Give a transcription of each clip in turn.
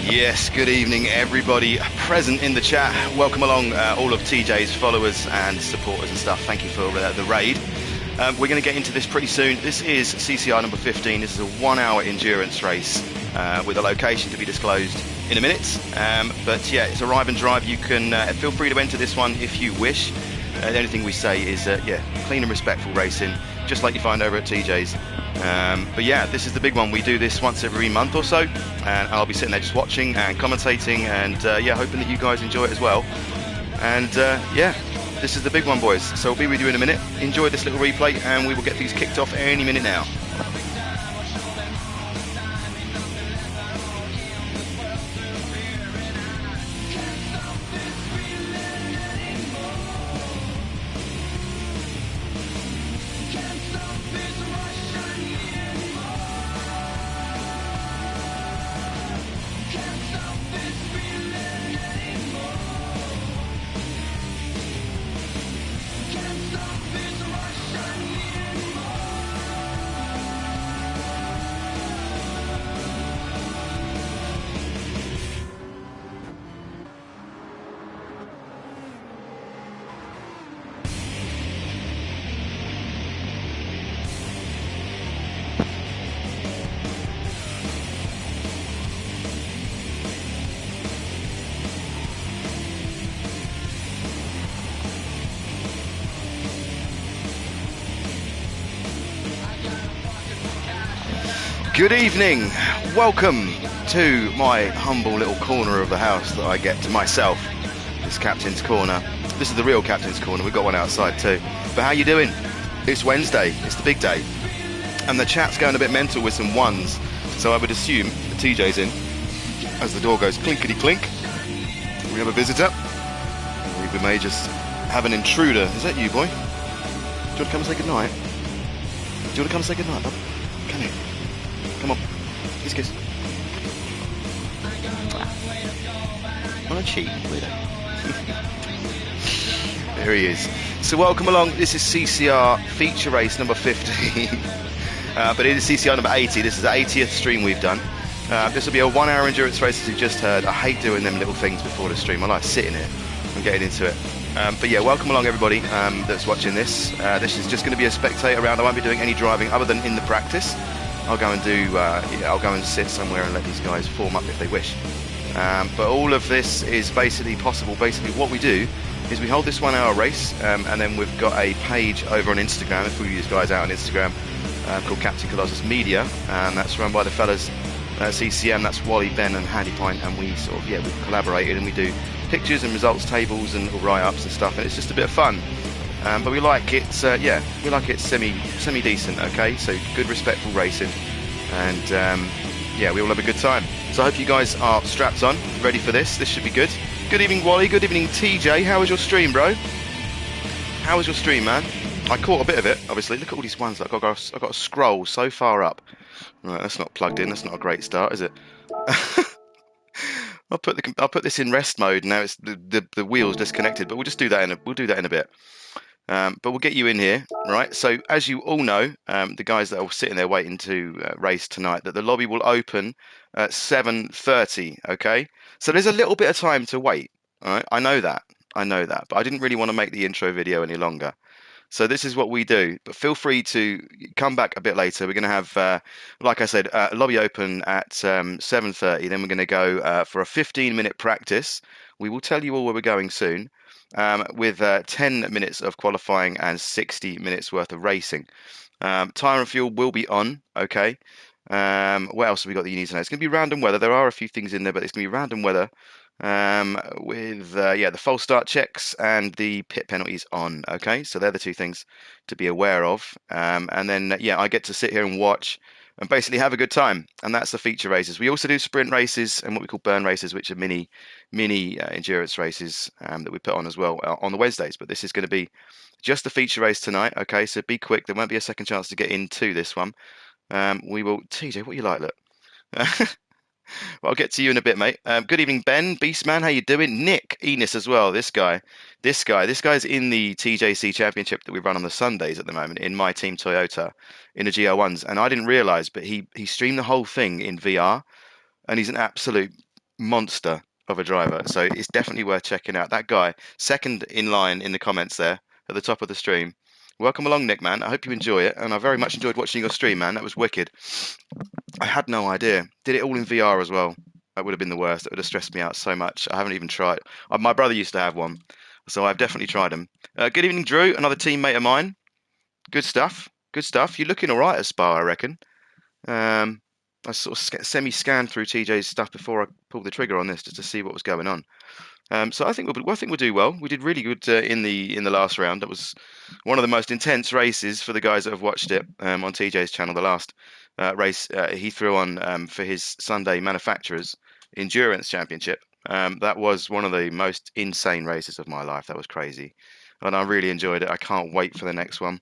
Yes, good evening everybody present in the chat. Welcome along all of TJ's followers and supporters and stuff. Thank you for the raid. We're going to get into this pretty soon. This is CCR number 15. This is a 1 hour endurance race with a location to be disclosed in a minute. But yeah, it's arrive and drive. You can feel free to enter this one if you wish. The only thing we say is clean and respectful racing, just like you find over at TJ's. But yeah, this is the big one. We do this once every month or so, and I'll be sitting there just watching and commentating and hoping that you guys enjoy it as well. And this is the big one, boys. So we'll be with you in a minute. Enjoy this little replay and we will get these kicked off any minute now. Good evening, welcome to my humble little corner of the house that I get to myself, this Captain's Corner. This is the real Captain's Corner, we've got one outside too. But how you doing? It's Wednesday, it's the big day. And the chat's going a bit mental with some ones, so I would assume that TJ's in. As the door goes clinkety clink, we have a visitor. We may just have an intruder. Is that you, boy? Do you want to come and say goodnight? Do you want to come and say goodnight, bub? Come here. Come on. Kiss, kiss. On a cheek, there he is. So welcome along. This is CCR Feature Race number 15. But it is CCR number 80. This is the 80th stream we've done. This will be a 1 hour endurance race, as you just heard. I hate doing them little things before the stream. I like sitting here and getting into it. But yeah, welcome along everybody that's watching this. This is just going to be a spectator round. I won't be doing any driving other than in the practice. I'll go and I'll go and sit somewhere and let these guys form up if they wish. But all of this is basically possible. Basically, what we do is we hold this 1 hour race, and then we've got a page over on Instagram. If we use guys out on Instagram, called Captain Colossus Media, and that's run by the fellas CCM. That's Wally, Ben, and Handy Pint, and we sort of we've collaborated and we do pictures and results tables and write-ups and stuff, and it's just a bit of fun. But we like it, we like it semi decent, okay? So good, respectful racing, and we all have a good time. So I hope you guys are strapped on, ready for this. This should be good. Good evening, Wally. Good evening, TJ. How was your stream, bro? How was your stream, man? I caught a bit of it, obviously. Look at all these ones that I've got to scroll so far up. Right, that's not plugged in. That's not a great start, is it? I'll put this in rest mode now. It's the wheel's disconnected, but we'll just do that in a bit. But we'll get you in here, right? So as you all know, the guys that are sitting there waiting to race tonight, that the lobby will open at 7:30. Okay, so there's a little bit of time to wait. All right, I know that, but I didn't really want to make the intro video any longer. So this is what we do. But feel free to come back a bit later. We're going to have, like I said, lobby open at 7:30. Then we're going to go for a 15-minute practice. We will tell you all where we're going soon. With 10 minutes of qualifying and 60 minutes worth of racing. Tyre and fuel will be on, okay? What else have we got that you need to know? It's going to be random weather. There are a few things in there, but it's going to be random weather with the false start checks and the pit penalties on, okay? So they're the two things to be aware of. And then, I get to sit here and watch and basically have a good time, and that's the feature races. We also do sprint races and what we call burn races, which are mini endurance races that we put on as well on the Wednesdays. But this is going to be just the feature race tonight, okay? So be quick. There won't be a second chance to get into this one. We will. TJ, what you like? Look. Well, I'll get to you in a bit, mate. Good evening, Ben, Beastman. How you doing? Nick, Enos as well. This guy's in the TJC Championship that we run on the Sundays at the moment in my team Toyota in the GR1s, and I didn't realise, but he streamed the whole thing in VR, and he's an absolute monster of a driver. So it's definitely worth checking out. That guy, second in line in the comments there at the top of the stream. Welcome along, Nick, man. I hope you enjoy it. And I very much enjoyed watching your stream, man. That was wicked. I had no idea. Did it all in VR as well. That would have been the worst. It would have stressed me out so much. I haven't even tried. My brother used to have one, so I've definitely tried them. Good evening, Drew, another teammate of mine. Good stuff. Good stuff. You're looking all right at Spa, I reckon. Um, I sort of semi-scanned through TJ's stuff before I pulled the trigger on this just to see what was going on. So I think we'll do well. We did really good in the last round. That was one of the most intense races for the guys that have watched it on TJ's channel. The last race he threw on for his Sunday Manufacturers Endurance Championship. That was one of the most insane races of my life. That was crazy, and I really enjoyed it. I can't wait for the next one.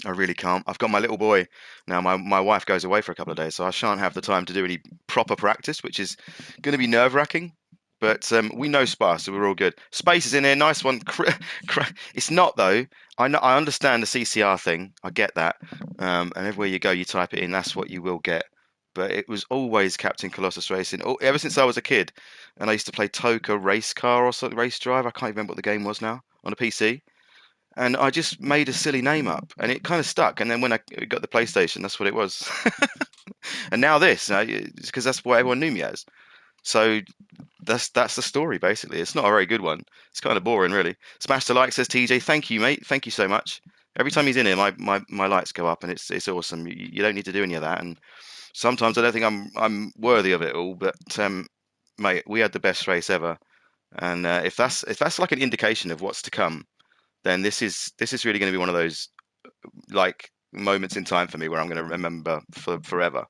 I really can't. I've got my little boy now. My wife goes away for a couple of days, so I shan't have the time to do any proper practice, which is going to be nerve-wracking. But we know Spa, so we're all good. Space is in here, nice one. It's not though. I understand the CCR thing. I get that. And everywhere you go, you type it in. That's what you will get. But it was always Captain Colossus Racing, ever since I was a kid. And I used to play Toka Race Car or something, Race Drive. I can't even remember what the game was now on a PC, and I just made a silly name up, and it kind of stuck. And then when I got the PlayStation, that's what it was. And now this, because that's what everyone knew me as. So that's the story basically. It's not a very good one. It's kind of boring, really. Smash the like, says TJ. Thank you, mate. Thank you so much. Every time he's in here, my lights go up, and it's awesome. You don't need to do any of that. And sometimes I don't think I'm worthy of it all, but mate, we had the best race ever. And if that's like an indication of what's to come, then this is really going to be one of those like moments in time for me where I'm going to remember for forever.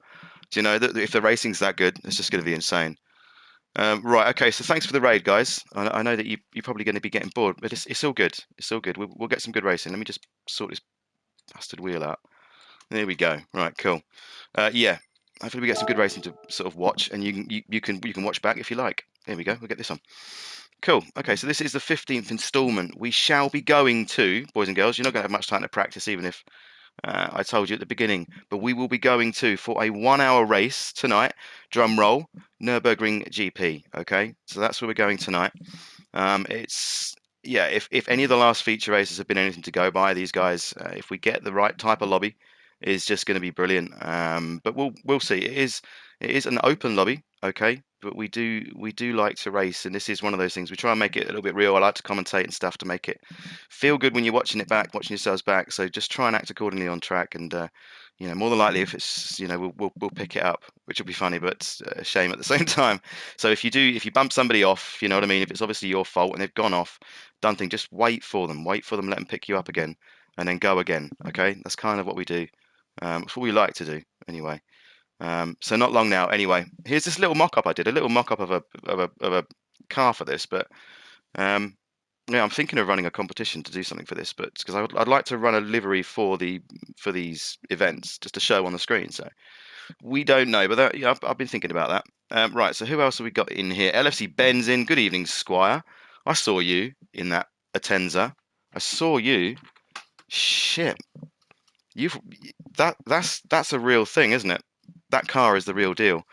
Do you know that if the racing's that good, it's just going to be insane. Right, okay. So thanks for the raid, guys. I know that you're probably going to be getting bored, but it's all good. It's all good. We'll get some good racing. Let me just sort this bastard wheel out. There we go. Right, cool. Yeah, hopefully we get some good racing to sort of watch, and you can watch back if you like. There we go. We'll get this on. Cool. Okay, so this is the 15th installment. We shall be going to, boys and girls, you're not going to have much time to practice, even if I told you at the beginning, but we will be going to, for a 1 hour race tonight, drum roll, Nürburgring GP. Okay, so that's where we're going tonight. It's yeah. If any of the last feature races have been anything to go by, these guys, if we get the right type of lobby, is just going to be brilliant. But we'll see. It is an open lobby, okay. But we do like to race, and this is one of those things. We try and make it a little bit real. I like to commentate and stuff to make it feel good when you're watching it back, watching yourselves back. So just try and act accordingly on track, and more than likely, if it's we'll pick it up, which will be funny, but a shame at the same time. So if you bump somebody off, you know what I mean. If it's obviously your fault and they've gone off, done thing, just wait for them, let them pick you up again, and then go again. Okay, that's kind of what we do. It's what we like to do anyway. So not long now. Anyway, here's this little mock-up I did, a little mock-up of a car for this, but yeah, I'm thinking of running a competition to do something for this, but because I'd like to run a livery for these events just to show on the screen. So we don't know, but yeah, I've been thinking about that. Right, so who else have we got in here? LFC Ben's in. Good evening, Squire. I saw you in that Atenza. I saw you. Shit, you've that's a real thing, isn't it? That car is the real deal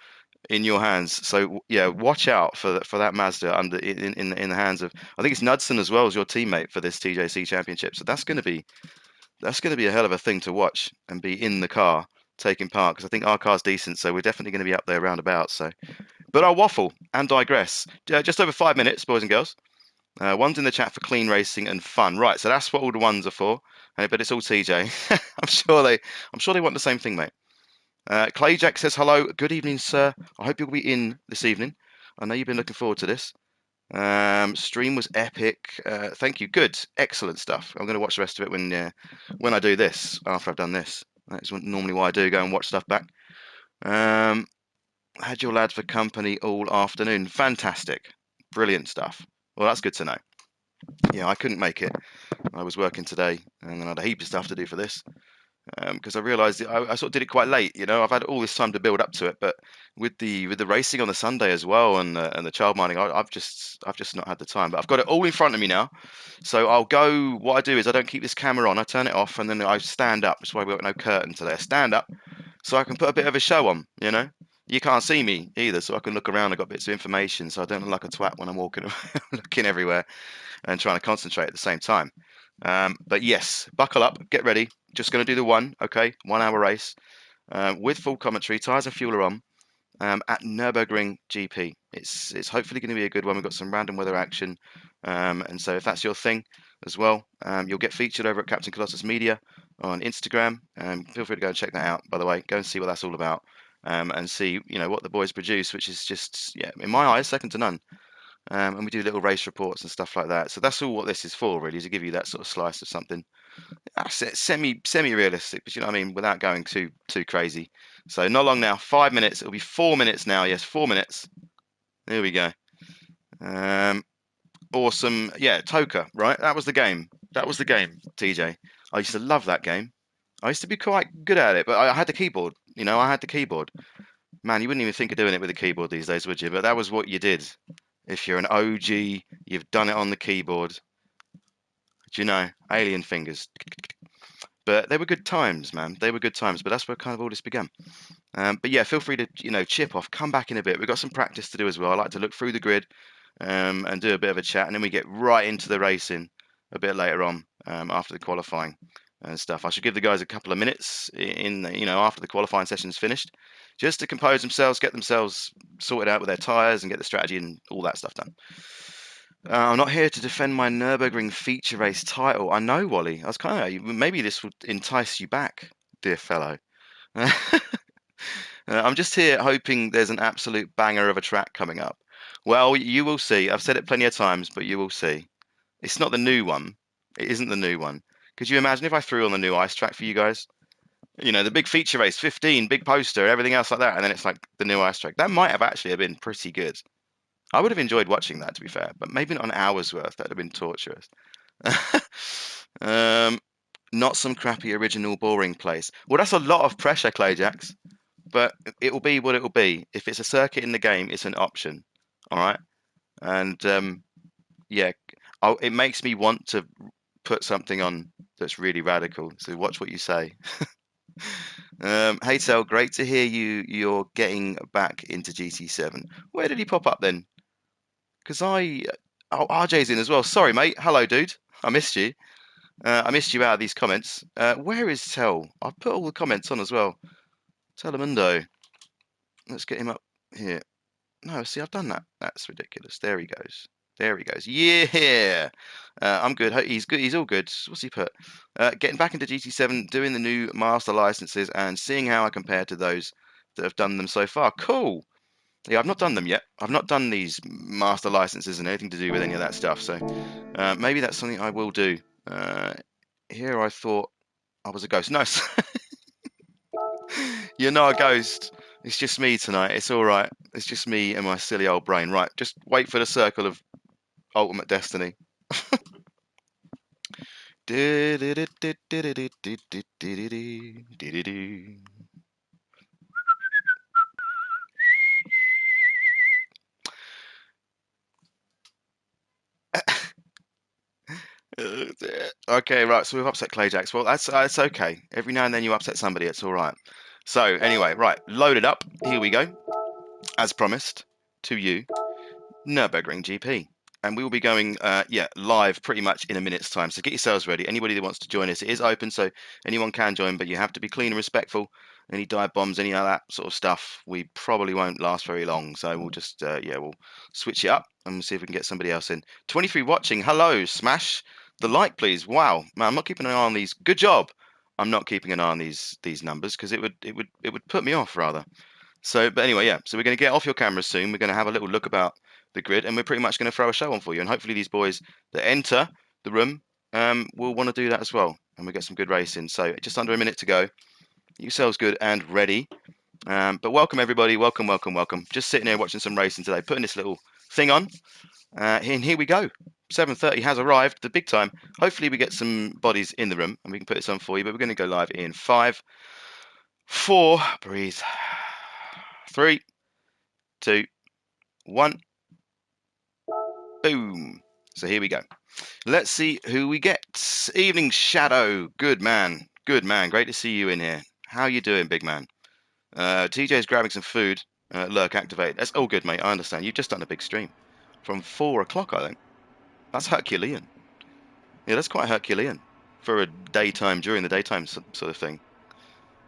in your hands. So yeah, watch out for that Mazda under in the hands of, I think it's Knudsen as well as your teammate for this TJC championship. So that's going to be a hell of a thing to watch and be in the car taking part, because I think our car's decent, so we're definitely going to be up there roundabout. So, but I'll waffle and digress. Just over 5 minutes, boys and girls. One's in the chat for clean racing and fun. Right, so that's what all the ones are for. But it's all TJ. I'm sure they want the same thing, mate. Clayjack says hello. Good evening, sir. I hope you'll be in this evening. I know you've been looking forward to this. Stream was epic. Thank you. Good, excellent stuff. I'm going to watch the rest of it when I do this. After I've done this, that's normally what I do. Go and watch stuff back. Had your lads for company all afternoon. Fantastic, brilliant stuff. Well, that's good to know. Yeah, I couldn't make it. I was working today, and then I had a heap of stuff to do for this. Because I realised I sort of did it quite late. I've had all this time to build up to it, but with the racing on the Sunday as well, and the child minding, I've just not had the time. But I've got it all in front of me now, so I'll go. What I do is I don't keep this camera on. I turn it off, and then I stand up. That's why we've got no curtain today. I stand up so I can put a bit of a show on. You can't see me either, so I can look around. I've got bits of information, so I don't look like a twat when I'm walking around, looking everywhere and trying to concentrate at the same time. But yes, buckle up, get ready. Just going to do the one, okay? 1 hour race with full commentary. Tyres and fuel are on. At Nürburgring GP. It's hopefully going to be a good one. We've got some random weather action, and so if that's your thing as well, you'll get featured over at Captain Colossus Media on Instagram. Feel free to go and check that out. By the way, go and see what that's all about, and see what the boys produce, which is just in my eyes second to none. And we do little race reports and stuff like that. So that's all what this is for, really, to give you that sort of slice of something. That's it, semi realistic, but you know what I mean, without going too crazy. So not long now, 5 minutes. It'll be 4 minutes now. Yes, 4 minutes. There we go. Awesome. Yeah, Toka. Right, that was the game. That was the game. TJ. I used to love that game. I used to be quite good at it, but I had the keyboard. I had the keyboard. Man, you wouldn't even think of doing it with a keyboard these days, would you? But that was what you did. If you're an OG, you've done it on the keyboard. Do you know? Alien fingers. But they were good times, man. They were good times. But that's where kind of all this began. But yeah, feel free to chip off, come back in a bit. We've got some practice to do as well. I like to look through the grid and do a bit of a chat, and then we get right into the racing a bit later on after the qualifying and stuff. I should give the guys a couple of minutes after the qualifying session's finished, just to compose themselves, get themselves sorted out with their tyres, and get the strategy and all that stuff done. I'm not here to defend my Nürburgring Feature Race title. I know, Wally. I was kind of maybe this would entice you back, dear fellow. I'm just here hoping there's an absolute banger of a track coming up. Well, you will see. I've said it plenty of times, but you will see. It's not the new one. It isn't the new one. Could you imagine if I threw on the new ice track for you guys? The big feature race, 15, big poster, everything else like that, and then it's like the new ice track. That might have actually been pretty good. I would have enjoyed watching that, to be fair, but maybe not an hour's worth. That would have been torturous. Not some crappy original boring place. Well, that's a lot of pressure, Clayjax. But it will be what it will be. If it's a circuit in the game, it's an option. All right. And yeah, it makes me want to put something on that's really radical. So watch what you say. Hey, Tel, great to hear you're getting back into GT7. Where did he pop up then? Because RJ's in as well. Sorry, mate. Hello, dude. I missed you. I missed you out of these comments. Where is Tel? I've put all the comments on as well. Telemundo. Let's get him up here. No, see, I've done that. That's ridiculous. There he goes. There he goes. Yeah. I'm good. He's good. He's all good. What's he put? Getting back into GT7, doing the new master licenses, and seeing how I compare to those that have done them so far. Cool. Yeah, I've not done them yet. I've not done these master licenses and anything to do with any of that stuff. So maybe that's something I will do. Here I thought I was a ghost. No, you're not a ghost. It's just me tonight. It's all right. It's just me and my silly old brain. Right, just wait for the circle of ultimate destiny. Okay, right. So we've upset Clayjax. Well, that's okay. Every now and then you upset somebody. It's all right. So anyway, right, loaded up. Here we go. As promised to you, Nürburgring GP. And we will be going, live pretty much in a minute's time. So get yourselves ready. Anybody that wants to join us, it is open, so anyone can join, but you have to be clean and respectful. Any dive bombs, any of that sort of stuff, we probably won't last very long. So we'll just, we'll switch it up and we'll see if we can get somebody else in. 23 watching. Hello, smash the like, please. Wow, man, I'm not keeping an eye on these. Good job. I'm not keeping an eye on these numbers because it would put me off rather. So, but anyway, yeah. So we're going to get off your cameras soon. We're going to have a little look about the grid, and we're pretty much going to throw a show on for you. And hopefully, these boys that enter the room will want to do that as well, and we get some good racing. So, just under a minute to go. Get yourselves good and ready. But welcome everybody. Welcome, welcome, welcome. Just sitting here watching some racing today, putting this little thing on. And here we go. 7:30 has arrived, the big time. Hopefully, we get some bodies in the room, and we can put this on for you. But we're going to go live in 5, 4. Breathe. 3, 2, 1. Boom. So here we go. Let's see who we get. Evening Shadow. Good man. Good man. Great to see you in here. How you doing, big man? TJ's grabbing some food. lurk activated. That's all good, mate. I understand. You've just done a big stream from 4 o'clock, I think. That's Herculean. Yeah, that's quite Herculean for a daytime, during the daytime sort of thing.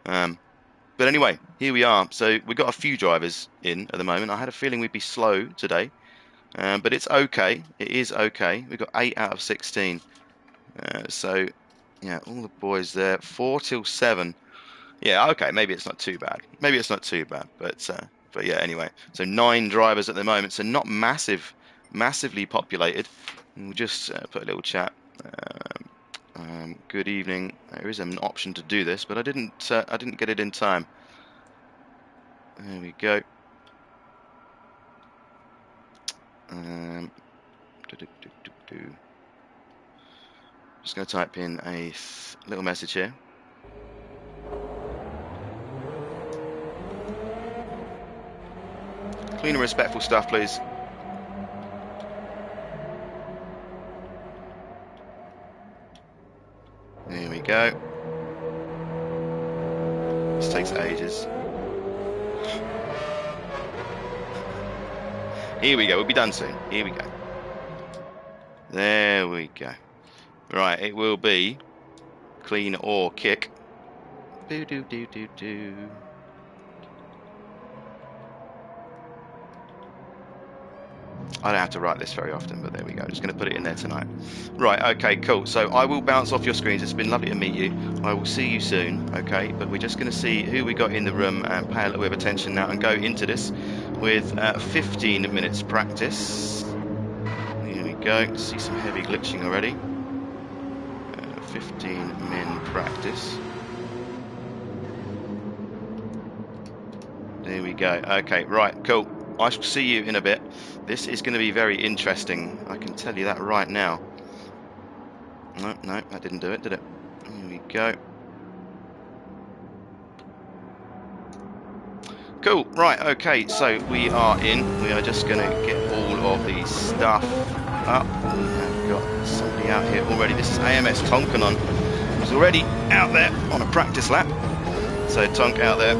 But anyway, here we are. So we've got a few drivers in at the moment. I had a feeling we'd be slow today, but it's okay. It is okay. We've got 8 out of 16. So yeah, all the boys there. 4 till 7. Yeah, okay. Maybe it's not too bad. Maybe it's not too bad. But yeah. Anyway, so 9 drivers at the moment. So not massively populated. And we'll just put a little chat. Good evening. There is an option to do this, but I didn't get it in time. There we go. Just going to type in a little message here. Clean and respectful stuff, please. There we go. This takes ages. Here we go. We'll be done soon. Here we go. There we go. Right, it will be clean or kick. Boo doo doo doo doo. I don't have to write this very often, but there we go. Just going to put it in there tonight. Right, okay, cool. So I will bounce off your screens. It's been lovely to meet you. I will see you soon, okay? But we're just going to see who we got in the room and pay a little bit of attention now and go into this with 15 minutes practice. Here we go. See some heavy glitching already. 15 min practice. There we go. Okay, right, cool. I shall see you in a bit. This is going to be very interesting. I can tell you that right now. No, that didn't do it, did it? Here we go. Cool, right, okay, so we are in. We are just going to get all of the stuff up. We have got somebody out here already. This is AMS Tonkanon, who's already out there on a practice lap. So Tonk out there.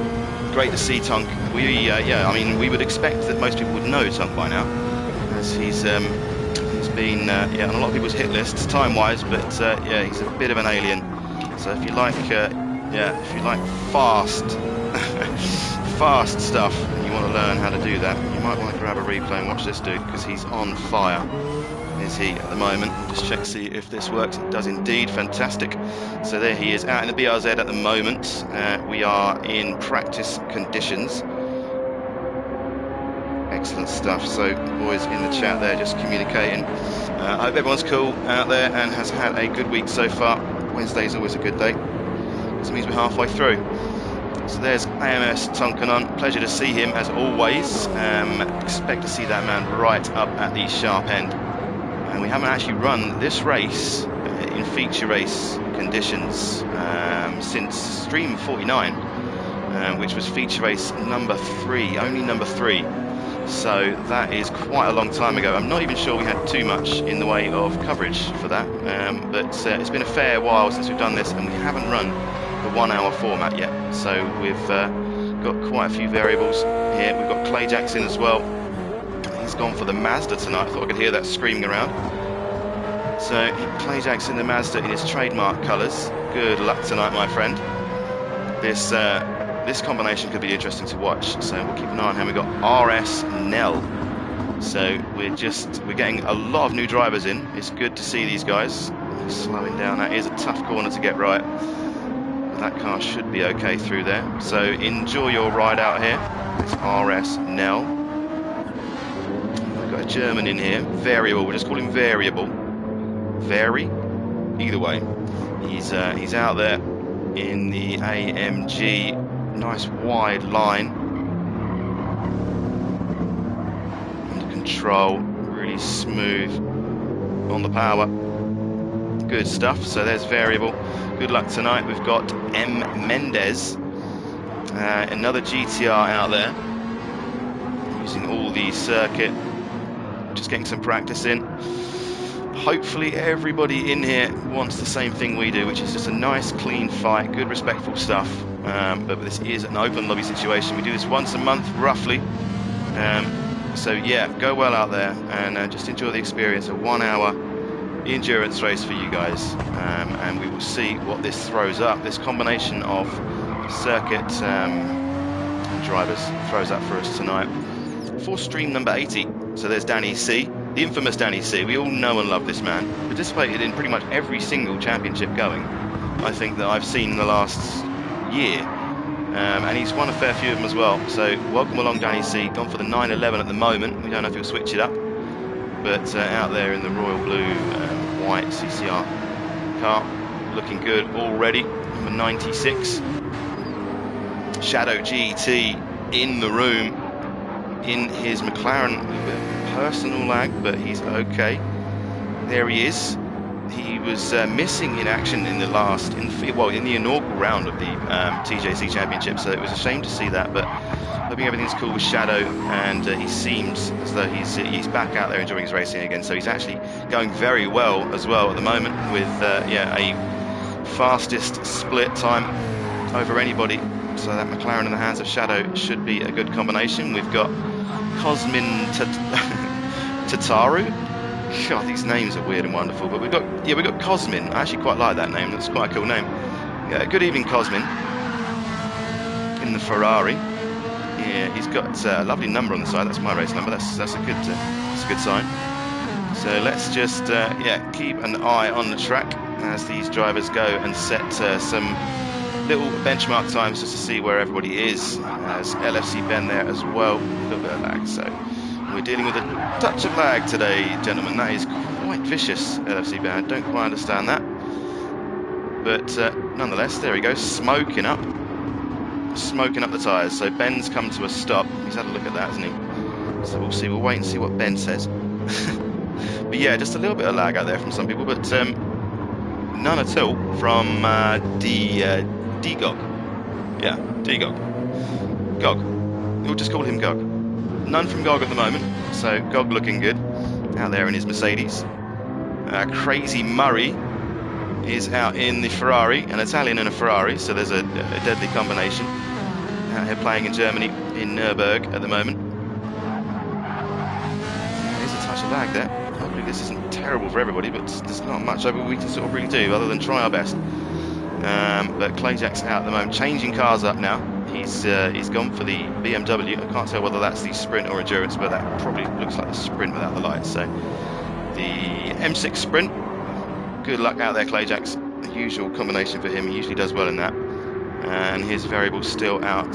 Great to see Tonk. Yeah, I mean, we would expect that most people would know Tonk by now, as he's been yeah, on a lot of people's hit lists time-wise. But yeah, he's a bit of an alien. So if you like, yeah, if you like fast, fast stuff, and you want to learn how to do that, you might want to grab a replay and watch this dude, because he's on fire. Is he at the moment? Just check, see if this works. It does indeed. Fantastic. So there he is out in the BRZ at the moment. We are in practice conditions. Excellent stuff. So boys in the chat there just communicating. I hope everyone's cool out there and has had a good week so far. Wednesday is always a good day. This means we're halfway through. So there's AMS Tonkanon. Pleasure to see him as always. Expect to see that man right up at the sharp end. And we haven't actually run this race in feature race conditions since stream 49, which was feature race number 3, only number 3. So that is quite a long time ago. I'm not even sure we had too much in the way of coverage for that, but it's been a fair while since we've done this, and we haven't run the 1 hour format yet. So we've got quite a few variables here. We've got Clay Jackson as well. He's gone for the Mazda tonight. I thought I could hear that screaming around. So Clay Jackson, the Mazda in his trademark colours. Good luck tonight, my friend. This combination could be interesting to watch. So we'll keep an eye on him. We've got RS Nell. So we're getting a lot of new drivers in. It's good to see these guys slowing down. That is a tough corner to get right. But that car should be okay through there. So enjoy your ride out here. It's RS Nell. Got a German in here, variable. We'll just call him variable. Vary, either way. He's out there in the AMG, nice wide line, under control, really smooth on the power. Good stuff. So there's variable. Good luck tonight. We've got M Mendez, another GTR out there, using all the circuit. Just getting some practice in. Hopefully everybody in here wants the same thing we do, which is just a nice clean fight, good respectful stuff. but this is an open lobby situation. We do this once a month, roughly. So yeah, go well out there and just enjoy the experience. A 1 hour endurance race for you guys, and we will see what this throws up. This combination of circuit drivers throws up for us tonight for stream number 80. So there's Danny C, the infamous Danny C. We all know and love this man. Participated in pretty much every single championship going, I think, that I've seen in the last year. And he's won a fair few of them as well. So welcome along, Danny C. Gone for the 911 at the moment. We don't know if he'll switch it up, but out there in the royal blue white CCR car, looking good already. Number 96, Shadow GT in the room in his McLaren. A little bit of personal lag, but he's okay. There he is. He was missing in action in the in the inaugural round of the TJC Championship, so it was a shame to see that, but hoping everything's cool with Shadow, and he seems as though he's back out there enjoying his racing again, so he's actually going very well as well at the moment with a fastest split time over anybody, so that McLaren in the hands of Shadow should be a good combination. We've got Cosmin Tataru. God, these names are weird and wonderful, but we've got Cosmin. I actually quite like that name. That's quite a cool name. Yeah, good evening, Cosmin. In the Ferrari. Yeah, he's got a lovely number on the side. That's my race number. That's a good sign. So let's just keep an eye on the track as these drivers go and set some little benchmark times just to see where everybody is. There's LFC Ben there as well. A little bit of lag, so we're dealing with a touch of lag today, gentlemen. That is quite vicious, LFC Ben. I don't quite understand that. But nonetheless, there he goes, smoking up the tyres. So Ben's come to a stop. He's had a look at that, hasn't he? So we'll see. We'll wait and see what Ben says. But yeah, just a little bit of lag out there from some people, but none at all from D-Gog. Yeah, D-Gog. Gog. We'll just call him Gog. None from Gog at the moment, so Gog looking good out there in his Mercedes. Crazy Murray is out in the Ferrari, an Italian and a Ferrari, so there's a deadly combination out here playing in Germany, in Nürburgring at the moment. There's a touch of lag there. Hopefully this isn't terrible for everybody, but there's not much we can sort of really do other than try our best. But Clayjack's out at the moment, changing cars up now. He's gone for the BMW. I can't tell whether that's the Sprint or Endurance, but that probably looks like the Sprint without the lights. So the M6 Sprint. Good luck out there, Clayjacks. The usual combination for him. He usually does well in that. And his variable's still out.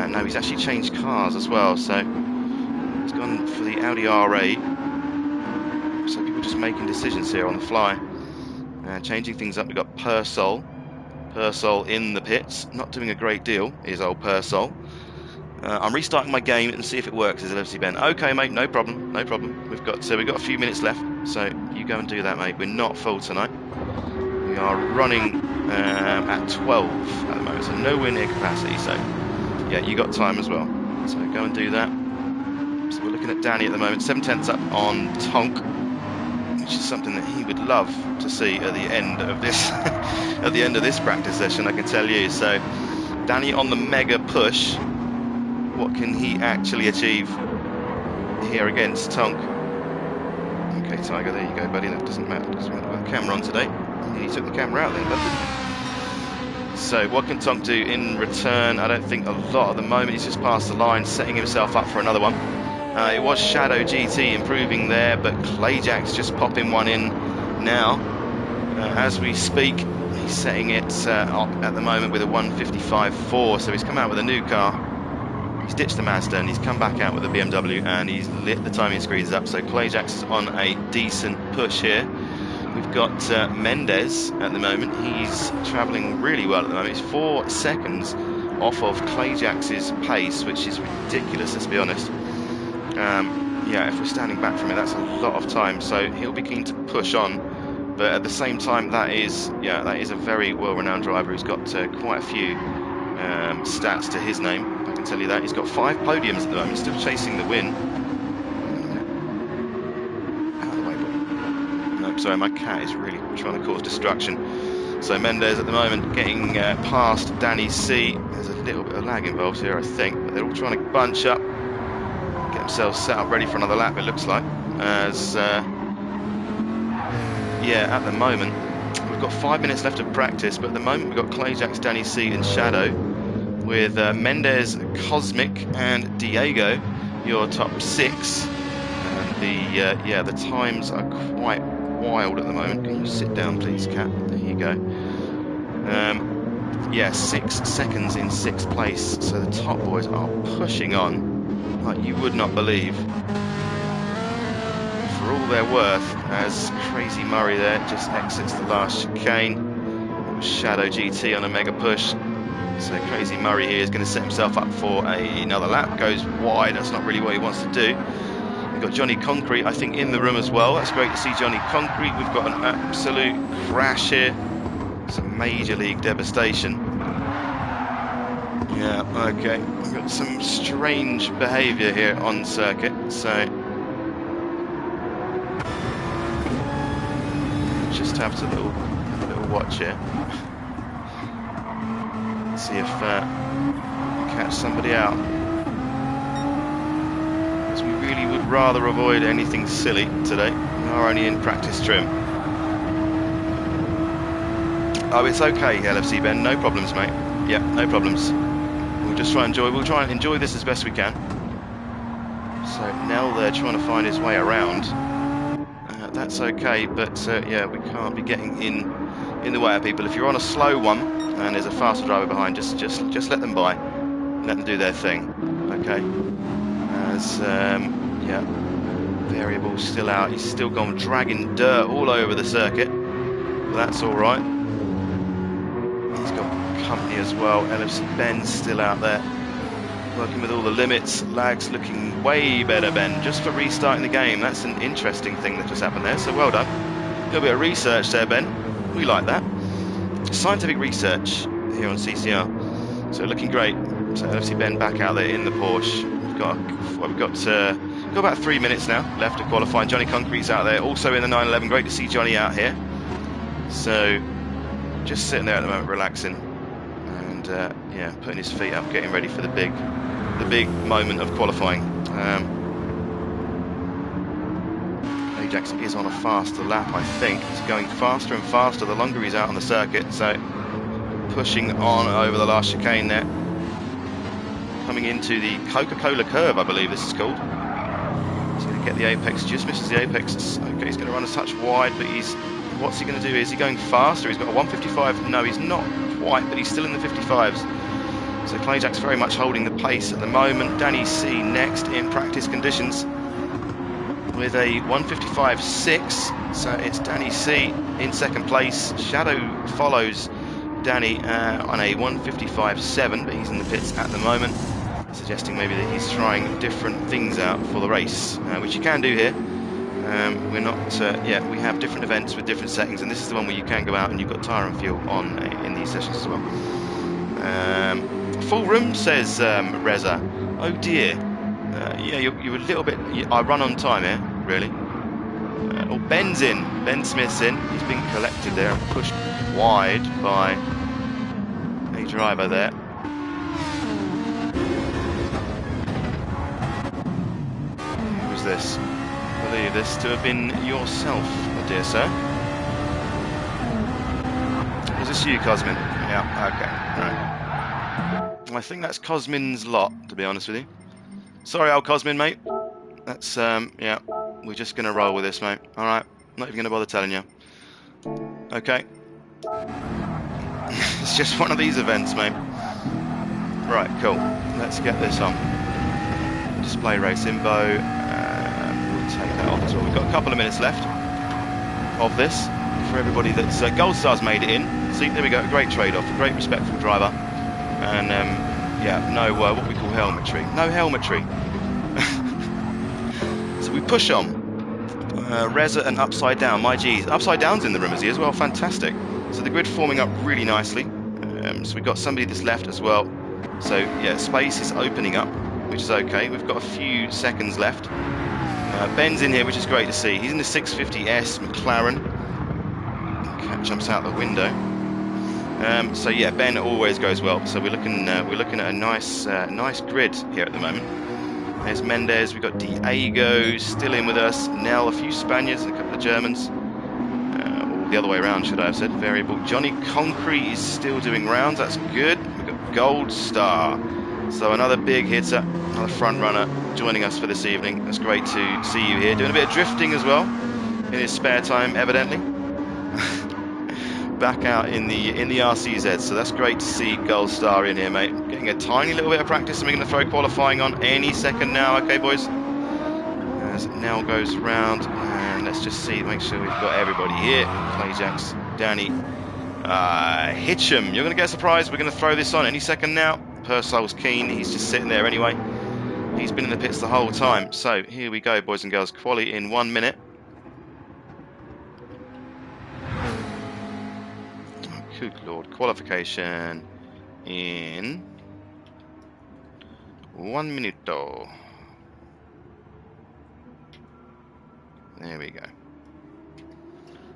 No, he's actually changed cars as well. So he's gone for the Audi R8. So people just making decisions here on the fly. Changing things up. We've got Persol in the pits, not doing a great deal, is old Persol. I'm restarting my game and see if it works, as LFC Ben. Okay, mate, no problem. We've got a few minutes left, so you go and do that, mate. We're not full tonight. We are running at 12 at the moment, so nowhere near capacity. So yeah, you got time as well. So go and do that. So we're looking at Danny at the moment, 7/10 up on Tonk, which is something that he would love to see at the end of this at the end of this practice session, I can tell you. So Danny on the mega push. What can he actually achieve here against Tonk? Okay, Tiger, there you go, buddy. That doesn't matter because we've got the camera on today. He took the camera out then, didn't he? So what can Tonk do in return? I don't think a lot at the moment. He's just passed the line, setting himself up for another one. It was Shadow GT improving there, but Clayjack's just popping one in now. As we speak, he's setting it up at the moment with a 155.4, so he's come out with a new car. He's ditched the Mazda and he's come back out with a BMW and he's lit the timing screens up. So Clayjack's on a decent push here. We've got Mendez at the moment. He's travelling really well at the moment. He's 4 seconds off of Clayjack's pace, which is ridiculous, let's be honest. Yeah, if we're standing back from it, that's a lot of time. So he'll be keen to push on. But at the same time, that is a very well-renowned driver who's got quite a few stats to his name. I can tell you that. He's got 5 podiums at the moment, still chasing the win. Out of the way, boy. No, sorry, my cat is really trying to cause destruction. So Mendes at the moment getting past Danny C. There's a little bit of lag involved here, I think, but they're all trying to bunch up, get themselves set up ready for another lap, it looks like. As, yeah, at the moment, we've got 5 minutes left of practice, but at the moment we've got Clayjax, Danny C and Shadow, with Mendes, Cosmic and Diego, your top 6. And the times are quite wild at the moment. Can you sit down, please, Kat? There you go. Yeah, 6 seconds in 6th place. So the top boys are pushing on like you would not believe. For all their worth, as Crazy Murray there just exits the last chicane. It was Shadow GT on a mega push. So Crazy Murray here is going to set himself up for another lap. Goes wide. That's not really what he wants to do. We've got Johnny Concrete, I think, in the room as well. That's great to see Johnny Concrete. We've got an absolute crash here. Some major league devastation. Yeah, okay. We've got some strange behaviour here on circuit. So just have to little watch here. See if we catch somebody out. Because we really would rather avoid anything silly today. We are only in practice trim. Oh, it's okay, LFC Ben. No problems, mate. Yeah, no problems. We'll just try and enjoy. We'll try and enjoy this as best we can. So Nell there trying to find his way around. That's okay, but yeah, we can't be getting in the way of people. If you're on a slow one and there's a faster driver behind, just let them by, let them do their thing. Okay. As yeah, Variable still out. He's still gone dragging dirt all over the circuit. But that's all right. He's got company as well. LFC Ben's still out there, working with all the limits. Lag's looking way better, Ben, just for restarting the game. That's an interesting thing that just happened there, so well done. A little bit of research there, Ben. We like that. Scientific research here on CCR. So looking great. So LFC Ben back out there in the Porsche. We've got about 3 minutes now left to qualify. Johnny Concrete's out there, also in the 911. Great to see Johnny out here. So just sitting there at the moment, relaxing. And yeah, putting his feet up, getting ready for the big moment of qualifying. Ajax is on a faster lap, I think. He's going faster and faster the longer he's out on the circuit. So pushing on over the last chicane there. Coming into the Coca-Cola curve, I believe this is called. He's going to get the apex, just misses the apex. Okay, he's going to run a touch wide, but what's he going to do? Is he going faster? He's got a 155. No, he's not quite, but he's still in the 55s. So Clayjack's very much holding the pace at the moment. Danny C next in practice conditions with a 155.6. So it's Danny C in second place. Shadow follows Danny on a 155.7, but he's in the pits at the moment, suggesting maybe that he's trying different things out for the race, which you can do here. We're not, yeah, we have different events with different settings, and this is the one where you can go out and you've got tyre and fuel on in these sessions as well. Full room, says Reza. Oh dear. Yeah, you're a little bit. I run on time here, really. Oh, Ben's in. Ben Smith's in. He's been collected there and pushed wide by a driver there. Who was this? I believe this to have been yourself, dear sir. Was this you, Cosmin? Yeah, okay, right. I think that's Cosmin's lot, to be honest with you. Sorry, old Cosmin, mate. That's, yeah, we're just going to roll with this, mate. All right, not even going to bother telling you. Okay. It's just one of these events, mate. Right, cool. Let's get this on. Display race info. We'll take that off as well. We've got a couple of minutes left of this for everybody that's Gold Star's made it in. See, there we go. A great trade-off. A great, respectful driver. And, yeah, no, what we call helmetry. No helmetry. So we push on. Reza and Upside Down. My geez. Upside Down's in the room, is he as well? Fantastic. So the grid forming up really nicely. So we've got somebody that's left as well. So, yeah, space is opening up, which is okay. We've got a few seconds left. Ben's in here, which is great to see. He's in the 650S McLaren. Cat jumps out the window. So yeah, Ben always goes well. So we're looking at a nice grid here at the moment. There's Mendes, we've got Diego still in with us. Nell, a few Spaniards and a couple of Germans. Or the other way around, should I have said. Variable. Johnny Concrete is still doing rounds. That's good. We've got Gold Star. So another big hitter, another front runner joining us for this evening. It's great to see you here. Doing a bit of drifting as well in his spare time, evidently. Back out in the RCZ, so that's great to see Gold Star in here, mate. Getting a tiny little bit of practice, and we're going to throw qualifying on any second now. Okay, boys. As Nell goes round, and let's just see, make sure we've got everybody here. Clayjacks, Danny, Hitcham. You're going to get a surprise. We're going to throw this on any second now. Purcell's keen. He's just sitting there anyway. He's been in the pits the whole time. So here we go, boys and girls. Quali in 1 minute. Good Lord. Qualification in 1 minute. There we go.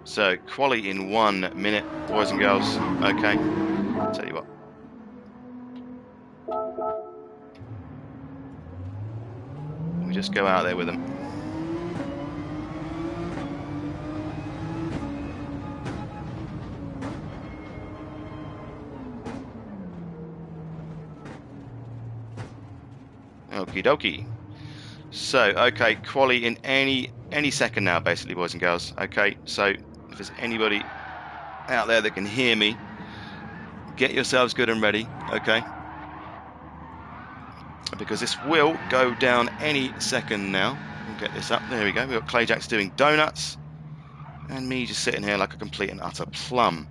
So, quali in 1 minute, boys and girls. Okay. Tell you what. We just go out there with them. Okie dokie. So, okay, quali in any second now, basically, boys and girls. Okay, so if there's anybody out there that can hear me, get yourselves good and ready, okay? Because this will go down any second now. We'll get this up. There we go. We've got Clayjacks doing donuts, and me just sitting here like a complete and utter plum.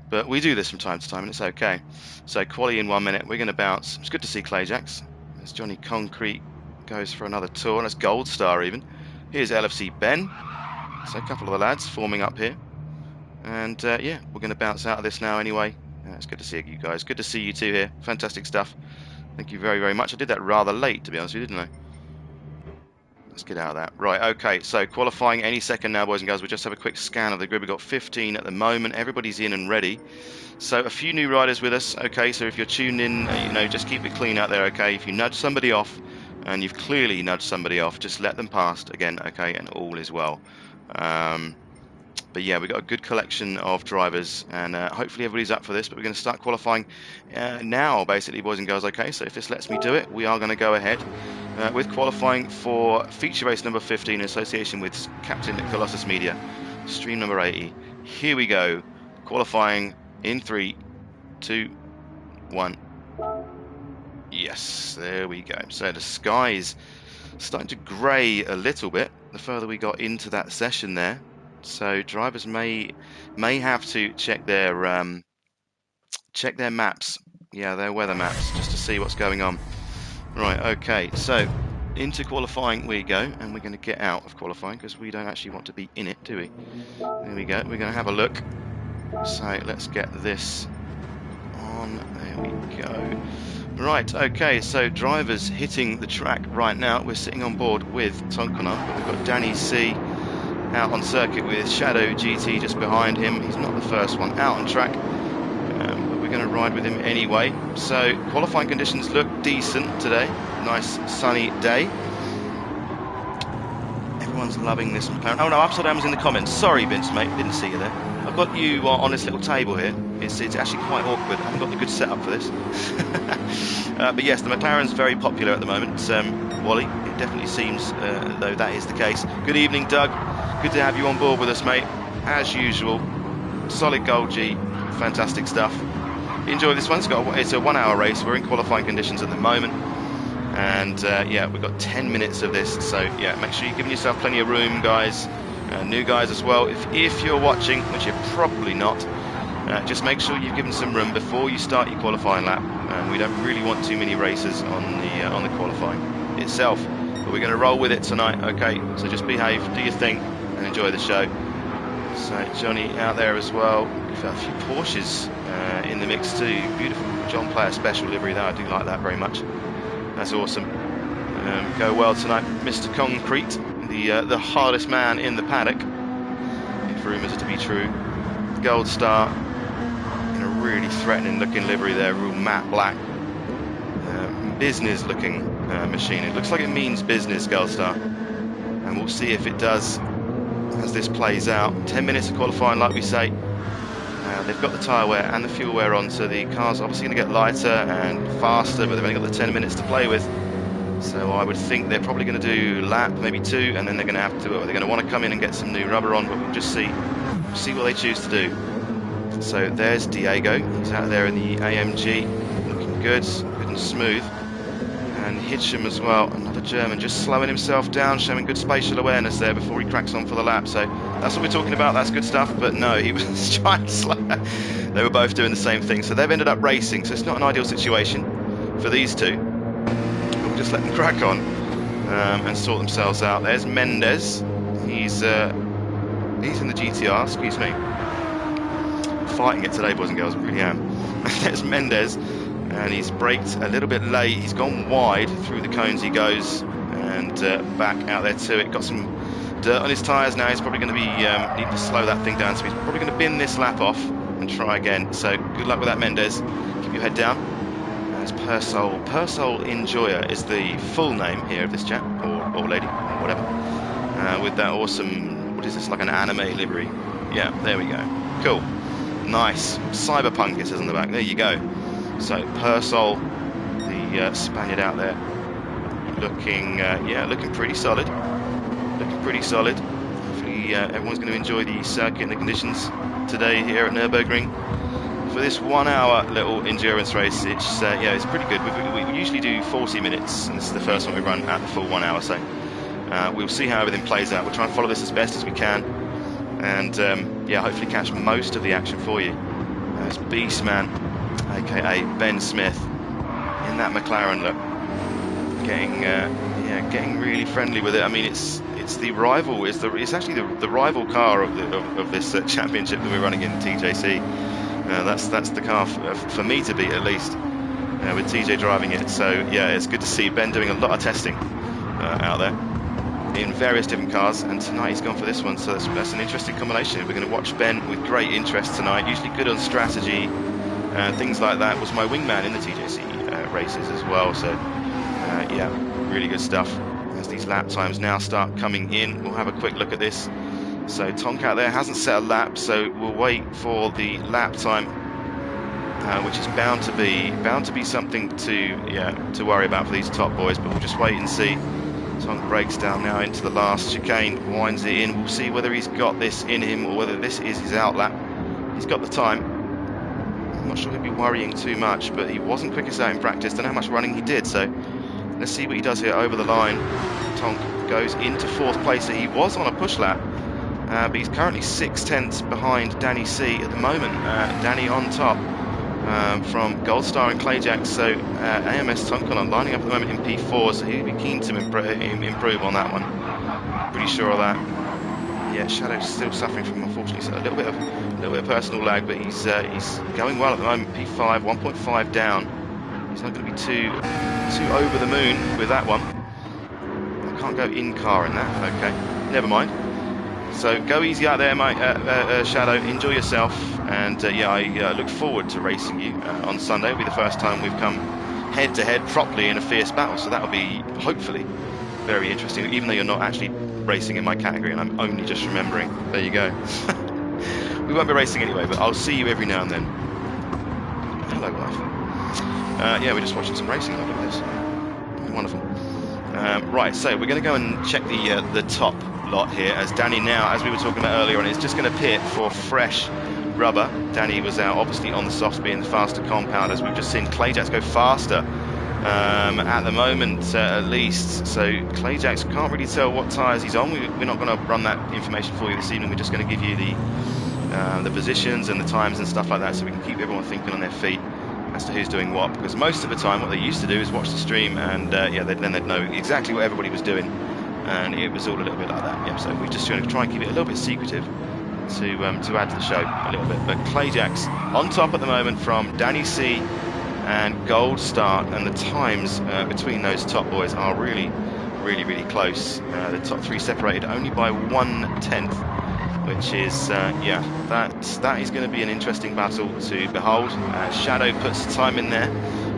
But we do this from time to time, and it's okay. So, quali in 1 minute. We're going to bounce. It's good to see Clayjacks. There's Johnny Concrete. Goes for another tour, and that's Gold Star even. Here's LFC Ben. So a couple of the lads forming up here. And yeah, we're going to bounce out of this now anyway. It's good to see you guys. Good to see you two here. Fantastic stuff. Thank you very, very much. I did that rather late, to be honest with you, didn't I? Let's get out of that. Right, okay, so qualifying any second now, boys and girls. We'll just have a quick scan of the grid. We've got 15 at the moment. Everybody's in and ready. So a few new riders with us. Okay, so if you're tuned in, you know, just keep it clean out there, okay? If you nudge somebody off, and you've clearly nudged somebody off, just let them past again, okay, and all is well. But yeah, we've got a good collection of drivers, and hopefully everybody's up for this, but we're going to start qualifying now, basically, boys and girls, okay? So if this lets me do it, we are going to go ahead with qualifying for feature race number 15 in association with Captain Colossus Media, stream number 80. Here we go, qualifying in 3, 2, 1. Yes, there we go. So the sky's starting to grey a little bit the further we got into that session there. So drivers may have to check their maps, yeah, their weather maps, just to see what's going on. Right, okay. So into qualifying we go, and we're going to get out of qualifying because we don't actually want to be in it, do we? There we go. We're going to have a look. So let's get this on. There we go. Right, okay, so drivers hitting the track right now. We're sitting on board with Tonkonon, but we've got Danny C out on circuit with Shadow GT just behind him. He's not the first one out on track, but we're going to ride with him anyway. So qualifying conditions look decent today. Nice sunny day. Everyone's loving this McLaren. Oh no, Upside Down was in the comments. Sorry, Vince, mate, didn't see you there. I've got you on this little table here. It's actually quite awkward. I haven't got the good setup for this. But yes, the McLaren's very popular at the moment. Wally, it definitely seems though that is the case. Good evening, Doug. Good to have you on board with us, mate. As usual, solid Gold G, fantastic stuff. Enjoy this one. It's a 1 hour race. We're in qualifying conditions at the moment. And yeah, we've got 10 minutes of this. So yeah, make sure you're giving yourself plenty of room, guys. New guys as well. If you're watching, which you're probably not, just make sure you've given some room before you start your qualifying lap. We don't really want too many races on the qualifying itself, but we're going to roll with it tonight. Okay, so just behave, do your thing, and enjoy the show. So Johnny out there as well. We've got a few Porsches in the mix too. Beautiful John Player special livery there. I do like that very much. That's awesome. Go well tonight, Mr. Concrete, the hardest man in the paddock, if rumours are to be true. Gold Star in a really threatening looking livery there, real matte black. Business looking machine. It looks like it means business, Goldstar. And we'll see if it does as this plays out. 10 minutes of qualifying, like we say. They've got the tyre wear and the fuel wear on, so the car's obviously going to get lighter and faster, but they've only got the 10 minutes to play with. So I would think they're probably going to do lap, maybe 2, and then they're going to have to, they're going to want to come in and get some new rubber on, but we'll just see what they choose to do. So there's Diego. He's out there in the AMG, looking good and smooth. And Hitcham as well, another German, just slowing himself down, showing good spatial awareness there before he cracks on for the lap. So that's what we're talking about, that's good stuff. But no, he was trying to slow. They were both doing the same thing. So they've ended up racing, so it's not an ideal situation for these two. We'll just let them crack on and sort themselves out. There's Mendes. He's in the GTR, excuse me. I'm fighting it today, boys and girls, I really am. There's Mendes. And he's braked a little bit late. He's gone wide through the cones he goes, and back out there to it. Got some dirt on his tyres now. He's probably going to be need to slow that thing down. So he's probably going to bin this lap off and try again. So good luck with that, Mendes. Keep your head down. There's Persol Enjoyer is the full name here of this chap or lady or whatever. With that awesome, what is this, like an anime livery? Yeah, there we go. Cool, nice. Cyberpunk it says on the back. There you go. So Persol, the Spaniard out there, looking pretty solid. Looking pretty solid. Hopefully everyone's going to enjoy the circuit and the conditions today here at Nürburgring for this 1 hour little endurance race. It's it's pretty good. We usually do 40 minutes, and this is the first one we run at the full 1 hour. So we'll see how everything plays out. We'll try and follow this as best as we can, and hopefully catch most of the action for you. There's Beastman, aka Ben Smith, in that McLaren look, getting really friendly with it. I mean, it's the rival, it's actually the rival car of this championship that we're running in TJC. That's the car for me to beat, at least, with TJ driving it. So yeah, it's good to see Ben doing a lot of testing out there in various different cars, and tonight he's gone for this one. So that's an interesting combination. We're going to watch Ben with great interest tonight. Usually good on strategy. Things like that. Was my wingman in the TJC races as well, so really good stuff. As these lap times now start coming in, we'll have a quick look at this. So Tonk out there hasn't set a lap, so we'll wait for the lap time, which is bound to be something to worry about for these top boys, but we'll just wait and see. Tonk breaks down now into the last chicane, winds it in. We'll see whether he's got this in him or whether this is his out lap. He's got the time. I'm not sure he'll be worrying too much, but he wasn't quickest out in practice. Don't know how much running he did, so let's see what he does here over the line. Tonk goes into 4th place, so he was on a push lap, but he's currently 6/10 behind Danny C at the moment. Danny on top from Goldstar and Clayjack, so AMS Tonkonen lining up at the moment in P4, so he'll be keen to improve on that one. Pretty sure of that. Yeah, Shadow's still suffering from, unfortunately, a little bit of personal lag, but he's going well at the moment. P5, 1.5 down. He's not going to be too over the moon with that one. I can't go in car in that. Okay, never mind. So go easy out there, mate. Shadow. Enjoy yourself, and I look forward to racing you on Sunday. It'll be the first time we've come head to head properly in a fierce battle, so that'll be hopefully very interesting. Even though you're not actually racing in my category, and I'm only just remembering. There you go. We won't be racing anyway, but I'll see you every now and then. Hello, wife. We're just watching some racing. Look at this. Wonderful. Right, so we're going to go and check the top lot here, as Danny now, as we were talking about earlier on, is just going to pit for fresh rubber. Danny was out obviously on the softs, being the faster compound, as we've just seen Clayjacks go faster at the moment, at least. So Clayjacks can't really tell what tyres he's on. We're not going to run that information for you this evening. We're just going to give you the positions and the times and stuff like that, so we can keep everyone thinking on their feet as to who's doing what, because most of the time what they used to do is watch the stream, and then they'd know exactly what everybody was doing, and it was all a little bit like that. So we're just going to try and keep it a little bit secretive to add to the show a little bit. But Clayjacks on top at the moment from Danny C and Gold Star, and the times between those top boys are really close. The top 3 separated only by 1/10. which is, yeah, that is going to be an interesting battle to behold. Shadow puts time in there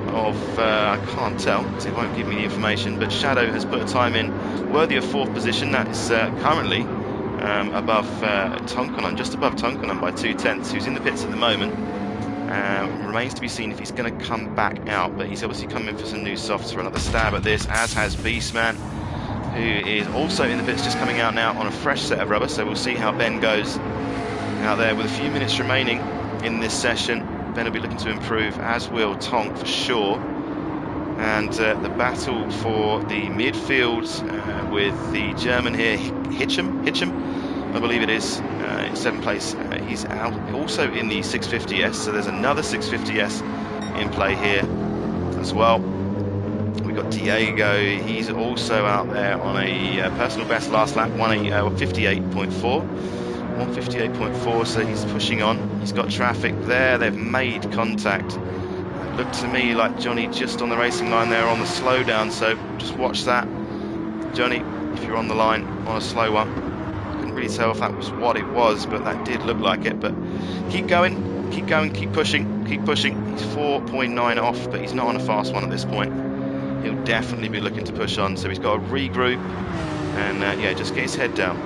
of, I can't tell because it won't give me the information, but Shadow has put a time in worthy of 4th position. That is currently above Tonkonon, just above Tonkonon by 2/10, who's in the pits at the moment. Remains to be seen if he's going to come back out, but he's obviously coming for some new softs for another stab at this, as has Beastman, who is also in the pits, just coming out now on a fresh set of rubber. So we'll see how Ben goes out there with a few minutes remaining in this session. Ben will be looking to improve, as will Tonk for sure. And the battle for the midfield with the German here, Hitcham, I believe it is, in 7th place. He's out also in the 650S, so there's another 650S in play here as well. We've got Diego, he's also out there on a personal best last lap, 58.4. 158.4, so he's pushing on. He's got traffic there, they've made contact. Looked to me like Johnny just on the racing line there on the slowdown, so just watch that. Johnny, if you're on the line on a slow one, couldn't really tell if that was what it was, but that did look like it. But keep going, keep pushing, keep pushing. He's 4.9 off, but he's not on a fast one at this point. He'll definitely be looking to push on, so he's got to regroup and yeah, just get his head down.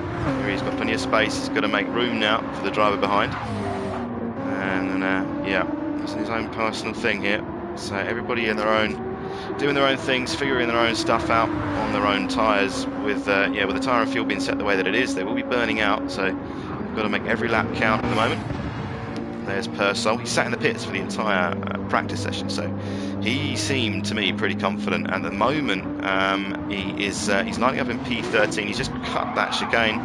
Here he's got plenty of space. He's got to make room now for the driver behind, and yeah, it's his own personal thing here. So everybody in their own, doing their own things, figuring their own stuff out on their own tyres. With yeah, with the tyre and fuel being set the way that it is, they will be burning out. So we've got to make every lap count at the moment. There's Purcell. He sat in the pits for the entire practice session, so he seemed to me pretty confident. At the moment, he's lining up in P13. He's just cut that chicane.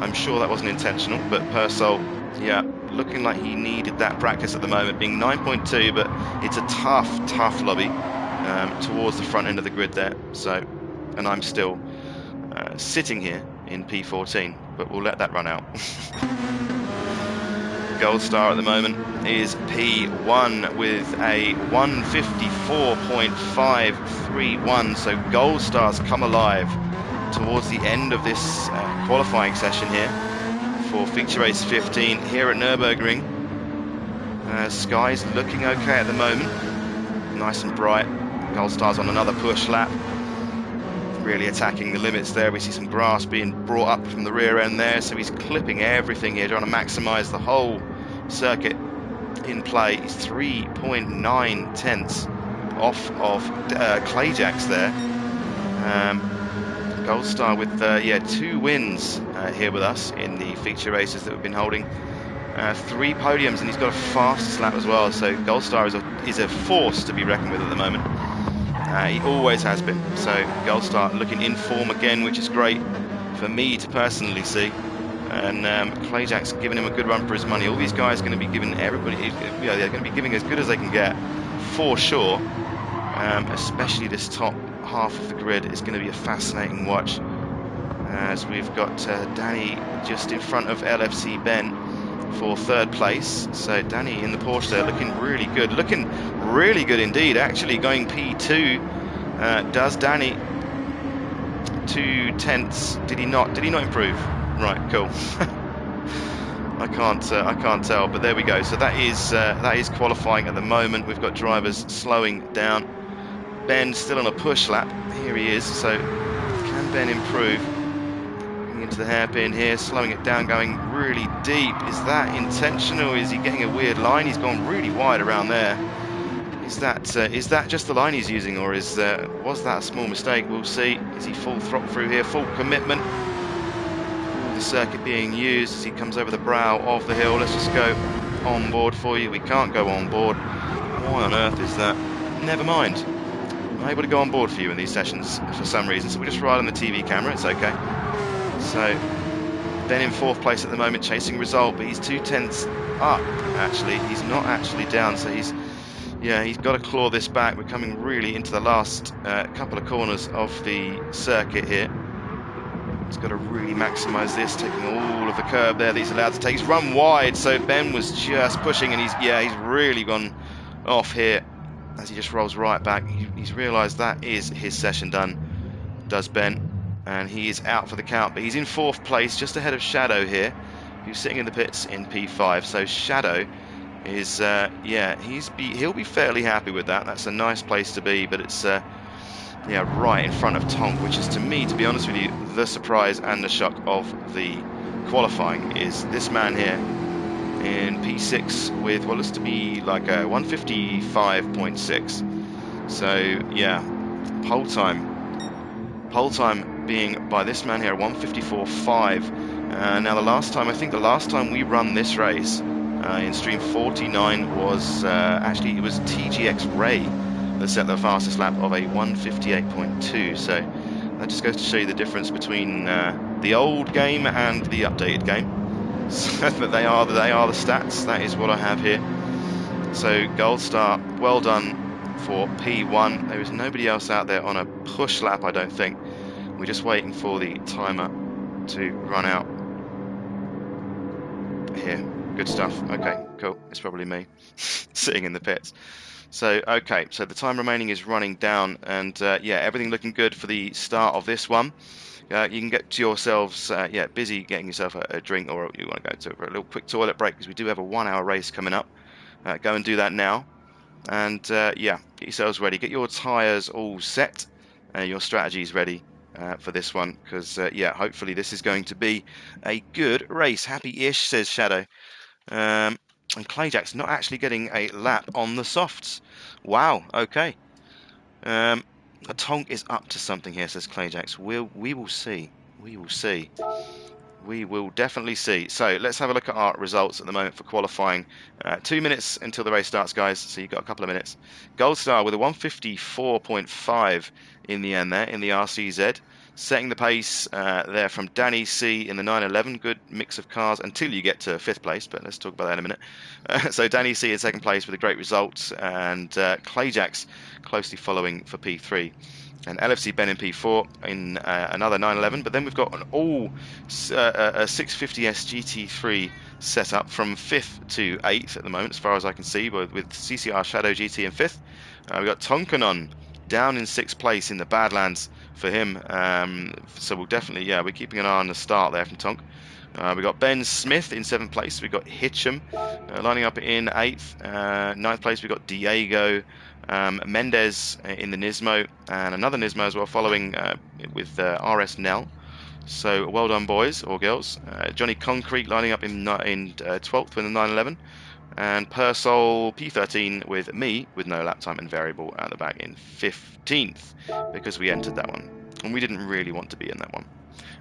I'm sure that wasn't intentional, but Purcell, yeah, looking like he needed that practice at the moment, being 9.2, but it's a tough lobby towards the front end of the grid there. So, and I'm still sitting here in P14, but we'll let that run out. Gold Star at the moment is P1 with a 154.531, so Gold Star's come alive towards the end of this qualifying session here for Feature Race 15 here at Nürburgring. Sky's looking okay at the moment, nice and bright. Gold Star's on another push lap, really attacking the limits there. We see some grass being brought up from the rear end there, so he's clipping everything here, trying to maximize the whole circuit in play. He's 3.9 tenths off of Clayjacks there. Gold Star with yeah, 2 wins here with us in the feature races that we've been holding. 3 podiums, and he's got a fast lap as well, so Gold Star is a force to be reckoned with at the moment. He always has been. So Gold Star looking in form again, which is great for me to personally see. And Clayjack's giving him a good run for his money. All these guys are going to be giving everybody, you know, they're going to be giving as good as they can get for sure. Especially this top half of the grid is going to be a fascinating watch, as we've got Danny just in front of LFC Ben for 3rd place. So Danny in the Porsche there looking really good indeed, actually going P2. Does Danny 2 tenths, did he not improve? Right, cool. I can't tell, but there we go. So that is qualifying at the moment. We've got drivers slowing down. Ben still on a push lap, here he is. So can Ben improve? Into the hairpin here, slowing it down, going really deep. Is that intentional? Is he getting a weird line? He's gone really wide around there. Is that just the line he's using, or was that a small mistake? We'll see. Is he full throttle through here, full commitment? The circuit being used as he comes over the brow of the hill. Let's just go on board for you. We can't go on board. Why on earth is that? Never mind. I'm able to go on board for you in these sessions for some reason, so we'll just ride on the TV camera. It's okay. So Ben in 4th place at the moment, chasing result, but he's 2 tenths up actually. He's not actually down, so he's got to claw this back. We're coming really into the last couple of corners of the circuit here. He's got to really maximise this, taking all of the curb there that he's allowed to take. He's run wide, so Ben was just pushing, and he's really gone off here as he just rolls right back. He's realised that is his session done, does Ben. And he is out for the count, but he's in 4th place, just ahead of Shadow here, who's sitting in the pits in P5. So Shadow is, yeah, he'll be fairly happy with that. That's a nice place to be, but it's, yeah, right in front of Tonk, which is, to me, to be honest with you, the surprise and the shock of the qualifying is this man here in P6 with what looks to be like a 155.6. So yeah, pole time being by this man here 154.5. Now I think the last time we run this race in stream 49 was actually it was TGX Ray that set the fastest lap of a 158.2. So that just goes to show you the difference between the old game and the updated game. So that they are the stats. That is what I have here. So Gold Star, well done for P1. There is nobody else out there on a push lap, I don't think. We're just waiting for the timer to run out. Here, good stuff. Okay, cool. It's probably me sitting in the pits. So, okay, so the time remaining is running down, and yeah, everything looking good for the start of this one. You can get to yourselves, yeah, busy getting yourself a drink, or you want to go to a little quick toilet break because we do have a 1 hour race coming up. Go and do that now, and yeah, get yourselves ready. Get your tyres all set, your strategies ready for this one, because yeah, hopefully this is going to be a good race. Happy-ish, says Shadow. And Clayjack's not actually getting a lap on the softs. Wow, okay. Tonk is up to something here, says Clayjacks. We will see. We will see. We will definitely see. So let's have a look at our results at the moment for qualifying. 2 minutes until the race starts, guys. So you've got a couple of minutes. Gold Star with a 154.5 in the end there in the RCZ. Setting the pace there from Danny C in the 911. Good mix of cars until you get to 5th place, but let's talk about that in a minute. So Danny C in 2nd place with a great result, and Clayjacks closely following for P3. And LFC Ben in P4 in another 911, but then we've got an all 650S GT3 setup from 5th to 8th at the moment, as far as I can see, with CCR Shadow GT in 5th. We've got Tonkanon down in 6th place in the Badlands for him. So we'll definitely, yeah, we're keeping an eye on the start there from Tonk. We've got Ben Smith in 7th place. We've got Hitcham lining up in 8th. 9th place, we've got Diego. Mendez in the Nismo, and another Nismo as well, following with RS Nell. So well done, boys or girls. Johnny Concrete lining up in 12th with a 911. And Persol P13 with me, with no lap time and variable at the back in 15th, because we entered that one. And we didn't really want to be in that one.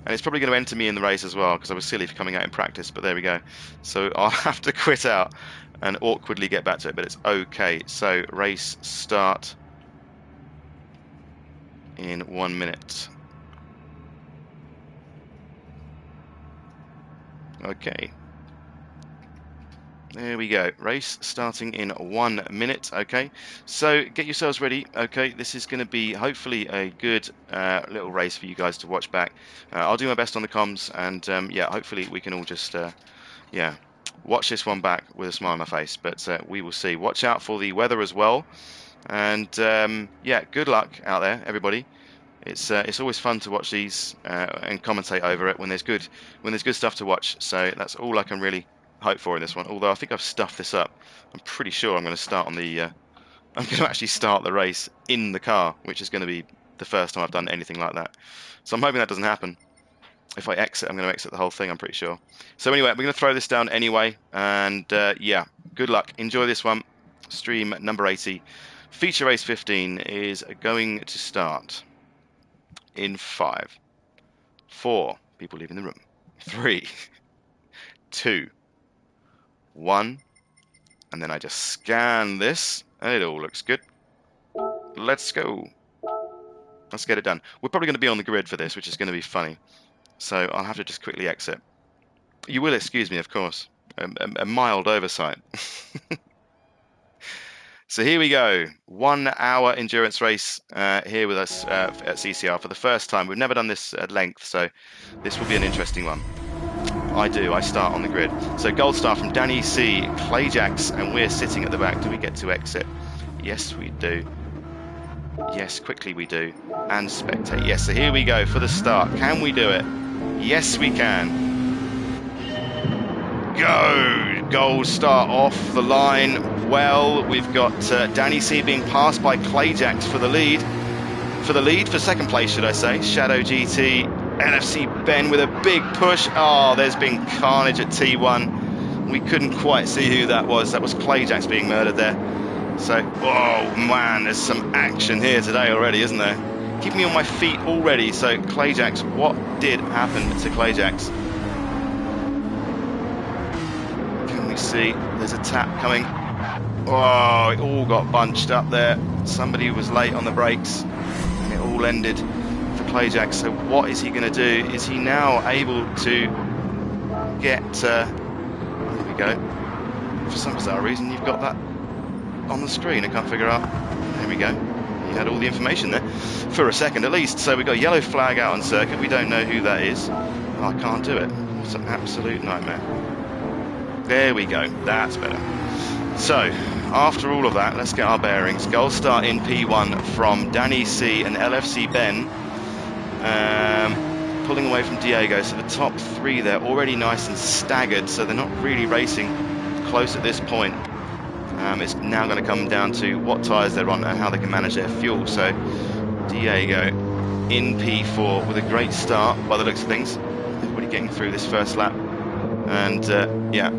And it's probably going to enter me in the race as well, because I was silly for coming out in practice, but there we go. So I'll have to quit out and awkwardly get back to it, but it's okay. So race start in 1 minute. Okay. There we go. Race starting in 1 minute. Okay, so get yourselves ready. Okay, this is going to be hopefully a good little race for you guys to watch back. I'll do my best on the comms, and yeah, hopefully we can all just yeah, watch this one back with a smile on my face. But we will see. Watch out for the weather as well, and yeah, good luck out there, everybody. It's always fun to watch these and commentate over it when there's good stuff to watch. So that's all I can really hope for in this one. Although I think I've stuffed this up. I'm pretty sure I'm going to start on the. I'm going to actually start the race in the car, which is going to be the first time I've done anything like that. So I'm hoping that doesn't happen. If I exit, I'm going to exit the whole thing, I'm pretty sure. So anyway, we're going to throw this down anyway. And yeah, good luck. Enjoy this one. Stream number 80. Feature Race 15 is going to start in 5, 4, people leaving the room, 3, 2, 1, and then I just scan this, and it all looks good. Let's go. Let's get it done. We're probably going to be on the grid for this, which is going to be funny. So I'll have to just quickly exit. You will excuse me, of course. A mild oversight. So here we go. 1 hour endurance race here with us at CCR for the first time. We've never done this at length, so this will be an interesting one. I start on the grid. So Gold Star from Danny C, Clayjacks, and we're sitting at the back. Do we get to exit? Yes, we do. Yes, quickly we do. And spectate. Yes, so here we go for the start. Can we do it? Yes, we can. go. Goals start off the line well. We've got Danny C being passed by Clayjax for the lead. For second place, should I say. Shadow GT, LFC Ben with a big push. Oh, there's been carnage at T1. We couldn't quite see who that was. That was Clayjax being murdered there. So, oh man, there's some action here today already, isn't there? Keep me on my feet already. So, Clayjax, what did happen to Clayjax? Can we see? There's a tap coming. Oh, it all got bunched up there. Somebody was late on the brakes, and it all ended for Clayjax. So, what is he going to do? Is he now able to get? There we go. For some bizarre reason, you've got that on the screen. I can't figure out. There we go. You had all the information there for a second at least. So we've got a yellow flag out on circuit. We don't know who that is. Oh, I can't do it. What an absolute nightmare. There we go. That's better. So after all of that, let's get our bearings. Goal start in P1 from Danny C and LFC Ben, pulling away from Diego. So the top three there already nice and staggered, so they're not really racing close at this point. It's now going to come down to what tyres they're on and how they can manage their fuel. So Diego in P4 with a great start by the looks of things. Everybody getting through this first lap. And yeah,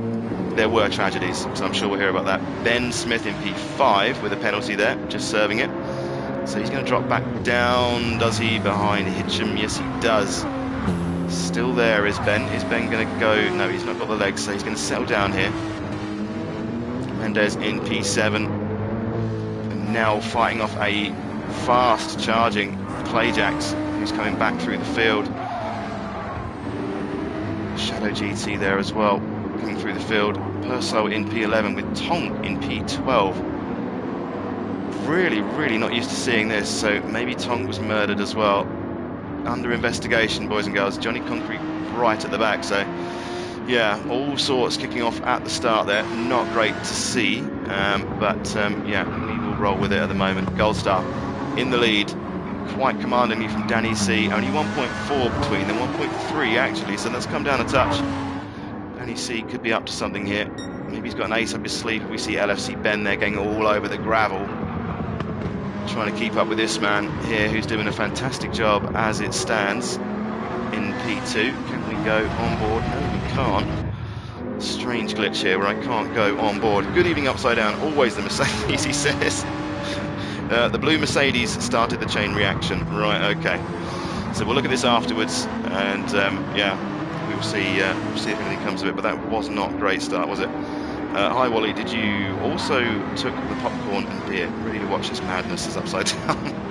there were tragedies, so I'm sure we'll hear about that. Ben Smith in P5 with a penalty there, just serving it. So he's going to drop back down, does he, behind Hitcham? Yes, he does. Still there is Ben. Is Ben going to go? No, he's not got the legs, so he's going to settle down here. Mendes in P7, and now fighting off a fast charging Clayjax who's coming back through the field. Shadow GT there as well, coming through the field. Purcell in P11 with Tonk in P12. Really not used to seeing this, so maybe Tonk was murdered as well. Under investigation, boys and girls. Johnny Concrete right at the back, so yeah, all sorts kicking off at the start there. Not great to see, but yeah, we will roll with it at the moment. Goldstar in the lead, quite commandingly from Danny C. Only 1.4 between them, 1.3 actually, so that's come down a touch. Danny C could be up to something here. Maybe he's got an ace up his sleeve. We see LFC Ben there getting all over the gravel, trying to keep up with this man here who's doing a fantastic job as it stands in P2. Can we go on board? No, we can't. Strange glitch here where I can't go on board. Good evening, Upside Down. Always the Mercedes, he says. The blue Mercedes started the chain reaction. Right, okay. So we'll look at this afterwards, and yeah, we'll see if anything comes of it. But that was not a great start, was it? Hi, Wally. Did you also took the popcorn and beer? Ready to watch this madness is Upside Down.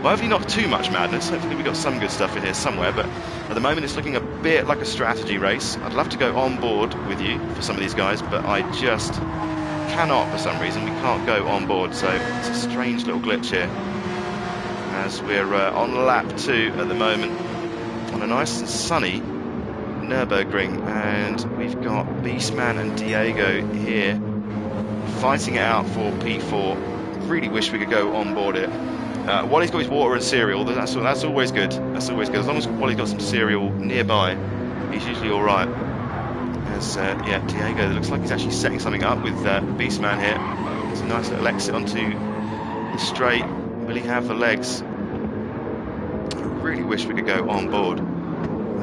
Well, hopefully not too much madness. Hopefully we've got some good stuff in here somewhere, but at the moment it's looking a bit like a strategy race. I'd love to go on board with you for some of these guys, but I just cannot for some reason. We can't go on board, so it's a strange little glitch here as we're on lap 2 at the moment on a nice and sunny Nürburgring, and we've got Beastman and Diego here fighting it out for P4. Really wish we could go on board it. Wally's got his water and cereal. That's always good. That's always good. As long as Wally's got some cereal nearby, he's usually all right. As yeah, Diego, it looks like he's actually setting something up with Beastman here. It's a nice little exit onto the straight. Will he have the legs? I really wish we could go on board.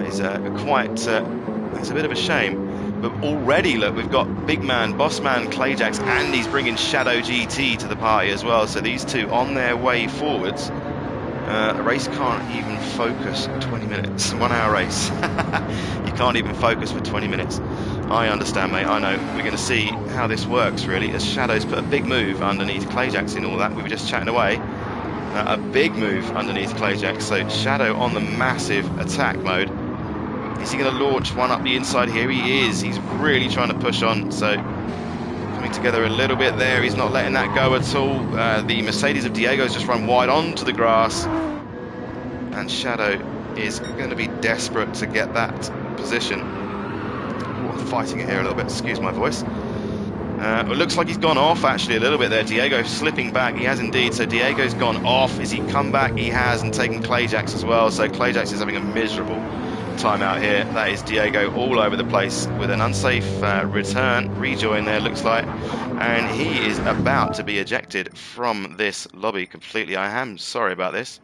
It's quite. It's a bit of a shame. But already, look, we've got Big Man, Boss Man, Clayjax, and he's bringing Shadow GT to the party as well. So these two on their way forwards. The race can't even focus 20 minutes. 1 hour race. You can't even focus for 20 minutes. I understand, mate. I know. We're going to see how this works, really, as Shadow's put a big move underneath Clayjax in all that. We were just chatting away. A big move underneath Clayjax. So Shadow on the massive attack mode. Is he going to launch one up the inside here? He is. He's really trying to push on. So coming together a little bit there. He's not letting that go at all. The Mercedes of Diego's just run wide onto the grass. And Shadow is going to be desperate to get that position. Oh, I'm fighting it here a little bit. Excuse my voice. It looks like he's gone off actually a little bit there. Diego slipping back. He has indeed. So Diego's gone off. Is he come back? He has, and taken Clayjax as well. So Clayjax is having a miserable time out here. That is Diego all over the place with an unsafe rejoin there, looks like. And he is about to be ejected from this lobby completely. I am sorry about this.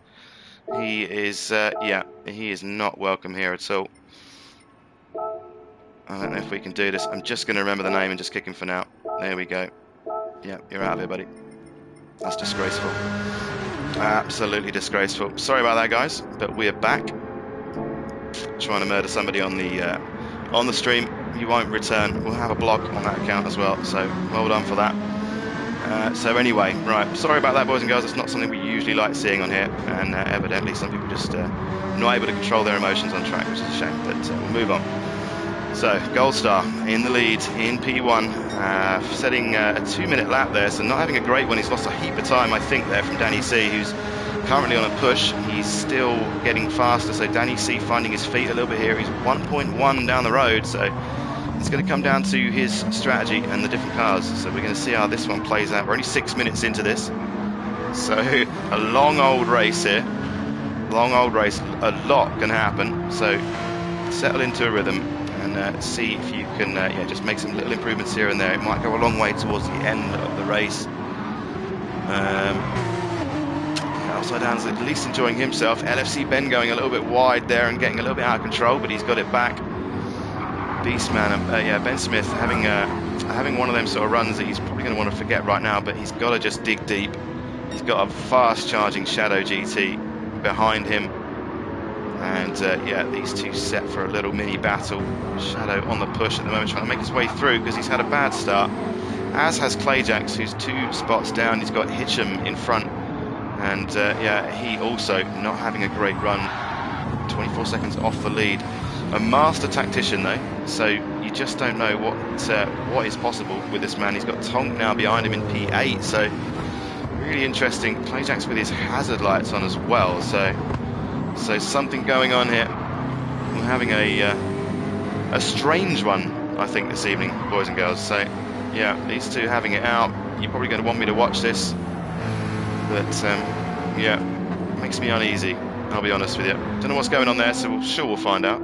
He is, yeah, he is not welcome here at all. I don't know if we can do this. I'm just going to remember the name and just kick him for now. There we go. Yeah, you're out of here, buddy. That's disgraceful. Absolutely disgraceful. Sorry about that, guys, but we're back. Trying to murder somebody on the stream. You won't return. We'll have a block on that account as well, so well done for that. So anyway, right, sorry about that, boys and girls. It's not something we usually like seeing on here, and evidently some people just not able to control their emotions on track, which is a shame, but we'll move on. So, Gold Star in the lead in P1, setting a 2-minute lap there, so not having a great one. He's lost a heap of time, I think, there from Danny C, who's currently on a push. He's still getting faster, so Danny C finding his feet a little bit here. He's 1.1 down the road, so it's going to come down to his strategy and the different cars. So we're going to see how this one plays out. We're only 6 minutes into this, so a long old race here. Long old race, a lot can happen, so settle into a rhythm and see if you can yeah, just make some little improvements here and there. It might go a long way towards the end of the race. Upside Down's at least enjoying himself. LFC Ben going a little bit wide there and getting a little bit out of control, but he's got it back. Beastman, yeah, Ben Smith having one of them sort of runs that he's probably going to want to forget right now, but he's got to just dig deep. He's got a fast charging Shadow GT behind him. And yeah, these two set for a little mini battle. Shadow on the push at the moment, trying to make his way through because he's had a bad start. As has Clayjax, who's 2 spots down. He's got Hitcham in front. And yeah, he also not having a great run. 24 seconds off the lead. A master tactician though, so you just don't know what is possible with this man. He's got Tonk now behind him in P8, so really interesting. Clayjax with his hazard lights on as well, so something going on here. We're having a strange one, I think, this evening, boys and girls. So yeah, these two having it out. You're probably going to want me to watch this, but yeah, makes me uneasy, I'll be honest with you. Don't know what's going on there, so we'll find out.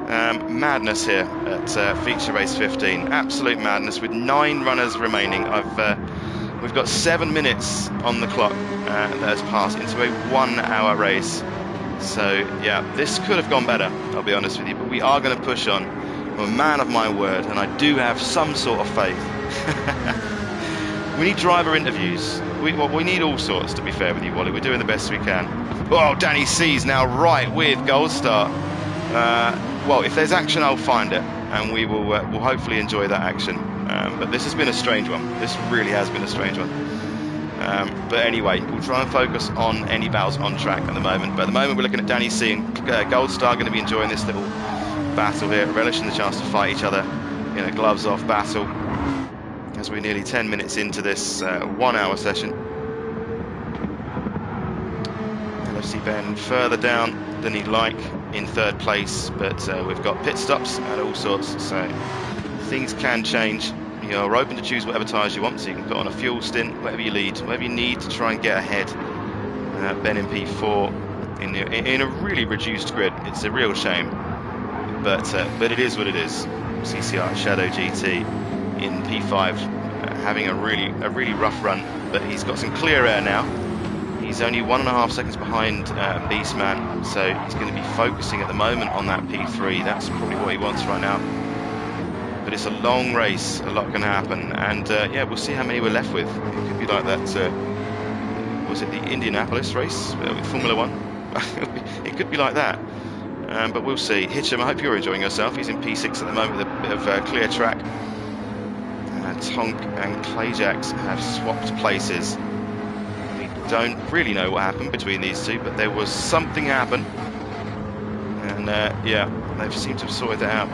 Madness here at Feature Race 15. Absolute madness with 9 runners remaining. We've got 7 minutes on the clock that has passed into a 1-hour race. So yeah, this could have gone better, I'll be honest with you, but we are going to push on. I'm a man of my word, and I do have some sort of faith. We need driver interviews. We need all sorts, to be fair with you, Wally. We're doing the best we can. Oh, Danny C's now right with Gold Star. Well, if there's action, I'll find it, and we'll hopefully enjoy that action. But this has been a strange one. This really has been a strange one. But anyway, we'll try and focus on any battles on track at the moment. But at the moment, we're looking at Danny C and Gold Star going to be enjoying this little battle here, relishing the chance to fight each other in a gloves-off battle, as we're nearly 10 minutes into this 1-hour session. LFC Ben further down than he'd like in 3rd place, but we've got pit stops and all sorts, so things can change. You're open to choose whatever tyres you want, so you can put on a fuel stint, whatever you need to try and get ahead. Ben in P4 in a really reduced grid. It's a real shame, but it is what it is. CCR Shadow GT in P5 having a really rough run, but he's got some clear air now. He's only 1.5 seconds behind Beastman, so he's going to be focusing at the moment on that P3. That's probably what he wants right now. But it's a long race, a lot can happen, and yeah, we'll see how many we're left with. It could be like that, was it the Indianapolis race with Formula 1? It could be like that, but we'll see. Hitcham, I hope you're enjoying yourself. He's in P6 at the moment with a bit of clear track. Tonk and Clayjax have swapped places. We don't really know what happened between these two, but there was something happen, and yeah, they've seemed to have sorted that out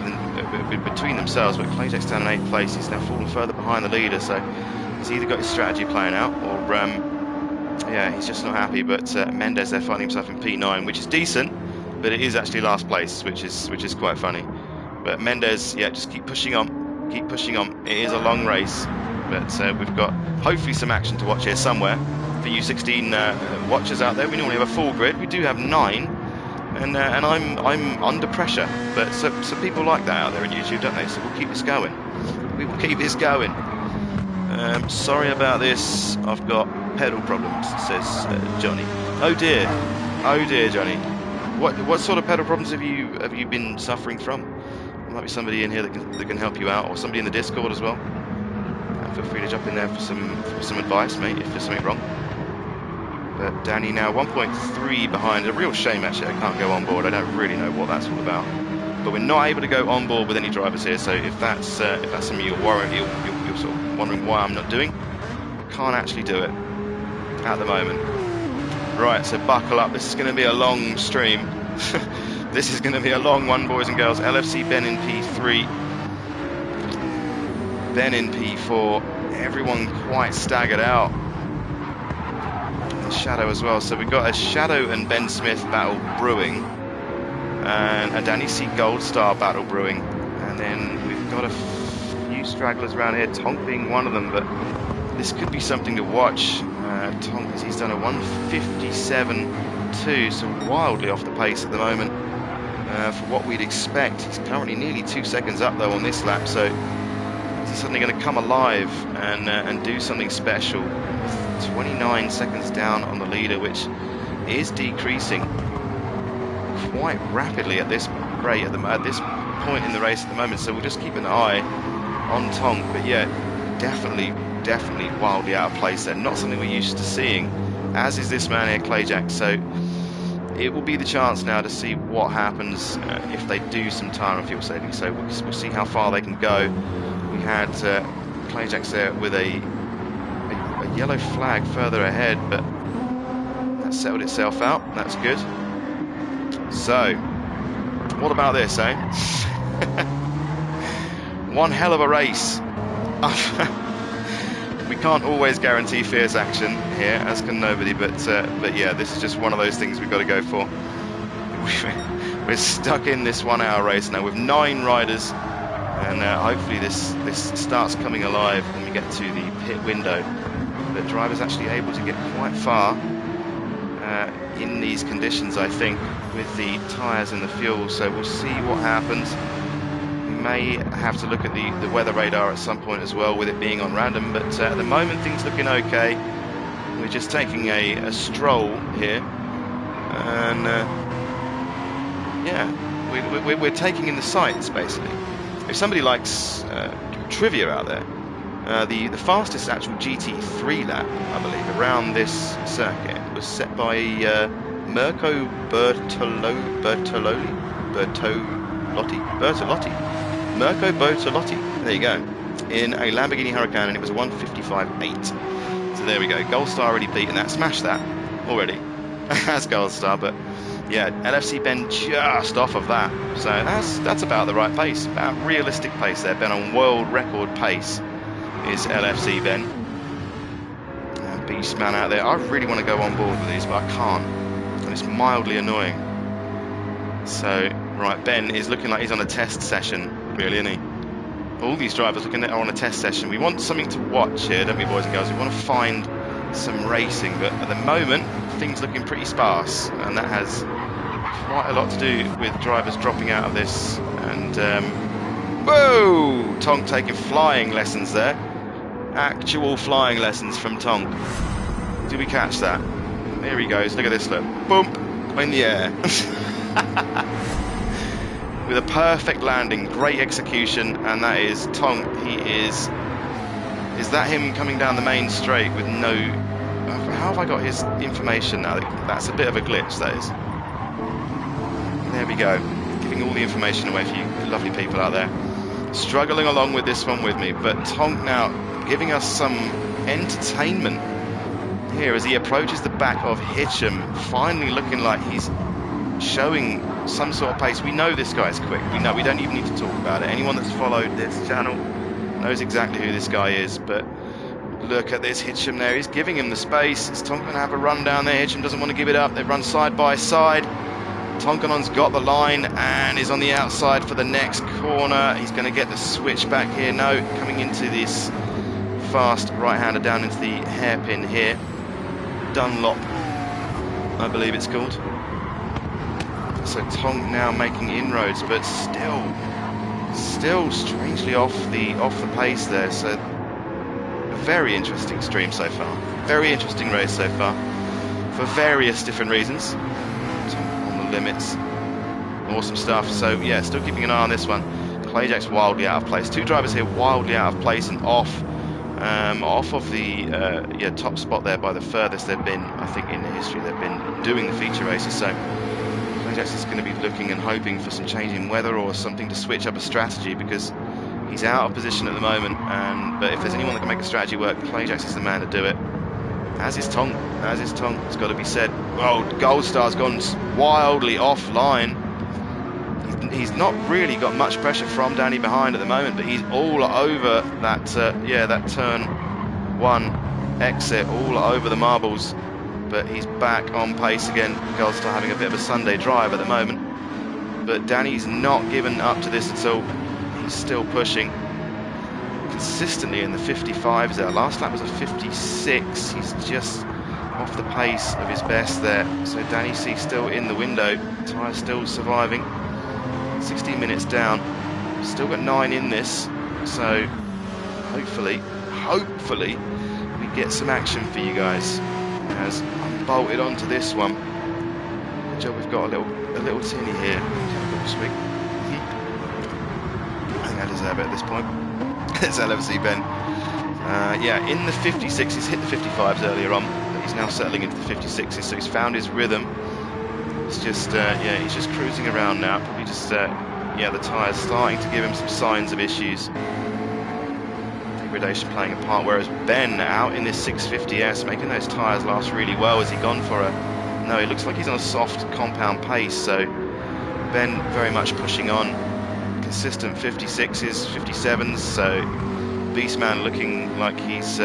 between themselves. But Clayjax down in 8th place. He's now fallen further behind the leader, so he's either got his strategy playing out, or yeah, he's just not happy. But Mendes there finding himself in P9, which is decent, but it is actually last place, which is quite funny. But Mendes, yeah, just keep pushing on. Keep pushing on. It is a long race, but we've got hopefully some action to watch here somewhere. For you 16 watchers out there, we normally have a full grid. We do have 9, and I'm under pressure. But some people like that out there on YouTube, don't they? So we'll keep this going. We will keep this going. Sorry about this. I've got pedal problems, says Johnny. Oh dear, Johnny. What sort of pedal problems have you been suffering from? There might be somebody in here that can help you out, or somebody in the Discord as well. Feel free to jump in there for some advice, mate, if there's something wrong. But Danny now 1.3 behind. A real shame actually. I can't go on board. I don't really know what that's all about. But we're not able to go on board with any drivers here. So if that's something you're sort of wondering why I'm not doing, I can't actually do it at the moment. Right, so buckle up. This is going to be a long stream. This is going to be a long one, boys and girls. LFC Ben in P3. Ben in P4. Everyone quite staggered out. And Shadow as well. So we've got a Shadow and Ben Smith battle brewing. And a Danny C Gold Star battle brewing. And then we've got a few stragglers around here, Tonk being one of them, but this could be something to watch. Tonk, as he's done a 1:57.2, so wildly off the pace at the moment for what we'd expect. He's currently nearly 2 seconds up though on this lap, so is he suddenly going to come alive and do something special? 29 seconds down on the leader, which is decreasing quite rapidly at this rate at this point in the race at the moment, so we'll just keep an eye on Tonk. But yeah, definitely wildly out of place there. Not something we're used to seeing, as is this man here, Clayjack. So it will be the chance now to see what happens if they do some tire and fuel saving. So we'll see how far they can go. We had Clayjacks there with a yellow flag further ahead, but that settled itself out. That's good. So what about this, eh? One hell of a race. We can't always guarantee fierce action here, as can nobody, but yeah, this is just one of those things we've got to go for. We're stuck in this 1 hour race now with 9 riders, and hopefully this starts coming alive when we get to the pit window. The driver's actually able to get quite far in these conditions, I think, with the tyres and the fuel, so we'll see what happens. May have to look at the weather radar at some point as well, with it being on random, but at the moment things looking okay. We're just taking a stroll here, and yeah, we're taking in the sights basically. If somebody likes trivia out there, the fastest actual GT3 lap, I believe, around this circuit was set by Mirko Bertolotti. Mirko Bertolotti, there you go, in a Lamborghini Huracan, and it was 1:55.8. So there we go, Gold Star already beaten that, smashed that already as Gold Star, but yeah, LFC Ben just off of that, so that's about the right pace, about realistic pace there. Ben on world record pace is LFC Ben. Beast man out there. I really want to go on board with these, but I can't, and it's mildly annoying. So right, Ben is looking like he's on a test session, really, isn't he? All these drivers looking are on a test session. We want something to watch here, don't we, boys and girls? We want to find some racing, but at the moment things looking pretty sparse, and that has quite a lot to do with drivers dropping out of this. And whoa, Tonk taking flying lessons there, actual flying lessons from Tonk. Did we catch that? There he goes. Look at this, look, boom, in the air. With a perfect landing, great execution, and that is Tonk. He is that him coming down the main straight with no... How have I got his information now? That's a bit of a glitch, that is. There we go, giving all the information away for you lovely people out there. Struggling along with this one with me, but Tonk now giving us some entertainment here as he approaches the back of Hitcham, finally looking like he's showing some sort of pace. We know this guy's quick. We know, we don't even need to talk about it. Anyone that's followed this channel knows exactly who this guy is, but look at this Hitcham there. He's giving him the space. Is Tonk going to have a run down there? Hitcham doesn't want to give it up. They run side by side. Tonkanon's got the line and is on the outside for the next corner. He's going to get the switch back here. No, coming into this fast right-hander down into the hairpin here. Dunlop, I believe it's called. So Tonk now making inroads, but still strangely off the pace there. So a very interesting stream so far. Very interesting race so far, for various different reasons. Tonk on the limits. Awesome stuff. So yeah, still keeping an eye on this one. Clayjack's wildly out of place. Two drivers here wildly out of place and off of the top spot there by the furthest they've been, I think, in the history they've been doing the feature races. So Clayjack's is going to be looking and hoping for some change in weather or something to switch up a strategy, because he's out of position at the moment. But if there's anyone that can make the strategy work, Clayjack's is the man to do it. As is Tonk. It's got to be said. Oh, Gold Star's gone wildly offline. He's not really got much pressure from Danny behind at the moment, but he's all over that that turn one exit, all over the marbles. But he's back on pace again. Goldstar having a bit of a Sunday drive at the moment, but Danny's not given up to this at all. He's still pushing consistently in the 55s there. Last lap was a 56. He's just off the pace of his best there. So Danny C still in the window. Tyre still surviving. 16 minutes down, still got 9 in this, so hopefully we get some action for you guys as I'm bolted onto this one. Good job we've got a little tinny here. Sweet. I think I deserve it at this point. It's LFC Ben. Yeah, in the 56s, he's hit the 55s earlier on, but he's now settling into the 56s, so he's found his rhythm. It's just, he's just cruising around now. Probably just, the tyres starting to give him some signs of issues. Degradation playing a part, whereas Ben out in this 650S, making those tyres last really well. Has he gone for a... No, it looks like he's on a soft compound pace, so Ben very much pushing on. Consistent 56s, 57s, so Beastman looking like he's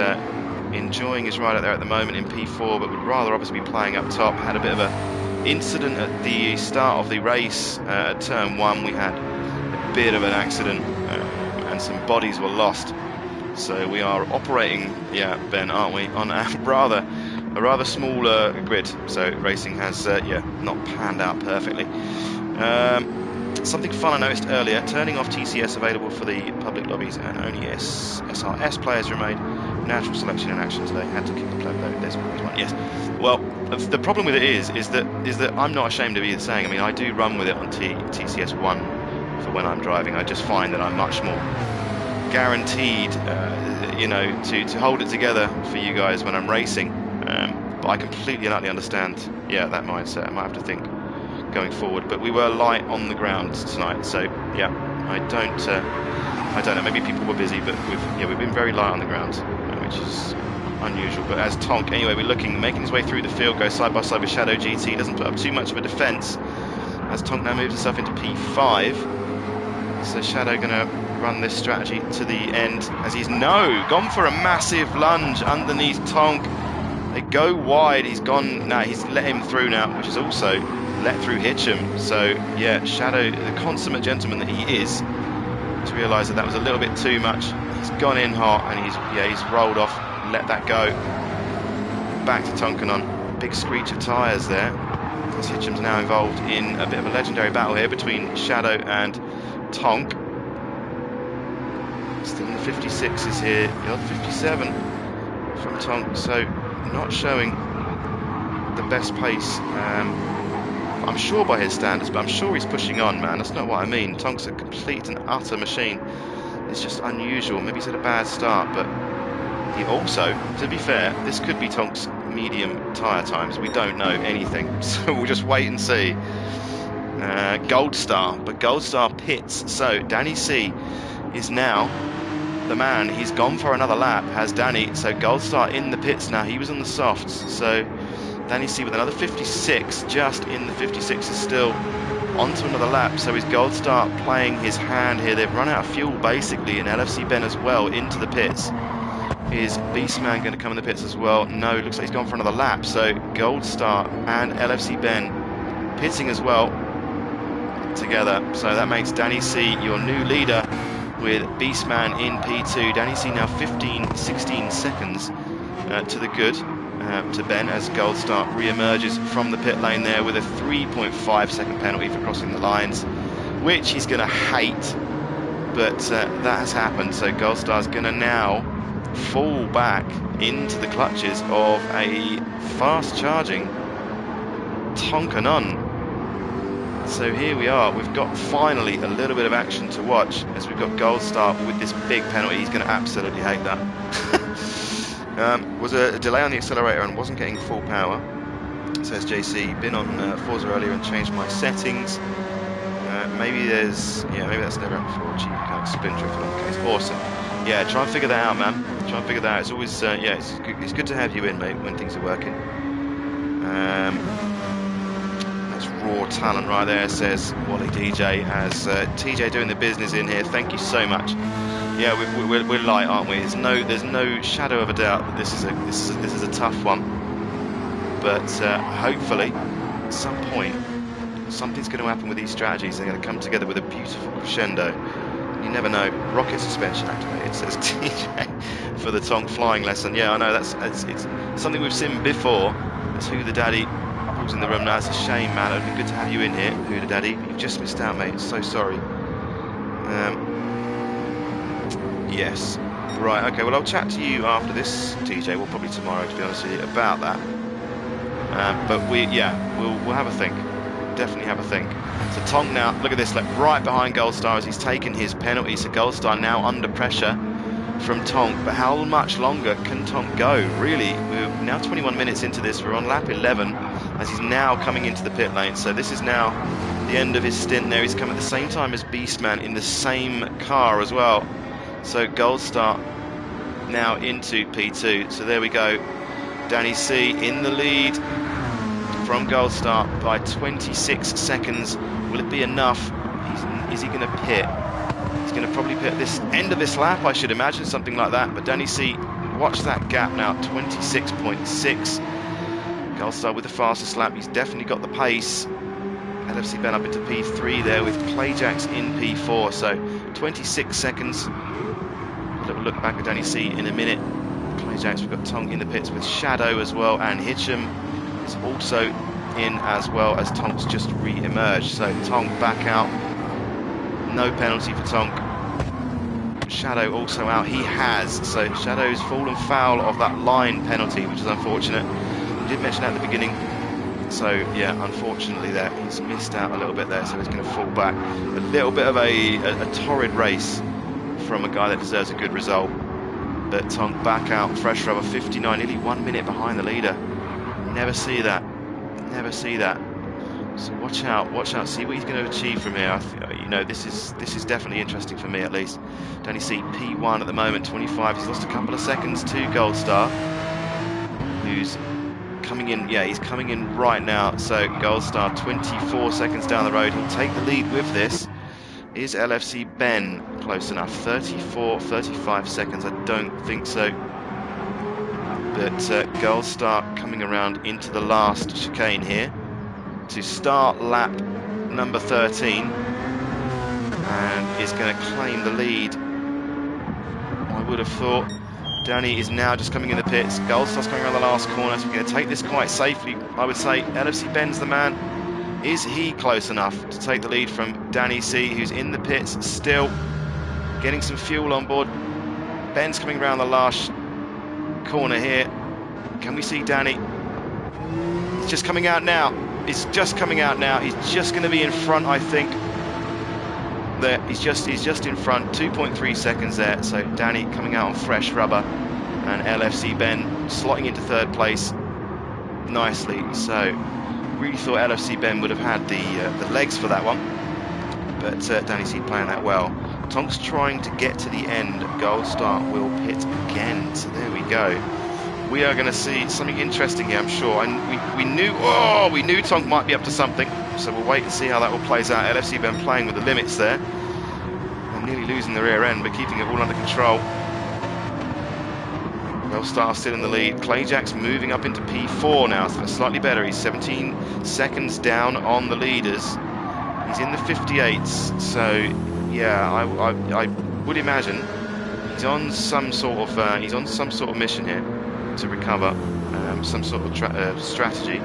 enjoying his ride out there at the moment in P4, but would rather obviously be playing up top. Had a bit of a incident at the start of the race at turn 1. We had a bit of an accident and some bodies were lost, so we are operating, Ben, aren't we, on a rather smaller grid, so racing has not panned out perfectly. Something fun I noticed earlier, turning off TCS available for the public lobbies, and only SRS players remain. Natural selection in action today. Had to kick the plug though. There's one. Yes. Well, the problem with it is that I'm not ashamed of either saying. I mean, I do run with it on TCS 1 for when I'm driving. I just find that I'm much more guaranteed, to hold it together for you guys when I'm racing. But I completely and utterly understand, that mindset. I might have to think going forward. But we were light on the ground tonight, so I don't know. Maybe people were busy, but we've been very light on the ground, which is unusual. But as Tonk, anyway, we're making his way through the field, goes side by side with Shadow GT, doesn't put up too much of a defence. As Tonk now moves himself into P5, so Shadow going to run this strategy to the end, as he's gone for a massive lunge underneath Tonk. They go wide. He's gone. He's let him through now, which is also let through Hitcham. So Shadow, the consummate gentleman that he is, to realise that was a little bit too much. He's gone in hot and he's rolled off, let that go. Back to Tonkanon. Big screech of tyres there, as Hitcham's now involved in a bit of a legendary battle here between Shadow and Tonk. Still in the 56s here, the odd 57 from Tonk, so not showing the best pace. I'm sure by his standards, but I'm sure he's pushing on, man. That's not what I mean. Tonk's a complete and utter machine. It's just unusual. Maybe he's had a bad start, but he also, to be fair, this could be Tonk's medium tyre times. We don't know anything, so we'll just wait and see. Gold Star, but Gold Star pits. So Danny C is now the man. He's gone for another lap, has Danny. So Gold Star in the pits now. He was on the softs, so Danny C with another 56, just in the 56 is still onto another lap. So is Gold Star playing his hand here? They've run out of fuel basically in LFC Ben as well into the pits. Is Beastman going to come in the pits as well? No, it looks like he's gone for another lap. So Gold Star and LFC Ben pitting as well together. So that makes Danny C your new leader with Beastman in P2. Danny C now 16 seconds to the good. to Ben as Gold Star re-emerges from the pit lane there with a 3.5 second penalty for crossing the lines, which he's going to hate, but that has happened. So Gold Star's going to now fall back into the clutches of a fast-charging Tonkanon. So here we are, we've got finally a little bit of action to watch as we've got Gold Star with this big penalty. He's going to absolutely hate that. Was a delay on the accelerator and wasn't getting full power, says JC. Been on Forza earlier and changed my settings. Maybe there's, maybe that's never happened before. Gee, you can't spin drift in the case. Awesome. Yeah, try and figure that out, man. Try and figure that out. It's always, it's good to have you in, mate, when things are working. That's raw talent right there, says Wally DJ, as TJ doing the business in here. Thank you so much. Yeah, we're light, aren't we? There's no shadow of a doubt that this is a tough one. But hopefully, at some point, something's going to happen with these strategies. They're going to come together with a beautiful crescendo. You never know. Rocket suspension activated, says TJ, for the Tonk flying lesson. Yeah, I know, it's something we've seen before. That's Who the Daddy, who's in the room now. It's a shame, man. It'd be good to have you in here, Who the Daddy. You've just missed out, mate. So sorry. Yes. Right, okay, well, I'll chat to you after this, TJ. Well, probably tomorrow, to be honest with you, about that. But we'll have a think. Definitely have a think. So Tonk now, look at this, like right behind Gold Star as he's taken his penalty. So Gold Star now under pressure from Tonk. But how much longer can Tonk go? Really, we're now 21 minutes into this. We're on lap 11 as he's now coming into the pit lane. So this is now the end of his stint there. He's come at the same time as Beastman in the same car as well. So Gold Star now into P2. So there we go. Danny C in the lead from Gold Star by 26 seconds. Will it be enough? Is he going to pit? He's going to probably pit at this end of this lap, I should imagine, something like that. But Danny C, watch that gap now, 26.6. Gold Star with the fastest lap. He's definitely got the pace. LFC Ben up into P3 there with Clayjacks in P4. So 26 seconds. A little look back at Danny C in a minute. Clayjacks, we've got Tonk in the pits with Shadow as well, and Hitcham is also in as well as Tonk's just re-emerged. So Tonk back out. No penalty for Tonk. Shadow also out. He has. So Shadow's fallen foul of that line penalty, which is unfortunate. We did mention that at the beginning. So yeah, unfortunately there, he's missed out a little bit there, so he's going to fall back. A little bit of a torrid race from a guy that deserves a good result. But Tonk back out, fresh rubber, 59, nearly 1 minute behind the leader. Never see that. Never see that. So watch out, see what he's going to achieve from here. This is definitely interesting for me at least. Danny C P1 at the moment, 25. He's lost a couple of seconds to Gold Star, who's coming in. Yeah, he's coming in right now. So Gold Star 24 seconds down the road. He'll take the lead with this. Is LFC Ben close enough? 34, 35 seconds. I don't think so. But Gold Star coming around into the last chicane here to start lap number 13 and is going to claim the lead. I would have thought. Danny is now just coming in the pits. Gold Star's coming around the last corner, so we're going to take this quite safely. I would say LFC Ben's the man. Is he close enough to take the lead from Danny C, who's in the pits still, getting some fuel on board? Ben's coming around the last corner here. Can we see Danny? He's just coming out now. He's just coming out now. He's just going to be in front, I think. There, he's just in front. 2.3 seconds there. So Danny coming out on fresh rubber, and LFC Ben slotting into third place nicely. So really thought LFC Ben would have had the legs for that one, but Danny C playing that well. Tonk's trying to get to the end. Gold Star will pit again. So there we go. We are going to see something interesting here, I'm sure. And we knew Tonk might be up to something. So we'll wait and see how that all plays out. LFC Ben playing with the limits there. And nearly losing the rear end, but keeping it all under control. Gold Star still in the lead. Clayjack's moving up into P4 now, so that's slightly better. He's 17 seconds down on the leaders. He's in the 58s, so yeah, I would imagine he's on some sort of mission here to recover. some sort of strategy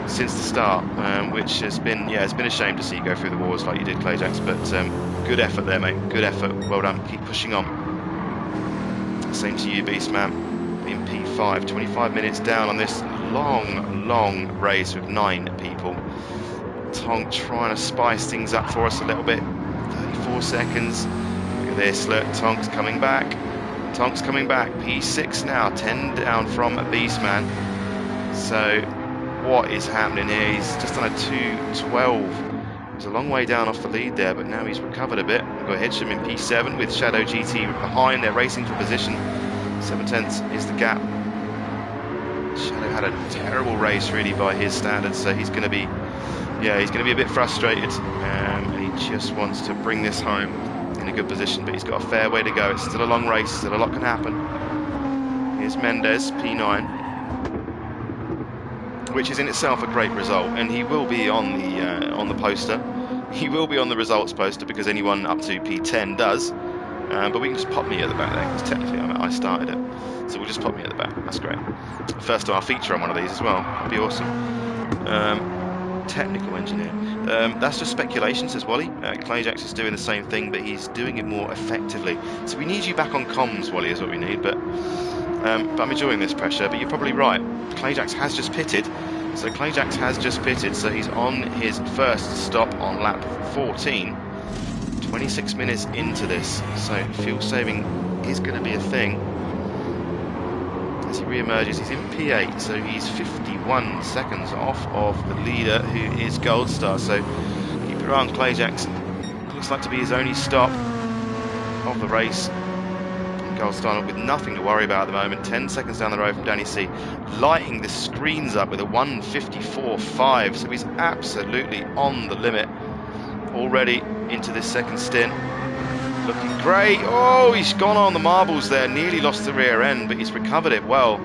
since the start, which has been, yeah, it's been a shame to see you go through the wars like you did, Clayjax. But good effort there, mate. Good effort. Well done. Keep pushing on. Same to you, Beastman. In P5, 25 minutes down on this long race with 9 people. Tonk trying to spice things up for us a little bit. 34 seconds. Look at this. Look, Tonk's coming back. Tonk's coming back. P6 now. 10 down from Beastman. So what is happening here? He's just on a 2:12. He's a long way down off the lead there, but now he's recovered a bit. We've got Hedgeham in P7 with Shadow GT behind. They're racing for position. 7/10 is the gap. Shadow had a terrible race really by his standards, so he's going to be, yeah, he's going to be a bit frustrated, and he just wants to bring this home in a good position, but he's got a fair way to go. It's still a long race, still a lot can happen. Here's Mendes, P9, which is in itself a great result, and he will be on the poster. He will be on the results poster because anyone up to P10 does. But we can just pop me at the back there, because technically I started it. So we'll just pop me at the back. That's great. First time I'll feature on one of these as well. That'd be awesome. Technical engineer. That's just speculation, says Wally. Clayjax is doing the same thing, but he's doing it more effectively. So we need you back on comms, Wally, is what we need. But I'm enjoying this pressure. But you're probably right. Clayjax has just pitted. So Clayjax has just pitted. So he's on his first stop on lap 14. 26 minutes into this, so fuel saving is going to be a thing. As he re-emerges, he's in P8, so he's 51 seconds off of the leader, who is Goldstar. So keep your eye on Clayjax. Looks like to be his only stop of the race. Goldstar with nothing to worry about at the moment. 10 seconds down the road from Danny C, lighting the screens up with a 1:54.5, so he's absolutely on the limit already into this second stint. Looking great. Oh, he's gone on the marbles there, nearly lost the rear end, but he's recovered it well.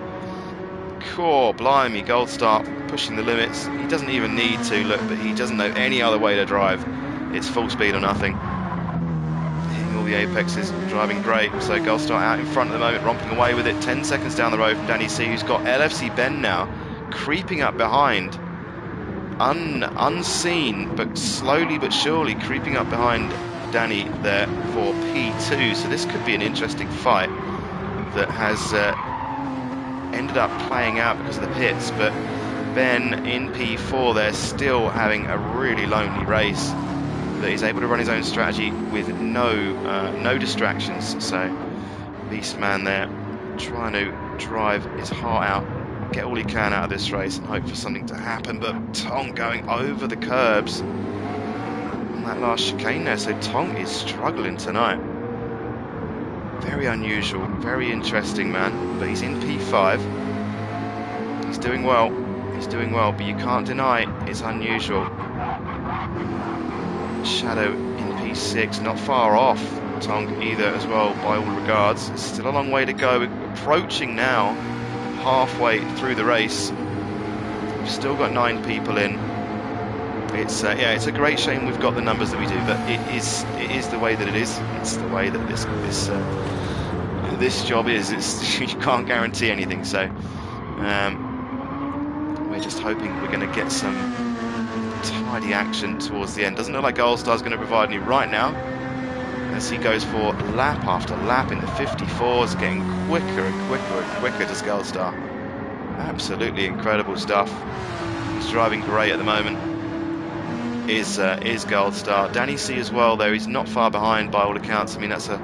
Cool, blimey, Goldstar pushing the limits. He doesn't even need to, look, but he doesn't know any other way to drive. It's full speed or nothing. Hitting all the apexes, driving great. So Goldstar out in front at the moment, romping away with it. 10 seconds down the road from Danny C, who's got LFC Ben now, creeping up behind. Unseen, but slowly but surely creeping up behind Danny there for P2. So this could be an interesting fight that has ended up playing out because of the pits. But Ben in P4 there, still having a really lonely race, but he's able to run his own strategy with no distractions. So Beastman there trying to drive his heart out, get all he can out of this race and hope for something to happen. But Tong going over the curbs on that last chicane there, so Tong is struggling tonight. Very unusual, very interesting, man. But he's in P5. He's doing well, but you can't deny it's unusual. Shadow in P6, not far off Tong either as well by all regards. Still a long way to go, approaching now halfway through the race. We've still got 9 people in. It's yeah, it's a great shame we've got the numbers that we do, but it is the way that it is. It's the way that this job is. You can't guarantee anything, so we're just hoping we're going to get some tidy action towards the end. Doesn't look like Goldstar's going to provide any right now, as he goes for lap after lap in the 54s, getting quicker and quicker does Goldstar. Absolutely incredible stuff. He's driving great at the moment, is Goldstar. Danny C as well, though, he's not far behind by all accounts. I mean, that's a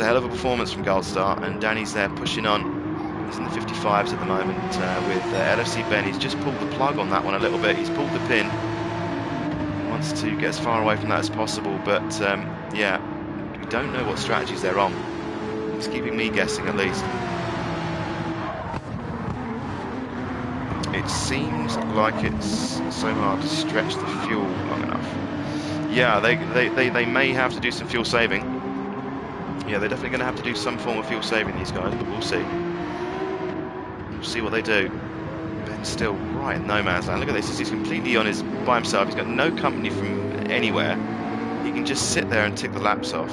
hell of a performance from Goldstar, and Danny's there pushing on. He's in the 55s at the moment with LFC Ben. He's just pulled the plug on that one a little bit. He's pulled the pin. He wants to get as far away from that as possible, but yeah, we don't know what strategies they're on. It's keeping me guessing, at least. It seems like it's so hard to stretch the fuel long enough. Yeah, they may have to do some fuel saving. Yeah, they're definitely going to have to do some form of fuel saving, these guys, but we'll see. We'll see what they do. Ben's still right in no man's land. Look at this, he's completely by himself. He's got no company from anywhere. He can just sit there and tick the laps off.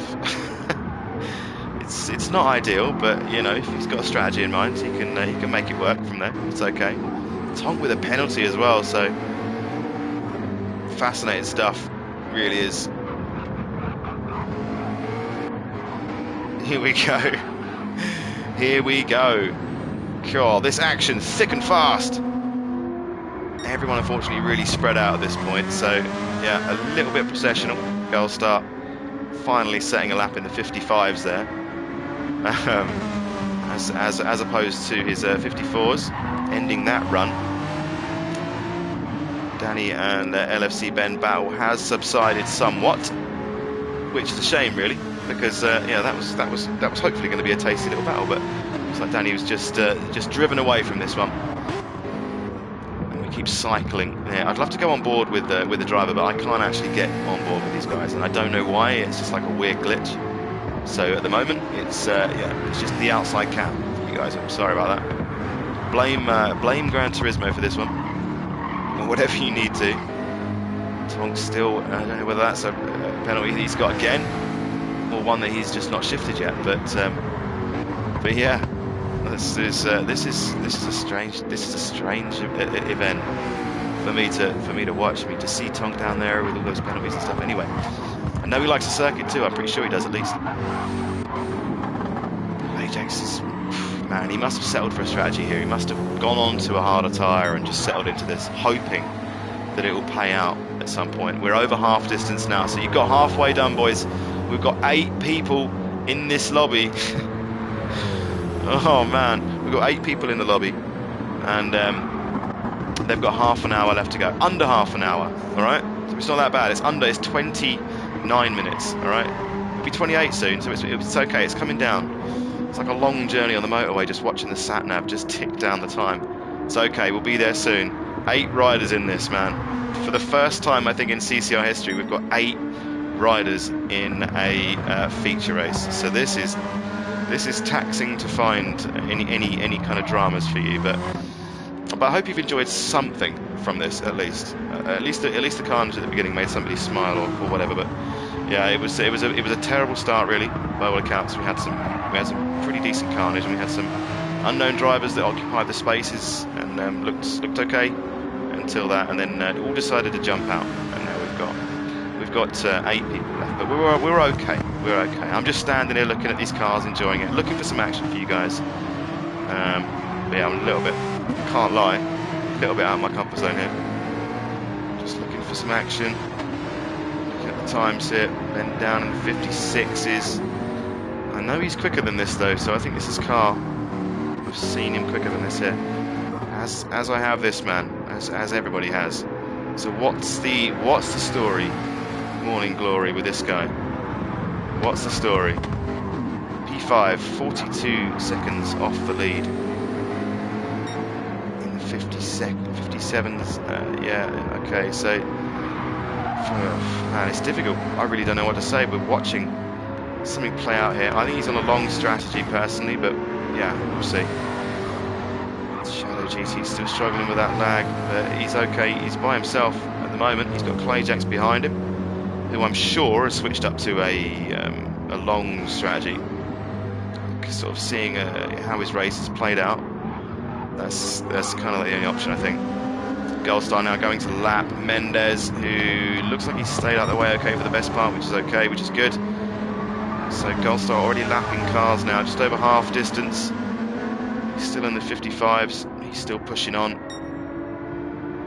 it's not ideal, but you know, if he's got a strategy in mind, he can make it work from there. It's okay. Tonk with a penalty as well, so fascinating stuff, really is. Here we go. Here we go. God, this action thick and fast. Everyone unfortunately really spread out at this point, so yeah, a little bit processional. Gold Star finally setting a lap in the 55s there, as opposed to his 54s, ending that run. Danny and LFC Ben battle has subsided somewhat, which is a shame really, because yeah, that was hopefully going to be a tasty little battle, but looks like Danny was just driven away from this one. And we keep cycling. Yeah, I'd love to go on board with the driver, but I can't actually get on board with these guys, and I don't know why. It's just like a weird glitch. So at the moment, it's yeah, it's just the outside cap for you guys. I'm sorry about that. Blame Gran Turismo for this one, or whatever you need to. Tonk still, I don't know whether that's a penalty he's got again, or one that he's just not shifted yet. But yeah, this is a strange event for me to watch. To see Tonk down there with all those penalties and stuff. Anyway, I know he likes the circuit too. I'm pretty sure he does at least. Ajax is, man, he must have settled for a strategy here. He must have gone on to a harder tyre and just settled into this, hoping that it will pay out at some point. We're over half distance now, so you've got halfway done, boys. We've got 8 people in this lobby. Oh man, we've got 8 people in the lobby, and they've got half an hour left to go. Under half an hour, all right? So it's not that bad. It's 29 minutes, all right? It'll be 28 soon, so it's okay. It's coming down. It's like a long journey on the motorway, just watching the sat nav just tick down the time. It's okay. We'll be there soon. 8 riders in this, man. For the first time, I think, in CCR history, we've got 8 riders in a feature race. So this is taxing to find any kind of dramas for you, but I hope you've enjoyed something from this at least. At least the carnage at the beginning made somebody smile or whatever. But yeah, it was a terrible start really by all accounts. We had some pretty decent carnage, and we had some unknown drivers that occupied the spaces and looked okay until that, and then all decided to jump out, and now we've got 8 people left, but we're okay. We're okay. I'm just standing here looking at these cars, enjoying it, looking for some action for you guys. But yeah, I'm a little bit, can't lie, a little bit out of my comfort zone here. Just looking for some action. Looking at the times here, then down in the 56s. I know he's quicker than this though, so I think this is car. I've seen him quicker than this here. As I have this man, as everybody has. So what's the story, Morning Glory, with this guy? What's the story? P5, 42 seconds off the lead. In the 57s, yeah, okay, so man, it's difficult. I really don't know what to say. We're watching something play out here. I think he's on a long strategy personally, but yeah, we'll see. Shadow GT still struggling with that lag, but he's okay. He's by himself at the moment. He's got Clayjax behind him, who I'm sure has switched up to a long strategy. Sort of seeing how his race has played out. That's kind of the only option, I think. Goldstar now going to lap Mendez, who looks like he's stayed out of the way okay for the best part, which is okay, which is good. So Goldstar already lapping cars now, just over half distance. He's still in the 55s. He's still pushing on.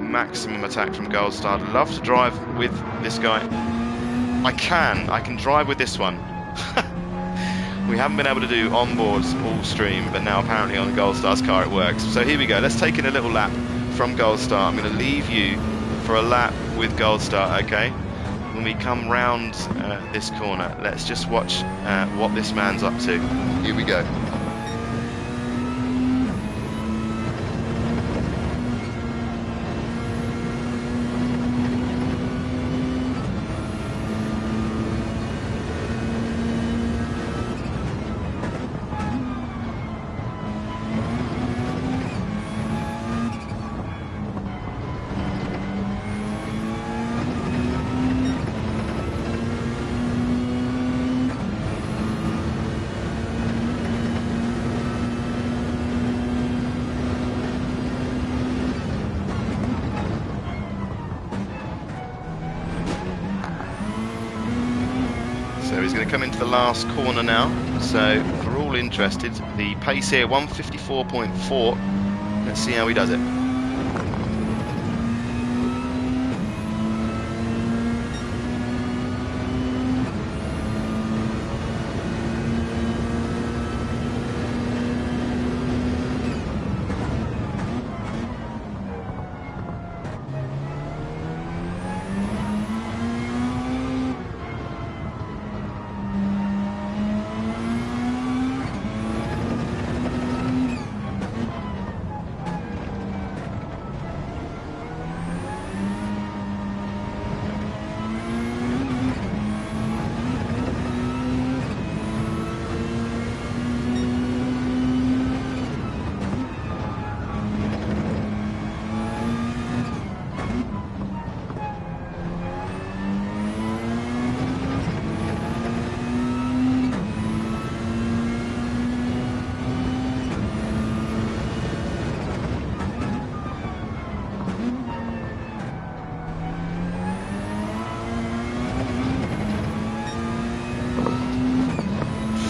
Maximum attack from Goldstar. I'd love to drive with this guy. I can drive with this one. We haven't been able to do onboards all stream, but now apparently on Goldstar's car it works. So here we go. Let's take in a little lap from Goldstar. I'm going to leave you for a lap with Goldstar, okay? When we come round this corner, let's just watch what this man's up to. Here we go. So he's going to come into the last corner now. So for all interested, the pace here 154.4. Let's see how he does it.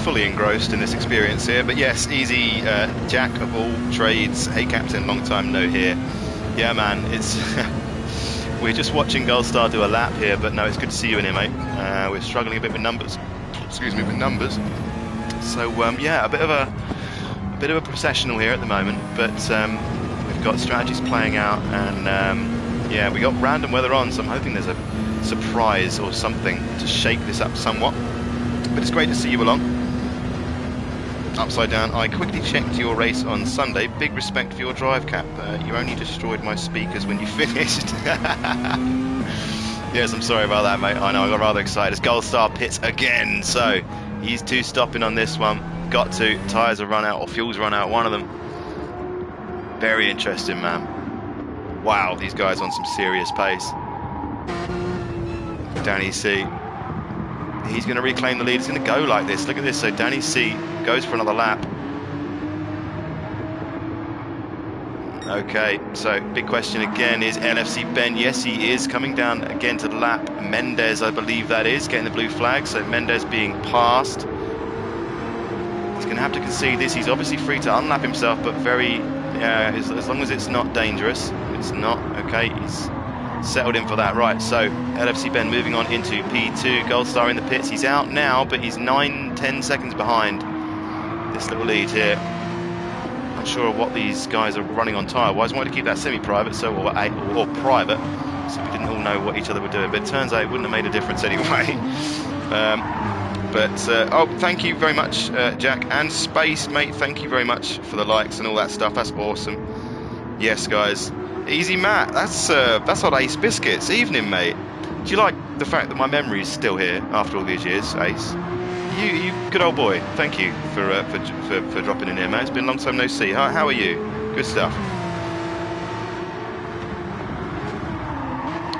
Fully engrossed in this experience here, but yes, easy. Jack of all trades. Hey captain, long time no here. Yeah man, it's we're just watching Goldstar do a lap here, but no, it's good to see you in here, mate. We're struggling a bit with numbers, excuse me, with numbers, so yeah, a bit of a processional here at the moment, but we've got strategies playing out, and yeah, we got random weather on, so I'm hoping there's a surprise or something to shake this up somewhat, but it's great to see you along. Upside down, I quickly checked your race on Sunday. Big respect for your drive, Cap. You only destroyed my speakers when you finished. Yes, I'm sorry about that, mate. I know, I got rather excited. It's Goldstar pits again, so he's two stopping on this one. Got to. Tyres have run out, or fuel's run out, one of them. Very interesting, man. Wow, these guys on some serious pace. Danny C. He's going to reclaim the lead. It's going to go like this. Look at this. So Danny C goes for another lap. Okay, so big question again is LFC Ben. Yes, he is coming down again to the lap. Mendez, I believe that is, getting the blue flag. So Mendez being passed. He's going to have to concede this. He's obviously free to unlap himself, but very, as long as it's not dangerous. It's not, okay, he's settled in for that. Right, so LFC Ben moving on into P2. Goldstar in the pits. He's out now, but he's 9-10 seconds behind this little lead here. Not sure what these guys are running on tyre wise. Wanted to keep that semi-private, so or private, so we didn't all know what each other were doing. But it turns out it wouldn't have made a difference anyway. Oh, thank you very much, Jack and Space, mate. Thank you very much for the likes and all that stuff. That's awesome. Yes, guys. Easy Matt, that's on Ace Biscuits. Evening, mate. Do you like the fact that my memory is still here after all these years, Ace? You good old boy. Thank you for dropping in here, mate. It's been a long time no see. How are you? Good stuff.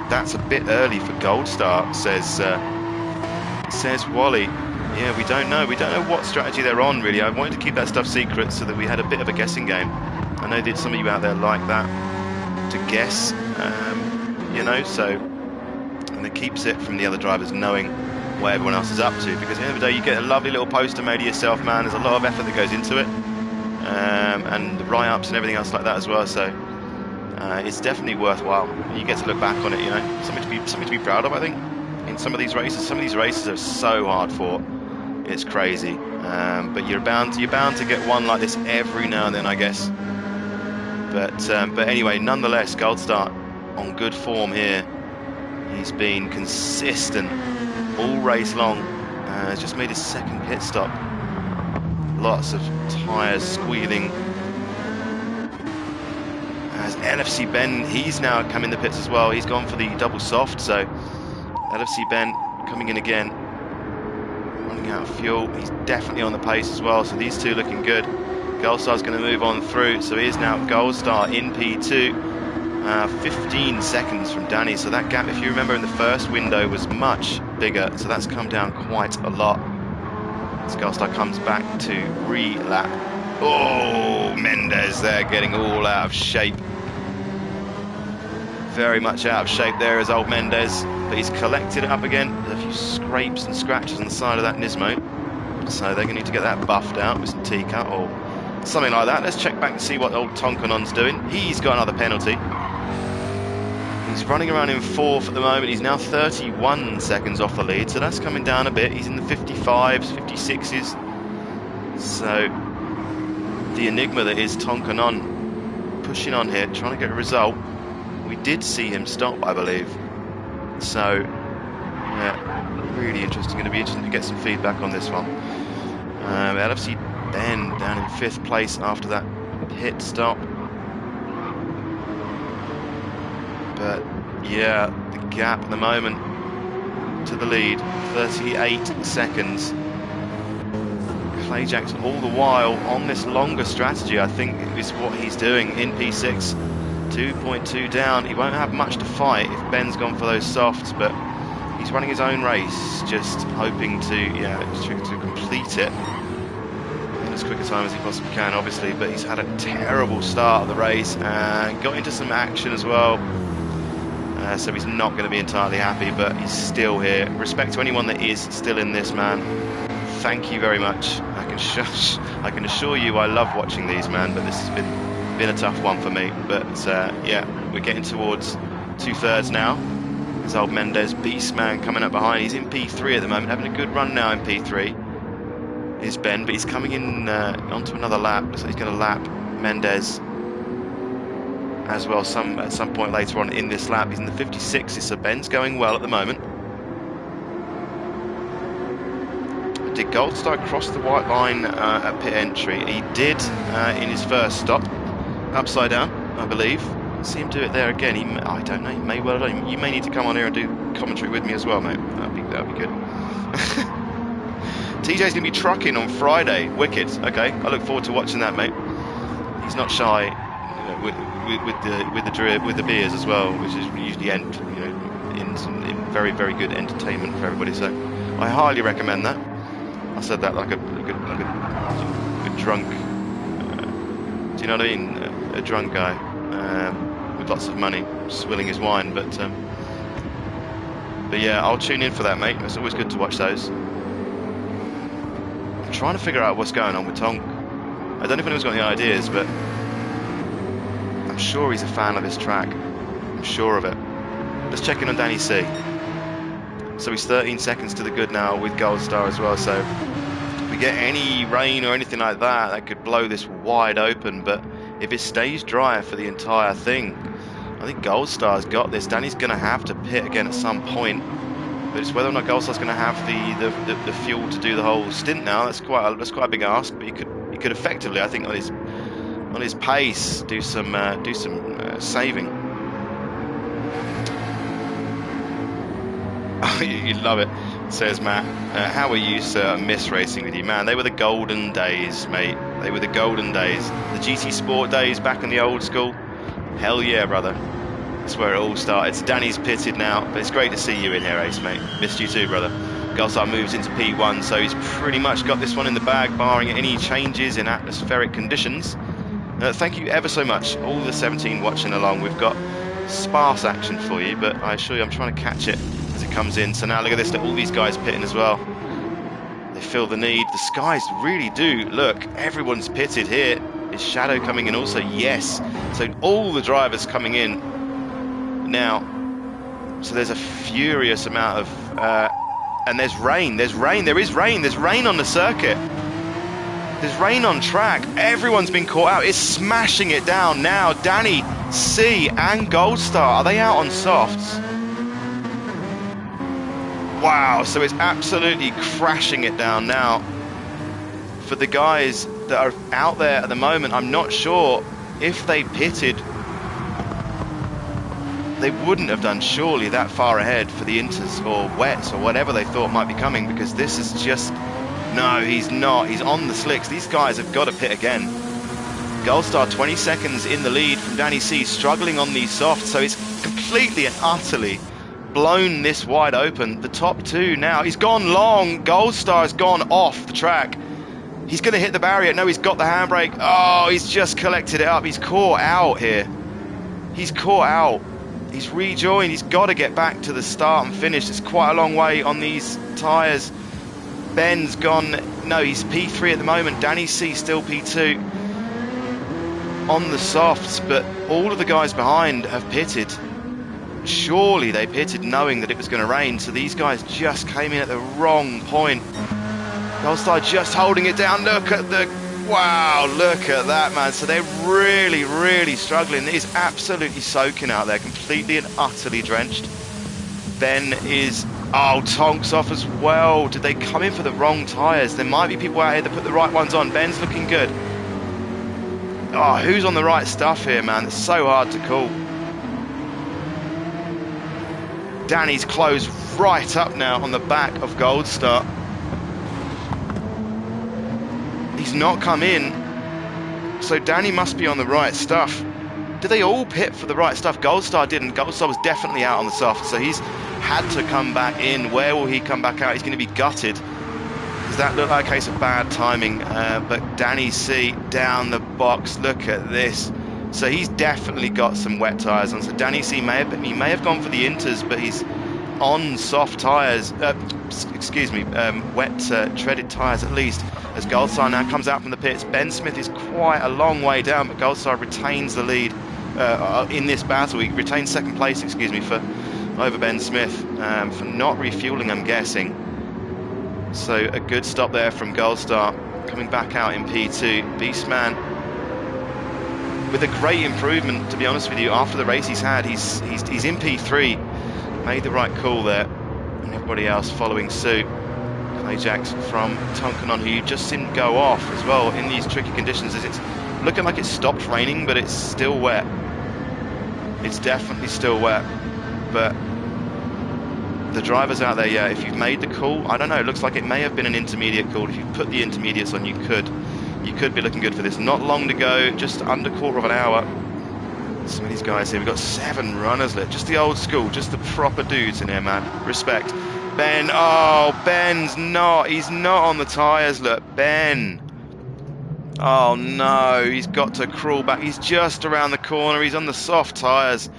That's a bit early for Goldstar, says Wally. Yeah, we don't know. We don't know what strategy they're on, really. I wanted to keep that stuff secret so that we had a bit of a guessing game. I know that some of you out there like that, to guess, you know, so, and it keeps it from the other drivers knowing what everyone else is up to, because at the end of the day you get a lovely little poster made of yourself, man. There's a lot of effort that goes into it, and the write-ups and everything else like that as well, so it's definitely worthwhile. You get to look back on it, you know, something to be proud of, I think, in some of these races are so hard fought, it's crazy, but you're bound to get one like this every now and then, I guess. But anyway, nonetheless, Goldstar on good form here. He's been consistent all race long. Has just made his second pit stop. Lots of tyres squealing. As LFC Ben, he's now come in the pits as well. He's gone for the double soft, so LFC Ben coming in again. Running out of fuel. He's definitely on the pace as well, so these two looking good. Goldstar's going to move on through, so he is now Goldstar in P2. 15 seconds from Danny, so that gap, if you remember in the first window, was much bigger, so that's come down quite a lot. As Goldstar comes back to re-lap. Oh, Mendez there getting all out of shape. Very much out of shape there is old Mendes, but he's collected it up again. There's a few scrapes and scratches on the side of that Nismo, so they're going to need to get that buffed out with some T-cut or something like that. Let's check back and see what old Tonkanon's doing. He's got another penalty. He's running around in 4th at the moment. He's now 31 seconds off the lead, so that's coming down a bit. He's in the 55s, 56s. So the enigma that is Tonkanon pushing on here, trying to get a result. We did see him stop, I believe. So, yeah, really interesting. Going to be interesting to get some feedback on this one. LFC Ben down in 5th place after that pit stop. But, yeah, the gap at the moment to the lead, 38 seconds. Clay Jackson all the while on this longer strategy, I think is what he's doing in P6. 2.2 down. He won't have much to fight if Ben's gone for those softs, but he's running his own race, just hoping to, to complete it in as quick a time as he possibly can, obviously. But he's had a terrible start of the race and got into some action as well. So he's not going to be entirely happy, but he's still here. Respect to anyone that is still in this, man. Thank you very much. I can assure you I love watching these, man, but this has been a tough one for me. But yeah, we're getting towards 2/3 now. There's old Mendes, beast man, coming up behind. He's in P3 at the moment, having a good run now in P3 is Ben, but he's coming in onto another lap, so he's going to lap Mendes as well at some point later on in this lap. He's in the 56s, so Ben's going well at the moment. Did Goldstar cross the white line at pit entry? He did in his first stop, upside down, I believe. See him do it there again. I don't know. He may well have done. You may need to come on here and do commentary with me as well, mate. That'd be good. TJ's gonna be trucking on Friday. Wicked. Okay, I look forward to watching that, mate. He's not shy with the beers as well, which is usually in very, very good entertainment for everybody. So I highly recommend that. I said that like a drunk. Do you know what I mean? A drunk guy with lots of money, swilling his wine. But yeah, I'll tune in for that, mate. It's always good to watch those. I'm trying to figure out what's going on with Tonk. I don't know if anyone's got any ideas, but I'm sure he's a fan of this track. I'm sure of it. Let's check in on Danny C. So he's 13 seconds to the good now with Goldstar as well. So if we get any rain or anything like that, that could blow this wide open. But if it stays dry for the entire thing, I think Goldstar's got this. Danny's going to have to pit again at some point. But it's whether or not Goldstar's going to have the fuel to do the whole stint now. That's quite a big ask. But he could effectively, I think, on his pace, do some saving. You love it, says Matt. How are you, sir? I miss racing with you, man. They were the golden days, mate. They were the golden days. The GT Sport days back in the old school. Hell yeah, brother. That's where it all started. So Danny's pitted now, but it's great to see you in here, Ace, mate. Missed you too, brother. Goldstar moves into P1, so he's pretty much got this one in the bag, barring any changes in atmospheric conditions. Thank you ever so much, all the 17 watching along. We've got sparse action for you, but I assure you I'm trying to catch it as it comes in. So now look at this, all these guys pitting as well. They feel the need. The skies really do. Look, everyone's pitted here. Is Shadow coming in also? Yes. So all the drivers coming in now. So there's a furious amount of... and there's rain. There is rain. There's rain on the circuit. There's rain on track. Everyone's been caught out. It's smashing it down now. Danny C and Goldstar, are they out on softs? Wow, so it's absolutely crashing it down now. For the guys that are out there at the moment, I'm not sure if they pitted. They wouldn't have done surely that far ahead for the inters or wets or whatever they thought might be coming, because this is just... No, he's not. He's on the slicks. These guys have got to pit again. Goldstar 20 seconds in the lead from Danny C, struggling on these softs, so it's completely and utterly blown this wide open. The top two now. He's gone long. Goldstar has gone off the track. He's going to hit the barrier. No, he's got the handbrake. Oh, he's just collected it up. He's caught out here. He's caught out. He's rejoined. He's got to get back to the start and finish. It's quite a long way on these tyres. Ben's gone. No, he's P3 at the moment. Danny C still P2 on the softs, but all of the guys behind have pitted. Surely they pitted knowing that it was going to rain, so these guys just came in at the wrong point. Goldstar just holding it down. Look at the... Wow, look at that, man. So they're really, really struggling. It is absolutely soaking out there, completely and utterly drenched. Ben is... Oh, Tonks off as well. Did they come in for the wrong tyres? There might be people out here that put the right ones on. Ben's looking good. Oh, who's on the right stuff here, man? It's so hard to call. Danny's closed right up now on the back of Goldstar. He's not come in, so Danny must be on the right stuff. Did they all pit for the right stuff? Goldstar didn't. Goldstar was definitely out on the soft, so he's had to come back in. Where will he come back out? He's going to be gutted, because that looked like a case of bad timing. But Danny C down the box. Look at this. So he's definitely got some wet tyres on. So Danny C may have gone for the inters, but he's on soft tyres. Excuse me, wet treaded tyres at least. As Goldstar now comes out from the pits, Ben Smith is quite a long way down, but Goldstar retains the lead in this battle. He retains second place, excuse me, over Ben Smith for not refueling, I'm guessing. So a good stop there from Goldstar, coming back out in P2. Beastman with a great improvement, to be honest with you, after the race he's had. He's in P3, made the right call there, and everybody else following suit. Ajax from Tonkanon, who you just seen go off as well in these tricky conditions, as it's looking like it's stopped raining, but it's still wet. It's definitely still wet. But the drivers out there, yeah, if you've made the call, I don't know, it looks like it may have been an intermediate call. If you put the intermediates on, you could be looking good for this. Not long to go, just under quarter of an hour. Some of these guys here, we've got 7 runners left, just the old school, just the proper dudes in here, man. Respect. Ben, oh, he's not on the tyres, look, Ben. Oh no, he's got to crawl back. He's just around the corner, he's on the soft tyres.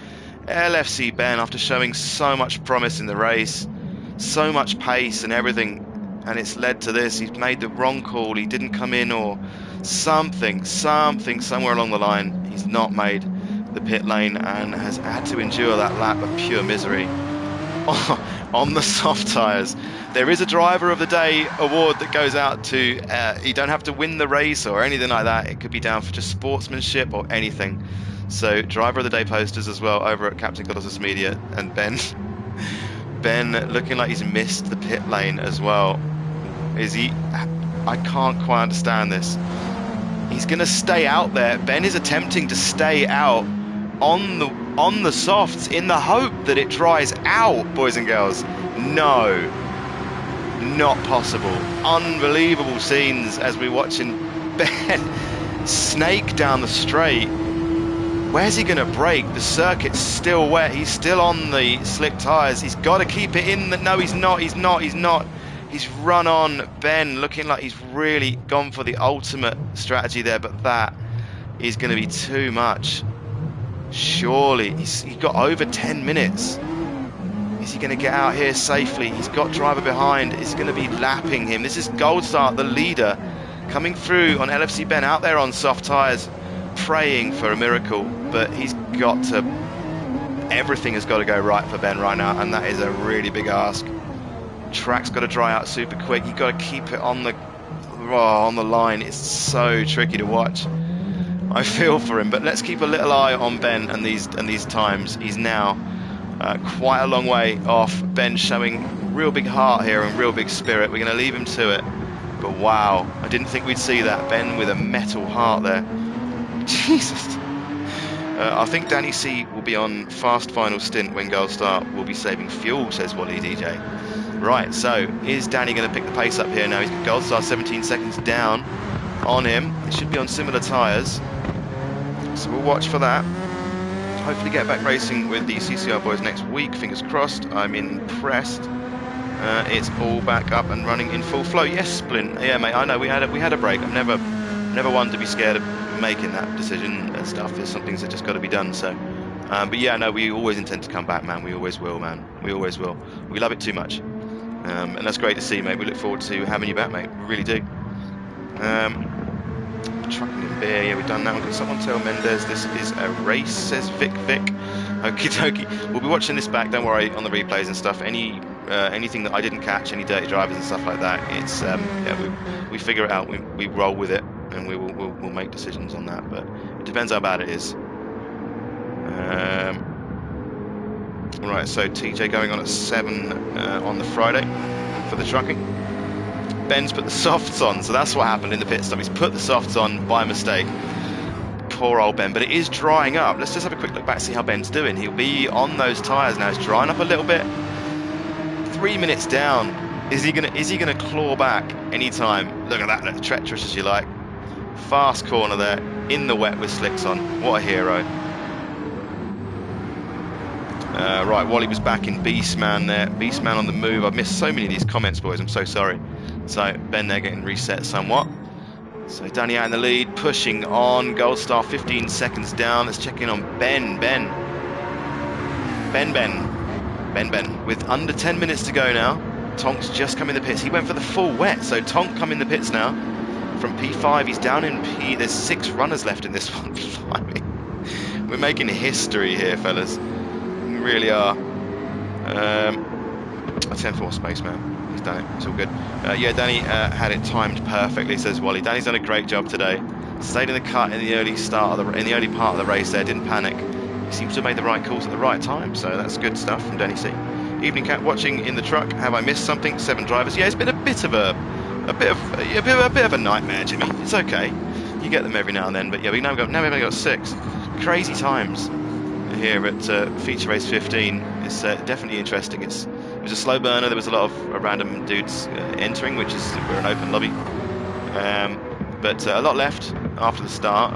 LFC Ben, after showing so much promise in the race, so much pace and everything, and it's led to this. He's made the wrong call, he didn't come in, or something somewhere along the line. He's not made the pit lane and has had to endure that lap of pure misery on the soft tyres. There is a driver of the day award that goes out to, you don't have to win the race or anything like that. It could be down for just sportsmanship or anything. So driver of the day posters as well over at Captain Colossus Media. And Ben looking like he's missed the pit lane as well. Is he? I can't quite understand this. He's going to stay out there. Ben is attempting to stay out on the softs in the hope that it dries out, boys and girls. No, not possible. Unbelievable scenes as we're watching Ben snake down the straight. Where's he going to brake? The circuit's still wet. He's still on the slick tyres. He's got to keep it in. No, he's not. He's run on. Ben looking like he's really gone for the ultimate strategy there, but that is going to be too much. Surely, he's got over 10 minutes. Is he going to get out here safely? He's got driver behind. It's going to be lapping him. This is Goldstar, the leader, coming through on LFC Ben, out there on soft tyres, praying for a miracle. But he's got to... Everything has got to go right for Ben right now, and that is a really big ask. Track's got to dry out super quick. You've got to keep it on the line. It's so tricky to watch. I feel for him, but let's keep a little eye on Ben and these times. He's now quite a long way off. Ben showing real big heart here and real big spirit. We're going to leave him to it. But wow, I didn't think we'd see that. Ben with a metal heart there. Jesus. I think Danny C will be on fast final stint when Goldstar will be saving fuel, says Wally DJ. Right, so is Danny going to pick the pace up here now? He's got Goldstar 17 seconds down on him. It should be on similar tyres. So we'll watch for that. Hopefully get back racing with the CCR boys next week. Fingers crossed. I'm impressed. It's all back up and running in full flow. Yes, Splint. Yeah, mate. I know we had a break. I'm never one to be scared of making that decision and stuff. There's some things that just got to be done. So But yeah, no, we always intend to come back, man. We always will, man. We always will. We love it too much. And that's great to see, mate. We look forward to having you back, mate. We really do. Trucking and beer, yeah, we've done that. Can someone tell Mendez this is a race, says Vic. Okie dokie. We'll be watching this back, don't worry, on the replays and stuff. Anything that I didn't catch, any dirty drivers and stuff like that, it's yeah, we figure it out, we roll with it, and we'll make decisions on that, but it depends how bad it is. Right, so TJ going on at 7 on the Friday for the trucking. Ben's put the softs on, so that's what happened in the pit stop. He's put the softs on by mistake. Poor old Ben, but it is drying up. Let's just have a quick look back, see how Ben's doing. He'll be on those tyres now. It's drying up a little bit. 3 minutes down. Is he gonna claw back anytime? Look at that, look, treacherous as you like. Fast corner there, in the wet with slicks on. What a hero. Right, Wally was back in Beastman there. Beastman on the move. I've missed so many of these comments, boys. I'm so sorry. So Ben there getting reset somewhat. So Danny out in the lead, pushing on. Gold Star 15 seconds down. Let's check in on Ben. Ben with under 10 minutes to go now. Tonk's just come in the pits. He went for the full wet. So Tonk come in the pits now. From P5, he's down in P. There's 6 runners left in this one. We're making history here, fellas. We really are. A 10-4 spaceman. He's done it. It's all good. Yeah, Danny had it timed perfectly, says Wally. Danny's done a great job today. Stayed in the cut in the early part of the race there. Didn't panic. He seems to have made the right calls at the right time. So that's good stuff from Danny C. Evening Cat watching in the truck. Have I missed something? 7 drivers. Yeah, it's been a bit of a nightmare, Jimmy. It's okay. You get them every now and then. But yeah, we've only got 6. Crazy times here at Feature Race 15. It's definitely interesting. It was a slow burner. There was a lot of random dudes entering, which is, we're an open lobby. But a lot left after the start.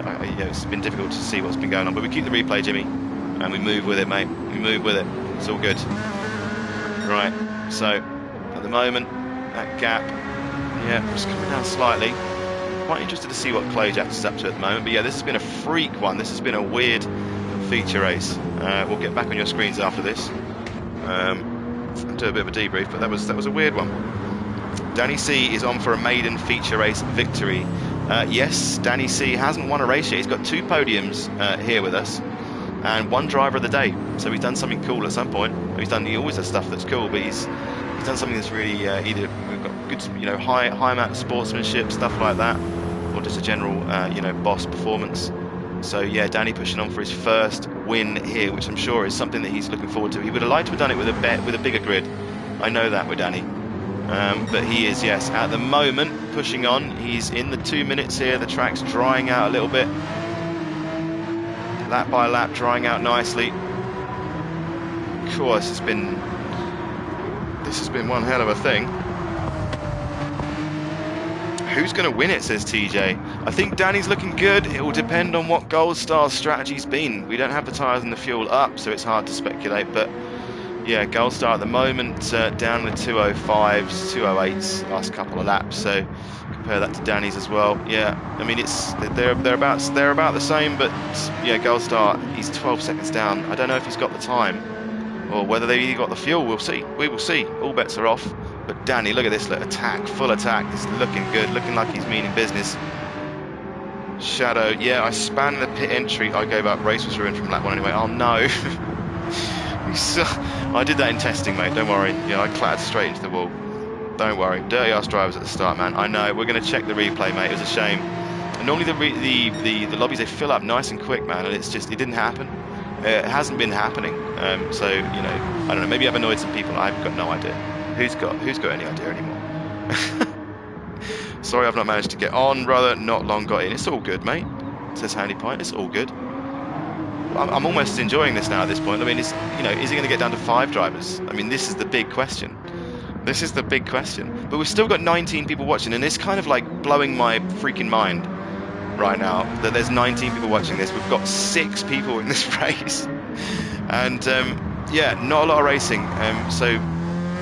Yeah, it's been difficult to see what's been going on, but we keep the replay, Jimmy, and we move with it, mate. We move with it. It's all good. Right, so at the moment, that gap, yeah, just coming down slightly. Quite interested to see what Clojax is up to at the moment, but yeah, this has been a freak one. This has been a weird feature race. We'll get back on your screens after this. I'll do a bit of a debrief, but that was a weird one. Danny C is on for a maiden feature race victory. Yes, Danny C hasn't won a race yet. He's got 2 podiums here with us, and 1 driver of the day. So he's done something cool at some point. He always does stuff that's cool, but he's done something that's really either we've got good, high amount of sportsmanship, stuff like that, or just a general, boss performance. So yeah, Danny pushing on for his first win here, which I'm sure is something that he's looking forward to. He would have liked to have done it with a bigger grid. I know that with Danny. But he is, yes, at the moment pushing on. He's in the 2 minutes here. The track's drying out a little bit, lap by lap, drying out nicely. Of course, this has been one hell of a thing. Who's going to win it, says TJ. I think Danny's looking good. It will depend on what Gold Star's strategy's been. We don't have the tyres and the fuel up, so it's hard to speculate, but yeah, Gold Star at the moment down with 205s, 208s last couple of laps. So compare that to Danny's as well. Yeah, I mean they're about the same, but yeah, Gold Star, he's 12 seconds down. I don't know if he's got the time or whether they've got the fuel. We'll see. We will see. All bets are off. But Danny, look at this, look, attack, full attack. It's looking good, looking like he's meaning business. Shadow, yeah, I spanned the pit entry. I gave up. Race was ruined from lap 1 anyway. Oh no. I did that in testing, mate, don't worry. Yeah, I clattered straight into the wall. Don't worry. Dirty ass drivers at the start, man. I know. We're going to check the replay, mate. It was a shame. And normally the lobbies, they fill up nice and quick, man, and it didn't happen. It hasn't been happening. So, I don't know. Maybe I've annoyed some people. I've got no idea. Who's got any idea anymore? Sorry, I've not managed to get on, brother. Not long got in. It's all good, mate. Says Handy Pint. It's all good. I'm almost enjoying this now at this point. I mean, is it going to get down to 5 drivers? I mean, this is the big question. This is the big question. But we've still got 19 people watching, and it's kind of like blowing my freaking mind right now that there's 19 people watching this. We've got 6 people in this race, and yeah, not a lot of racing. So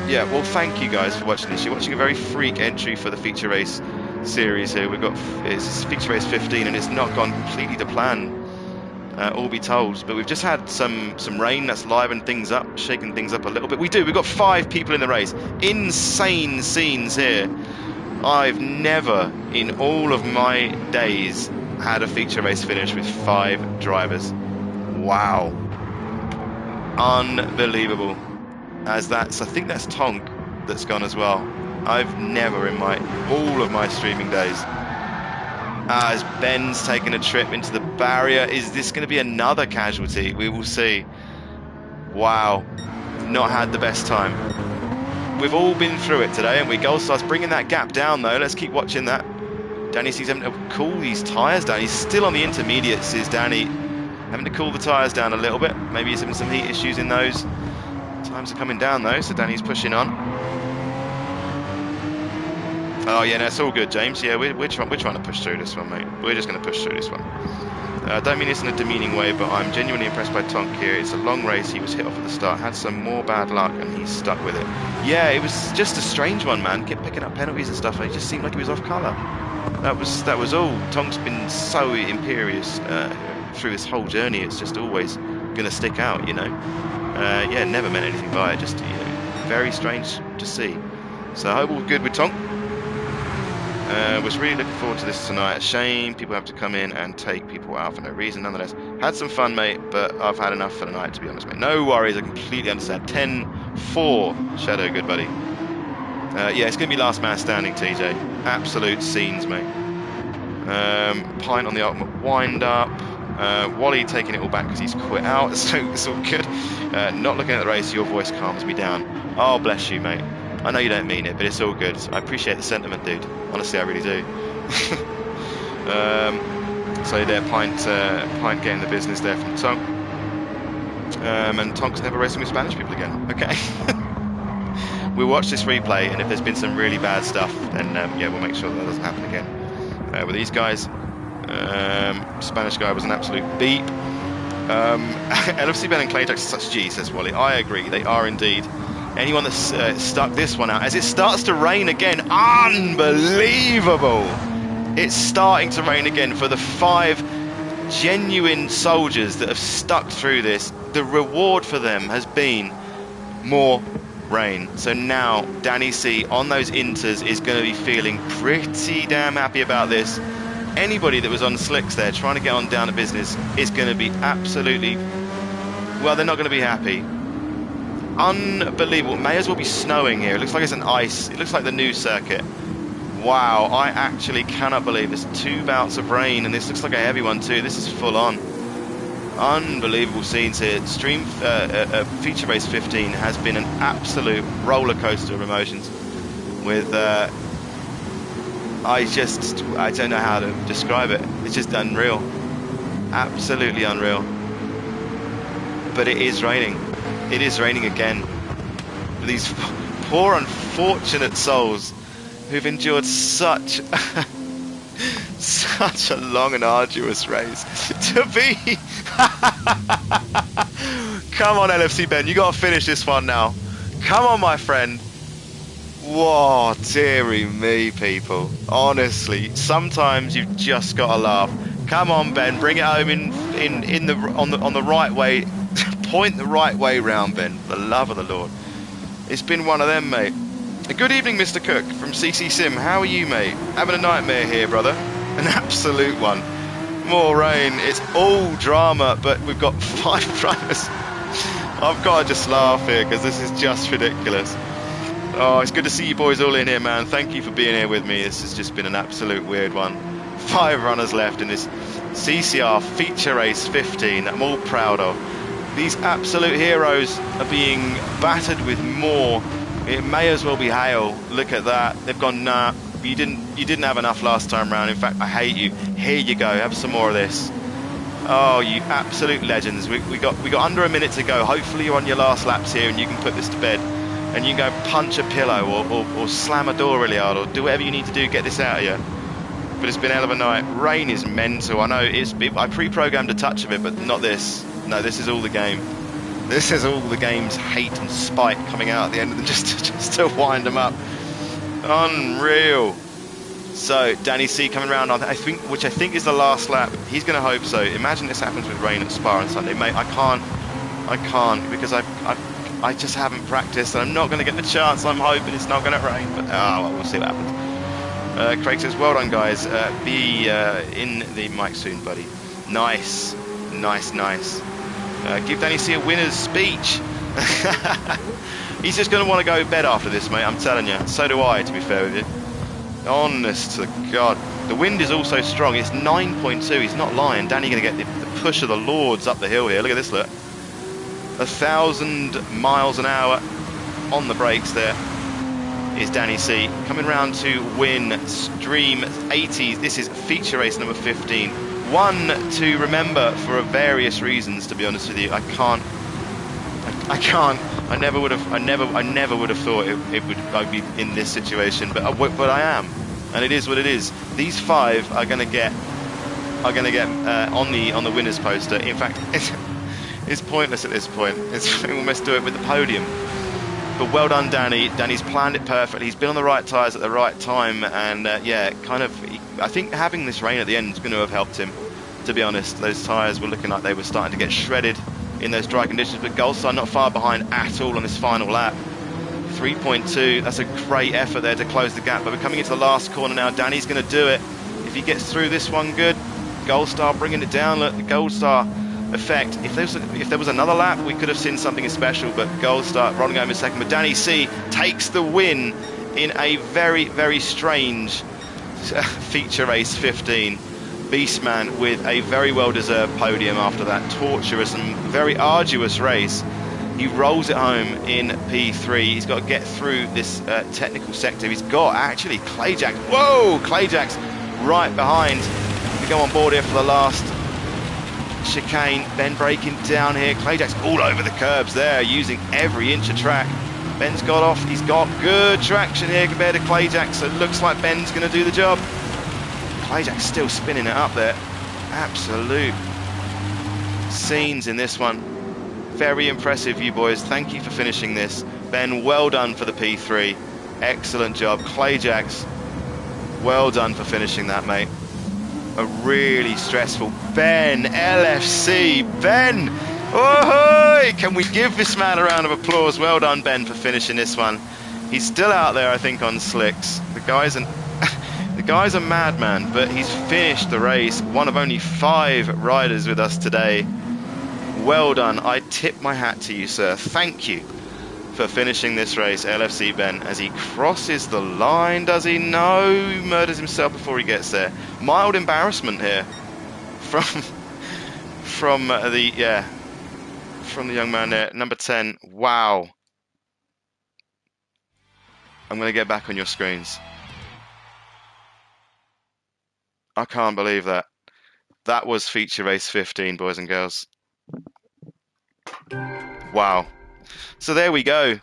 yeah, well, thank you guys for watching this. You're watching a very freak entry for the feature race series here. It's feature race 15, and it's not gone completely to plan. all be told. But we've just had some rain that's livened things up, shaken things up a little bit. We've got 5 people in the race. Insane scenes here. I've never in all of my days had a feature race finish with 5 drivers. Wow. Unbelievable. I think that's Tonk that's gone as well. I've never in all of my streaming days. As Ben's taken a trip into the barrier, is this going to be another casualty? We will see. Wow, not had the best time. We've all been through it today, and Gold starts bringing that gap down though. Let's keep watching that. Danny sees having to cool these tyres down. He's still on the intermediates, is Danny. Having to cool the tyres down a little bit. Maybe he's having some heat issues in those. Times are coming down though, so Danny's pushing on. Oh yeah, no, it's all good, James. Yeah, we're trying to push through this one, mate. We're just going to push through this one. I don't mean this in a demeaning way, but I'm genuinely impressed by Tonk here. It's a long race. He was hit off at the start, had some more bad luck, and he's stuck with it. Yeah, it was just a strange one, man. Kept picking up penalties and stuff, and it just seemed like he was off colour. That was all. Tonk's been so imperious through this whole journey. It's just always going to stick out, you know. Yeah, never meant anything by it. Just, you know, very strange to see. So I hope all good with Tonk. Was really looking forward to this tonight. A shame people have to come in and take people out for no reason. Nonetheless, had some fun, mate, but I've had enough for the night, to be honest, mate. No worries, I completely understand. 10-4, Shadow, good buddy. Yeah, it's going to be last man standing, TJ. Absolute scenes, mate. Pint on the ultimate wind-up. Wally taking it all back because he's quit out, so it's all good. Not looking at the race, your voice calms me down. Oh, bless you, mate. I know you don't mean it, but it's all good. I appreciate the sentiment, dude. Honestly, I really do. So there, Pint getting the business there from Tonk. And Tonk's never racing with Spanish people again. Okay. We'll watch this replay, and if there's been some really bad stuff, then yeah, we'll make sure that doesn't happen again. With these guys, Spanish guy was an absolute beep. LFC Ben and Clayjack such G, says Wally. I agree, they are indeed. Anyone that's stuck this one out, as it starts to rain again, unbelievable! It's starting to rain again for the 5 genuine soldiers that have stuck through this. The reward for them has been more rain. So now Danny C on those inters is going to be feeling pretty damn happy about this. Anybody that was on slicks there trying to get on down to business is going to be absolutely, well, they're not going to be happy. Unbelievable. May as well be snowing here. It looks like it's an ice. It looks like the new circuit. Wow, I actually cannot believe there's 2 bouts of rain, and this looks like a heavy one too. This is full on. Unbelievable scenes here. Feature Race 15 has been an absolute roller coaster of emotions. With I don't know how to describe it. It's just unreal. Absolutely unreal. But it is raining. It is raining again. These poor unfortunate souls who've endured such a long and arduous race to be come on, LFC Ben, you gotta finish this one now. Come on, my friend. Whoa, dearie me, people. Honestly, sometimes you've just gotta laugh. Come on, Ben, bring it home on the right way. Point the right way round, Ben, for the love of the Lord. It's been one of them, mate. Good evening, Mr. Cook from CC Sim. How are you, mate? Having a nightmare here, brother. An absolute one. More rain. It's all drama, but we've got 5 drivers. I've got to just laugh here because this is just ridiculous. Oh, it's good to see you boys all in here, man. Thank you for being here with me. This has just been an absolute weird one. 5 runners left in this CCR Feature Race 15 that I'm all proud of. These absolute heroes are being battered with more. It may as well be hail. Look at that. They've gone, nah, you didn't have enough last time round. In fact, I hate you. Here you go. Have some more of this. Oh, you absolute legends. We got under a minute to go. Hopefully you're on your last laps here and you can put this to bed. And you can go punch a pillow or slam a door really hard or do whatever you need to do to get this out of you. But it's been a hell of a night. Rain is mental. I know I pre-programmed a touch of it, but not this. No, this is all the game. This is all the game's hate and spite coming out at the end of them just to wind them up. Unreal. So Danny C coming around, which I think is the last lap. He's going to hope so. Imagine this happens with rain at Spa on Sunday, mate. I can't because I just haven't practiced, and I'm not going to get the chance. I'm hoping it's not going to rain, but well, we'll see what happens. Craig says, well done, guys. Be in the mic soon, buddy. Nice. Give Danny C a winner's speech. He's just going to want to go to bed after this, mate. I'm telling you. So do I, to be fair with you. Honest to God. The wind is also strong. It's 9.2. He's not lying. Danny going to get the push of the Lords up the hill here. Look at this, look. 1,000 miles an hour on the brakes there is Danny C. Coming round to win Stream 80s. This is feature race number 15. One to remember for various reasons, to be honest with you. I never would have thought I'd be in this situation, but I am, and it is what it is. These 5 are going to get on the winners poster. In fact, it's pointless at this point. It's almost do it with the podium. But well done, Danny. Danny's planned it perfectly. He's been on the right tyres at the right time, and I think having this rain at the end is going to have helped him. To be honest, those tyres were looking like they were starting to get shredded in those dry conditions, but Goldstar not far behind at all on this final lap. 3.2, that's a great effort there to close the gap, but we're coming into the last corner now. Danny's going to do it. If he gets through this one, good. Goldstar bringing it down. Look, the Goldstar effect. If there was another lap, we could have seen something special, but Goldstar rolling over in second. But Danny C takes the win in a very, very strange feature race 15. Beastman with a very well-deserved podium after that torturous and very arduous race. He rolls it home in P3. He's got to get through this technical sector. He's got actually Clayjack. Whoa, Clayjack's right behind. We go on board here for the last chicane. Ben breaking down here. Clayjack's all over the curbs there, using every inch of track. Ben's got off. He's got good traction here compared to Clayjack, so it looks like Ben's going to do the job. Clayjack's still spinning it up there. Absolute scenes in this one. Very impressive, you boys. Thank you for finishing this. Ben, well done for the P3. Excellent job. Clayjack's, well done for finishing that, mate. A really stressful Ben, LFC. Ben, oh, can we give this man a round of applause? Well done, Ben, for finishing this one. He's still out there, I think, on slicks. The guy's a madman, but he's finished the race. One of only 5 riders with us today. Well done. I tip my hat to you, sir. Thank you for finishing this race, LFC Ben, as he crosses the line. Does he? No, he murders himself before he gets there. Mild embarrassment here from the young man there. Number 10. Wow. I'm going to get back on your screens. I can't believe that. That was feature race 15, boys and girls. Wow. So there we go.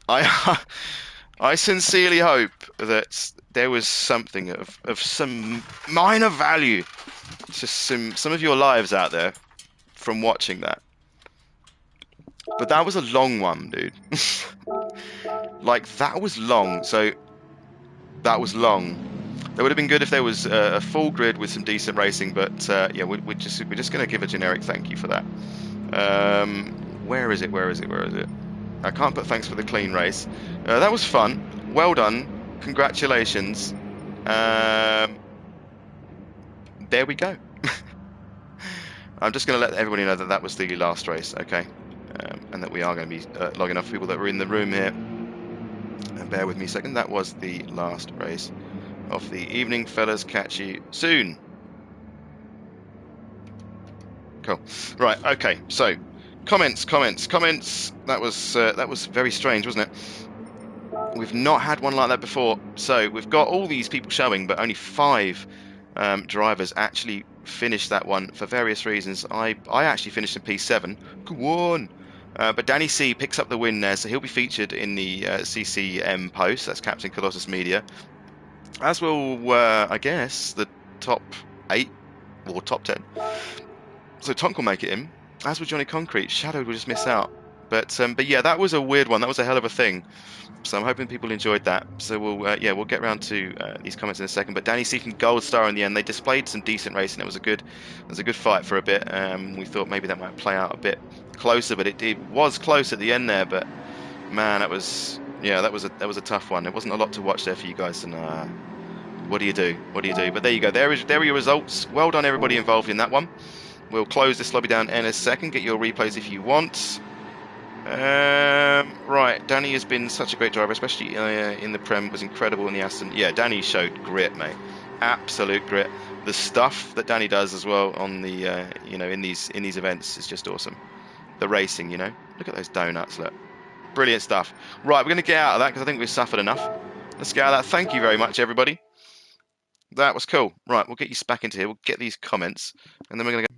I sincerely hope that there was something of some minor value to some of your lives out there from watching that. But that was a long one, dude. Like, that was long. So that was long. That would have been good if there was a full grid with some decent racing, but yeah, we're just going to give a generic thank you for that. Where is it? I can't put thanks for the clean race. That was fun. Well done. Congratulations. There we go. I'm just going to let everybody know that that was the last race, okay? And that we are going to be logging off people that were in the room here. And bear with me a second. That was the last race of the evening, fellas. Catch you soon. Cool. Right. Okay. So, comments. That was very strange, wasn't it? We've not had one like that before. So we've got all these people showing, but only 5 drivers actually finished that one for various reasons. I actually finished in P7. Go on. But Danny C picks up the win there, so he'll be featured in the CCM post. That's Captain Colossus Media. As will, I guess, the top 8 or top 10. So Tonk will make it in, as will Johnny Concrete. Shadow will just miss out. But yeah, that was a weird one. That was a hell of a thing. So I'm hoping people enjoyed that. So we'll get around to these comments in a second. But Danny Seaton gold star in the end. They displayed some decent racing. It was a good fight for a bit. We thought maybe that might play out a bit closer, but it was close at the end there. But man, that was a tough one. There wasn't a lot to watch there for you guys. And what do you do? What do you do? But there you go. There are your results. Well done, everybody involved in that one. We'll close this lobby down in a second. Get your replays if you want. Right, Danny has been such a great driver, especially in the Prem. Was incredible in the Aston. Yeah, Danny showed grit, mate. Absolute grit. The stuff that Danny does as well on the in these events is just awesome. The racing, look at those donuts. Look, brilliant stuff. Right, we're going to get out of that because I think we've suffered enough. Let's get out of that. Thank you very much, everybody. That was cool. Right, we'll get you back into here. We'll get these comments, and then we're going to go.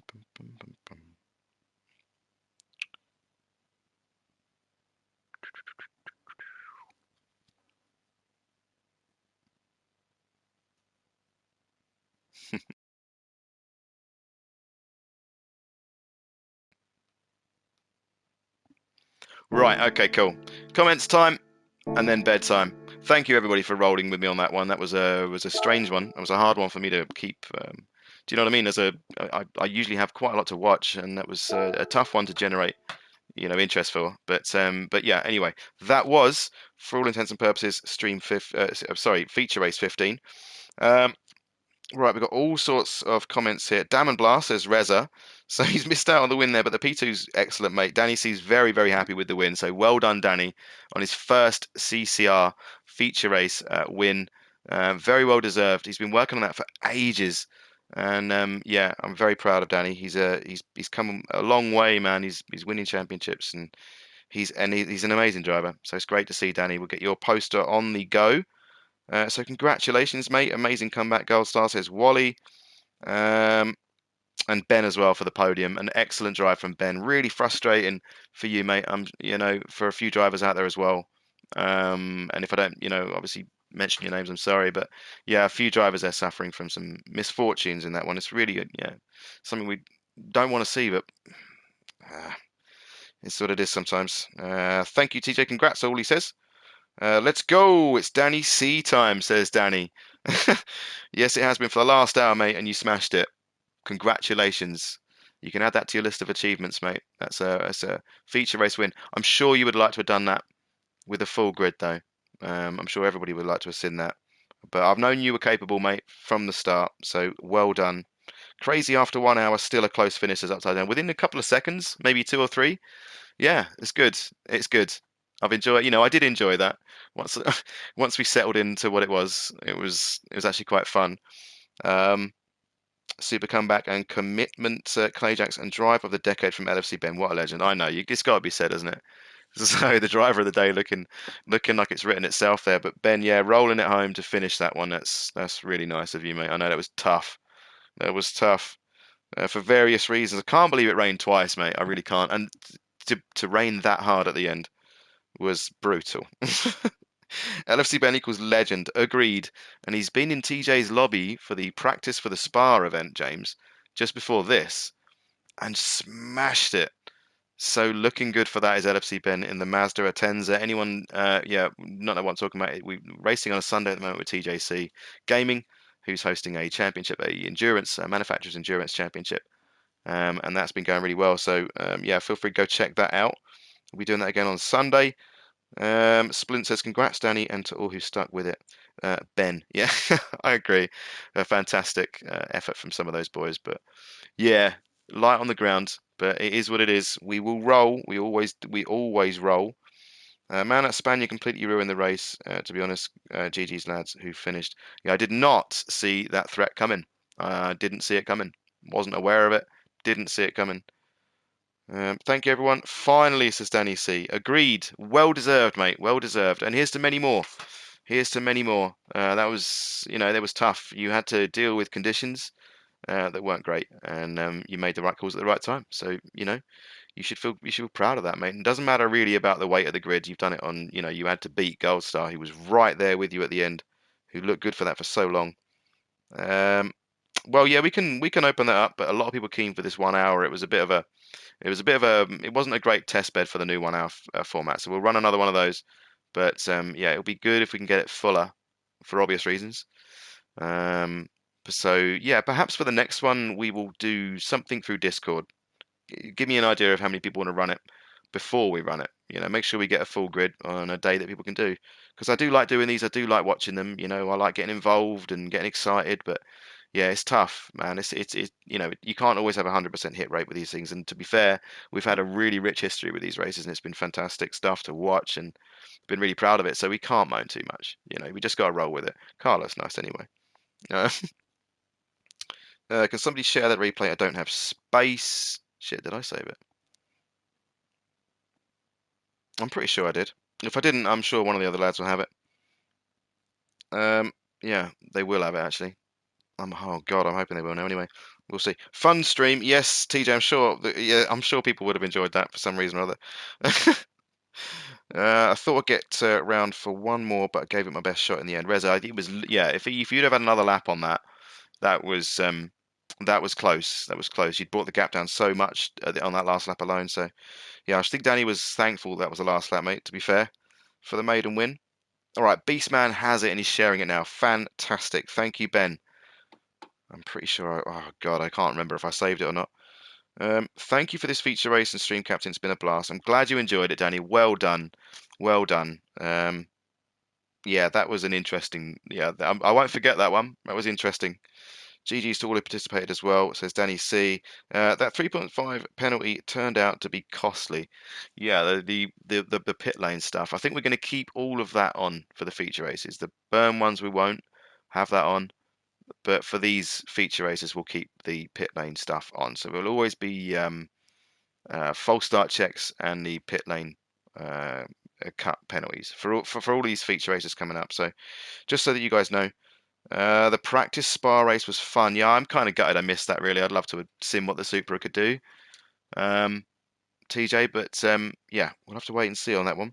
Right, okay, cool. Comments time. And then bedtime. Thank you everybody for rolling with me on that one. That was a strange one. It was a hard one for me to keep. Do you know what I mean? I usually have quite a lot to watch, and that was a tough one to generate, interest for. But yeah. Anyway, that was, for all intents and purposes, Feature Race 15. Right, we've got all sorts of comments here. Damon Blast says Reza. So he's missed out on the win there, but the P2's excellent, mate. Danny C's very, very happy with the win. So well done, Danny, on his first CCR feature race win. Very well deserved. He's been working on that for ages. And yeah, I'm very proud of Danny. He's come a long way, man. He's winning championships and he's an amazing driver. So it's great to see Danny. We'll get your poster on the go. So congratulations, mate. Amazing comeback. Gold star, says Wally. And Ben as well for the podium. An excellent drive from Ben. Really frustrating for you, mate. For a few drivers out there as well. And if I don't, obviously mention your names, I'm sorry. But yeah, a few drivers are suffering from some misfortunes in that one. It's really, something we don't want to see, but it's what it is sometimes. Thank you, TJ. Congrats, all he says. Let's go. It's Danny C time, says Danny. Yes, it has been for the last hour, mate, and you smashed it. Congratulations. You can add that to your list of achievements, mate. That's a feature race win. I'm sure you would like to have done that with a full grid, though. I'm sure everybody would like to have seen that. But I've known you were capable, mate, from the start. So well done. Crazy after 1 hour, still a close finish as upside down. Within a couple of seconds, maybe 2 or 3. Yeah, it's good. It's good. I've enjoyed. I did enjoy that. Once once we settled into what it was actually quite fun. Um, Super comeback and commitment, Clay Jackson, and driver of the decade from LFC Ben. What a legend! I know it's got to be said, hasn't it? So the driver of the day looking like it's written itself there. But Ben, yeah, rolling it home to finish that one. That's really nice of you, mate. I know that was tough. That was tough for various reasons. I can't believe it rained twice, mate. I really can't. And to rain that hard at the end was brutal. LFC Ben equals legend. Agreed. And he's been in TJ's lobby for the practice for the Spa event, James, just before this, and smashed it. So looking good for that is LFC Ben in the Mazda Atenza. Anyone, not know what I'm talking about. We're racing on a Sunday at the moment with TJC Gaming, who's hosting a championship, a manufacturer's endurance championship. And that's been going really well. So yeah, feel free to go check that out. We'll be doing that again on Sunday. Splint says, congrats, Danny, and to all who stuck with it. Ben, yeah, I agree. A fantastic effort from some of those boys. But yeah, light on the ground, but it is what it is. We will roll. We always roll. Man at Spaniard completely ruined the race, to be honest. GG's lads who finished. Yeah, I did not see that threat coming. I didn't see it coming. Wasn't aware of it. Didn't see it coming. Thank you, everyone. Finally, says Danny C. Agreed. Well deserved, mate. Well deserved. And here's to many more. Here's to many more. That was, that was tough. You had to deal with conditions that weren't great, and you made the right calls at the right time. So, you should feel proud of that, mate. It doesn't matter really about the weight of the grid. You've done it on, you had to beat Gold Star, who was right there with you at the end, who looked good for that for so long. Well, yeah, we can open that up, but a lot of people keen for this 1 hour. It wasn't a great test bed for the new 1 hour format. So we'll run another one of those. But yeah, it'll be good if we can get it fuller, for obvious reasons. Um, so yeah, perhaps for the next one we will do something through Discord. Give me an idea of how many people want to run it before we run it. Make sure we get a full grid on a day that people can do. Because I do like doing these. I do like watching them. I like getting involved and getting excited. But yeah, it's tough, man. You can't always have a 100% hit rate with these things. And to be fair, we've had a really rich history with these races, and it's been fantastic stuff to watch, and been really proud of it. So we can't moan too much. We just got to roll with it. Carlos, nice anyway. Uh, can somebody share that replay? I don't have space. Shit, did I save it? I'm pretty sure I did. If I didn't, I'm sure one of the other lads will have it. Yeah, they will have it actually. Oh God, I'm hoping they will now. Anyway, we'll see. Fun stream, yes, TJ. I'm sure. Yeah, I'm sure people would have enjoyed that for some reason or other. I thought I'd get round for one more, but I gave it my best shot in the end. Reza, I think it was yeah. If you'd have had another lap on that, that was that was close. That was close. You'd brought the gap down so much on that last lap alone. So yeah, I think Danny was thankful that was the last lap, mate. To be fair, for the maiden win. All right, Beastman has it and he's sharing it now. Fantastic. Thank you, Ben. I'm pretty sure. Oh God, I can't remember if I saved it or not. Thank you for this feature race and stream, Captain. It's been a blast. I'm glad you enjoyed it, Danny. Well done. Well done. Yeah, that was an interesting. Yeah, I won't forget that one. That was interesting. GG's to all who participated as well, says Danny C. That 3.5 penalty turned out to be costly. Yeah, the pit lane stuff. I think we're going to keep all of that on for the feature races. The burn ones we won't have that on, but for these feature races we'll keep the pit lane stuff on. So there'll always be false start checks and the pit lane uh, cut penalties for all these feature races coming up. So just so that you guys know. The practice spa race was fun. Yeah, I'm kind of gutted I missed that really. I'd love to have seen what the Supra could do, um, TJ, but yeah, we'll have to wait and see on that one.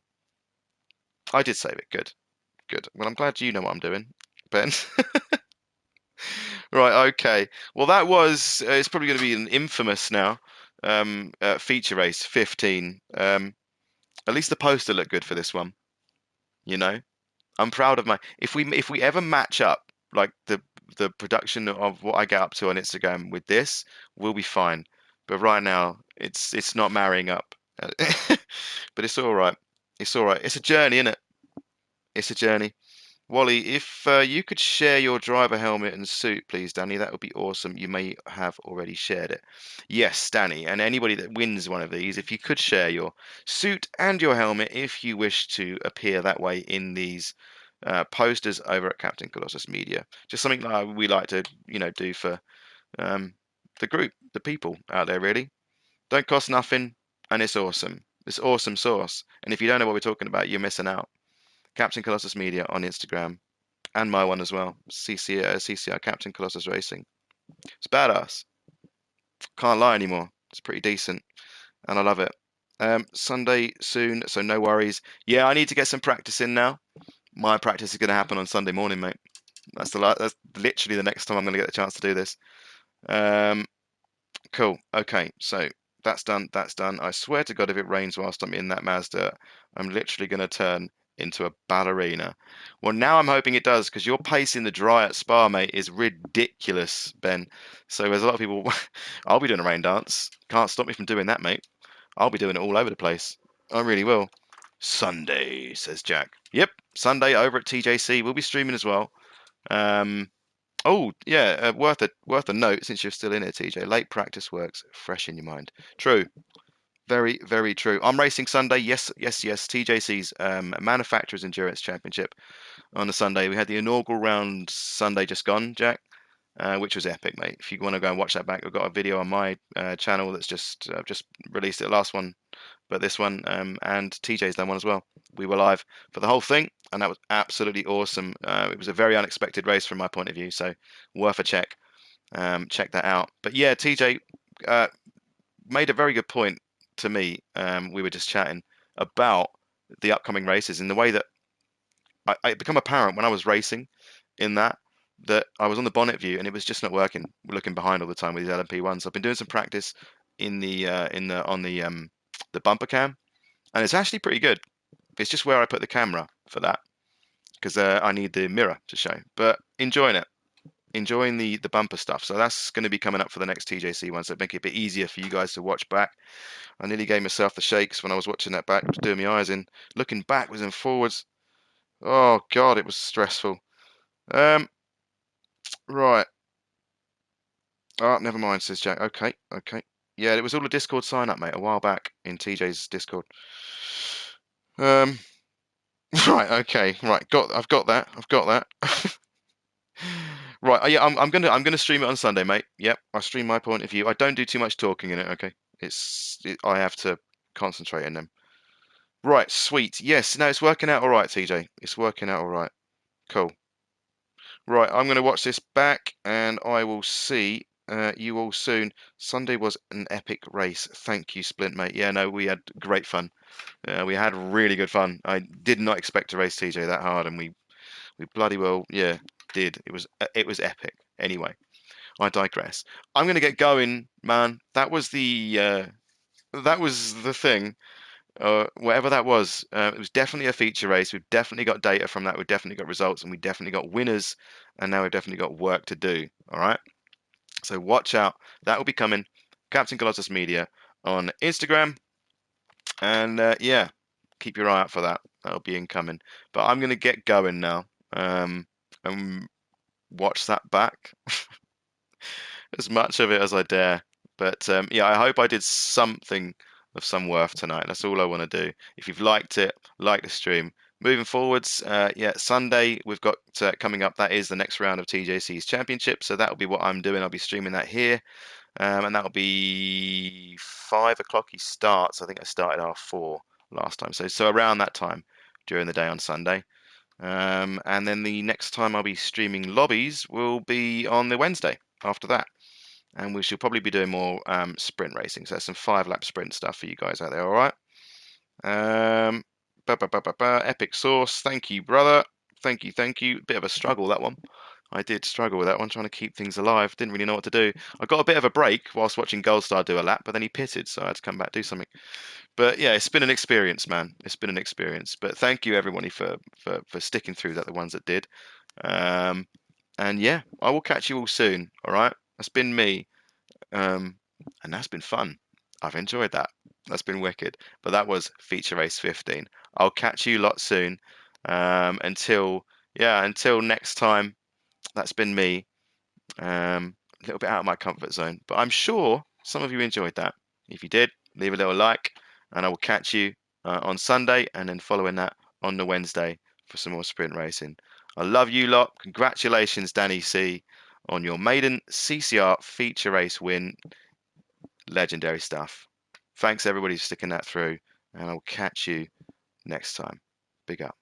I did save it. Good, good. Well, I'm glad you know what I'm doing, Ben. Right, okay. Well, that was, it's probably going to be an infamous now feature race 15. At least the poster looked good for this one, you know? I'm proud of my. If we ever match up like the production of what I get up to on Instagram with this, we'll be fine. But right now, it's not marrying up. But it's all right. It's all right. It's a journey, isn't it? It's a journey. Wally, if you could share your driver helmet and suit, please, Danny, that would be awesome. You may have already shared it. Yes, Danny, and anybody that wins one of these, if you could share your suit and your helmet if you wish to appear that way in these posters over at Captain Colossus Media. Just something like we like to, do for um, the group, the people out there, really. Don't cost nothing, and it's awesome. It's awesome sauce. And if you don't know what we're talking about, you're missing out. Captain Colossus Media on Instagram and my one as well. CCR Captain Colossus Racing. It's badass. Can't lie anymore. It's pretty decent, and I love it. Sunday soon, so no worries. Yeah, I need to get some practice in now. My practice is going to happen on Sunday morning, mate. That's literally the next time I'm going to get the chance to do this. Um, cool. Okay, so that's done. That's done. I swear to God, if it rains whilst I'm in that Mazda, I'm literally going to turn into a ballerina. Well, now I'm hoping it does because your pace in the dry at Spa, mate, is ridiculous, Ben. So there's a lot of people. I'll be doing a rain dance. Can't stop me from doing that, mate. I'll be doing it all over the place. I really will. Sunday, says Jack. Yep, Sunday over at TJC. We'll be streaming as well. Um, Oh yeah, worth a note since you're still in it, TJ. Late practice works fresh in your mind. True, very very true. I'm racing Sunday. Yes, yes, yes. TJC's Manufacturers Endurance Championship on a Sunday. We had the inaugural round Sunday just gone, Jack, which was epic, mate. If you want to go and watch that back, I've got a video on my channel that's just released it. Last one, but this one and TJ's done one as well. We were live for the whole thing, and that was absolutely awesome. It was a very unexpected race from my point of view, so worth a check. Check that out. But yeah, TJ uh, made a very good point to me. We were just chatting about the upcoming races in the way that it became apparent when I was racing in that. that I was on the bonnet view and it was just not working. We're looking behind all the time with these LMP1s. So I've been doing some practice in the on the bumper cam, and it's actually pretty good. It's just where I put the camera for that because I need the mirror to show. But enjoying it, enjoying the bumper stuff. So that's going to be coming up for the next TJC one. So make it a bit easier for you guys to watch back. I nearly gave myself the shakes when I was watching that back. It was doing my eyes in. Looking backwards and forwards. Oh God, it was stressful. Um, right. Oh, never mind, says Jack. Okay, okay. Yeah, it was all a Discord sign up, mate, a while back in TJ's Discord. Um, right, okay, right. I've got that. I've got that. Right. Yeah, I'm gonna stream it on Sunday, mate. Yep, I stream my point of view. I don't do too much talking in it. Okay, I have to concentrate in them. Right, sweet. Yes, no, it's working out all right, TJ. It's working out all right. Cool. Right, I'm gonna watch this back, and I will see you all soon. Sunday was an epic race. Thank you, Splint, mate. Yeah, no, we had great fun. We had really good fun. I did not expect to race TJ that hard, and we bloody well, yeah, did. It was epic. Anyway, I digress. I'm gonna get going, man. That was the thing. Whatever that was, it was definitely a feature race. We've definitely got data from that. We've definitely got results, and we definitely got winners. And now we've definitely got work to do. All right. So watch out. That will be coming. Captain Colossus Media on Instagram, and yeah, keep your eye out for that. That'll be incoming. But I'm gonna get going now. And watch that back as much of it as I dare. But yeah, I hope I did something of some worth tonight. That's all I want to do. If you've liked it, like the stream. Moving forwards, yeah, Sunday we've got coming up. That is the next round of TJC's Championship. So that'll be what I'm doing. I'll be streaming that here, and that'll be 5 o'clock. He starts. I think I started R4 last time. So around that time during the day on Sunday. And then the next time I'll be streaming lobbies will be on the Wednesday after that. And we should probably be doing more sprint racing. So that's some 5-lap sprint stuff for you guys out there, all right? Um, Epic Source, thank you, brother. Thank you, thank you. Bit of a struggle, that one. I did struggle with that one, trying to keep things alive. Didn't really know what to do. I got a bit of a break whilst watching Goldstar do a lap, but then he pitted, so I had to come back do something. But yeah, it's been an experience, man. It's been an experience. But thank you, everybody, for sticking through that, the ones that did. And yeah, I will catch you all soon, all right? That's been me. And that's been fun. I've enjoyed that. That's been wicked. But that was Feature Race 15. I'll catch you lot soon. Until next time, that's been me. A little bit out of my comfort zone, but I'm sure some of you enjoyed that. If you did, leave a little like, and I will catch you on Sunday, and then following that on the Wednesday for some more sprint racing. I love you lot. Congratulations, Danny C, on your maiden CCR feature race win. Legendary stuff. Thanks everybody for sticking that through, and I'll catch you next time. Big up.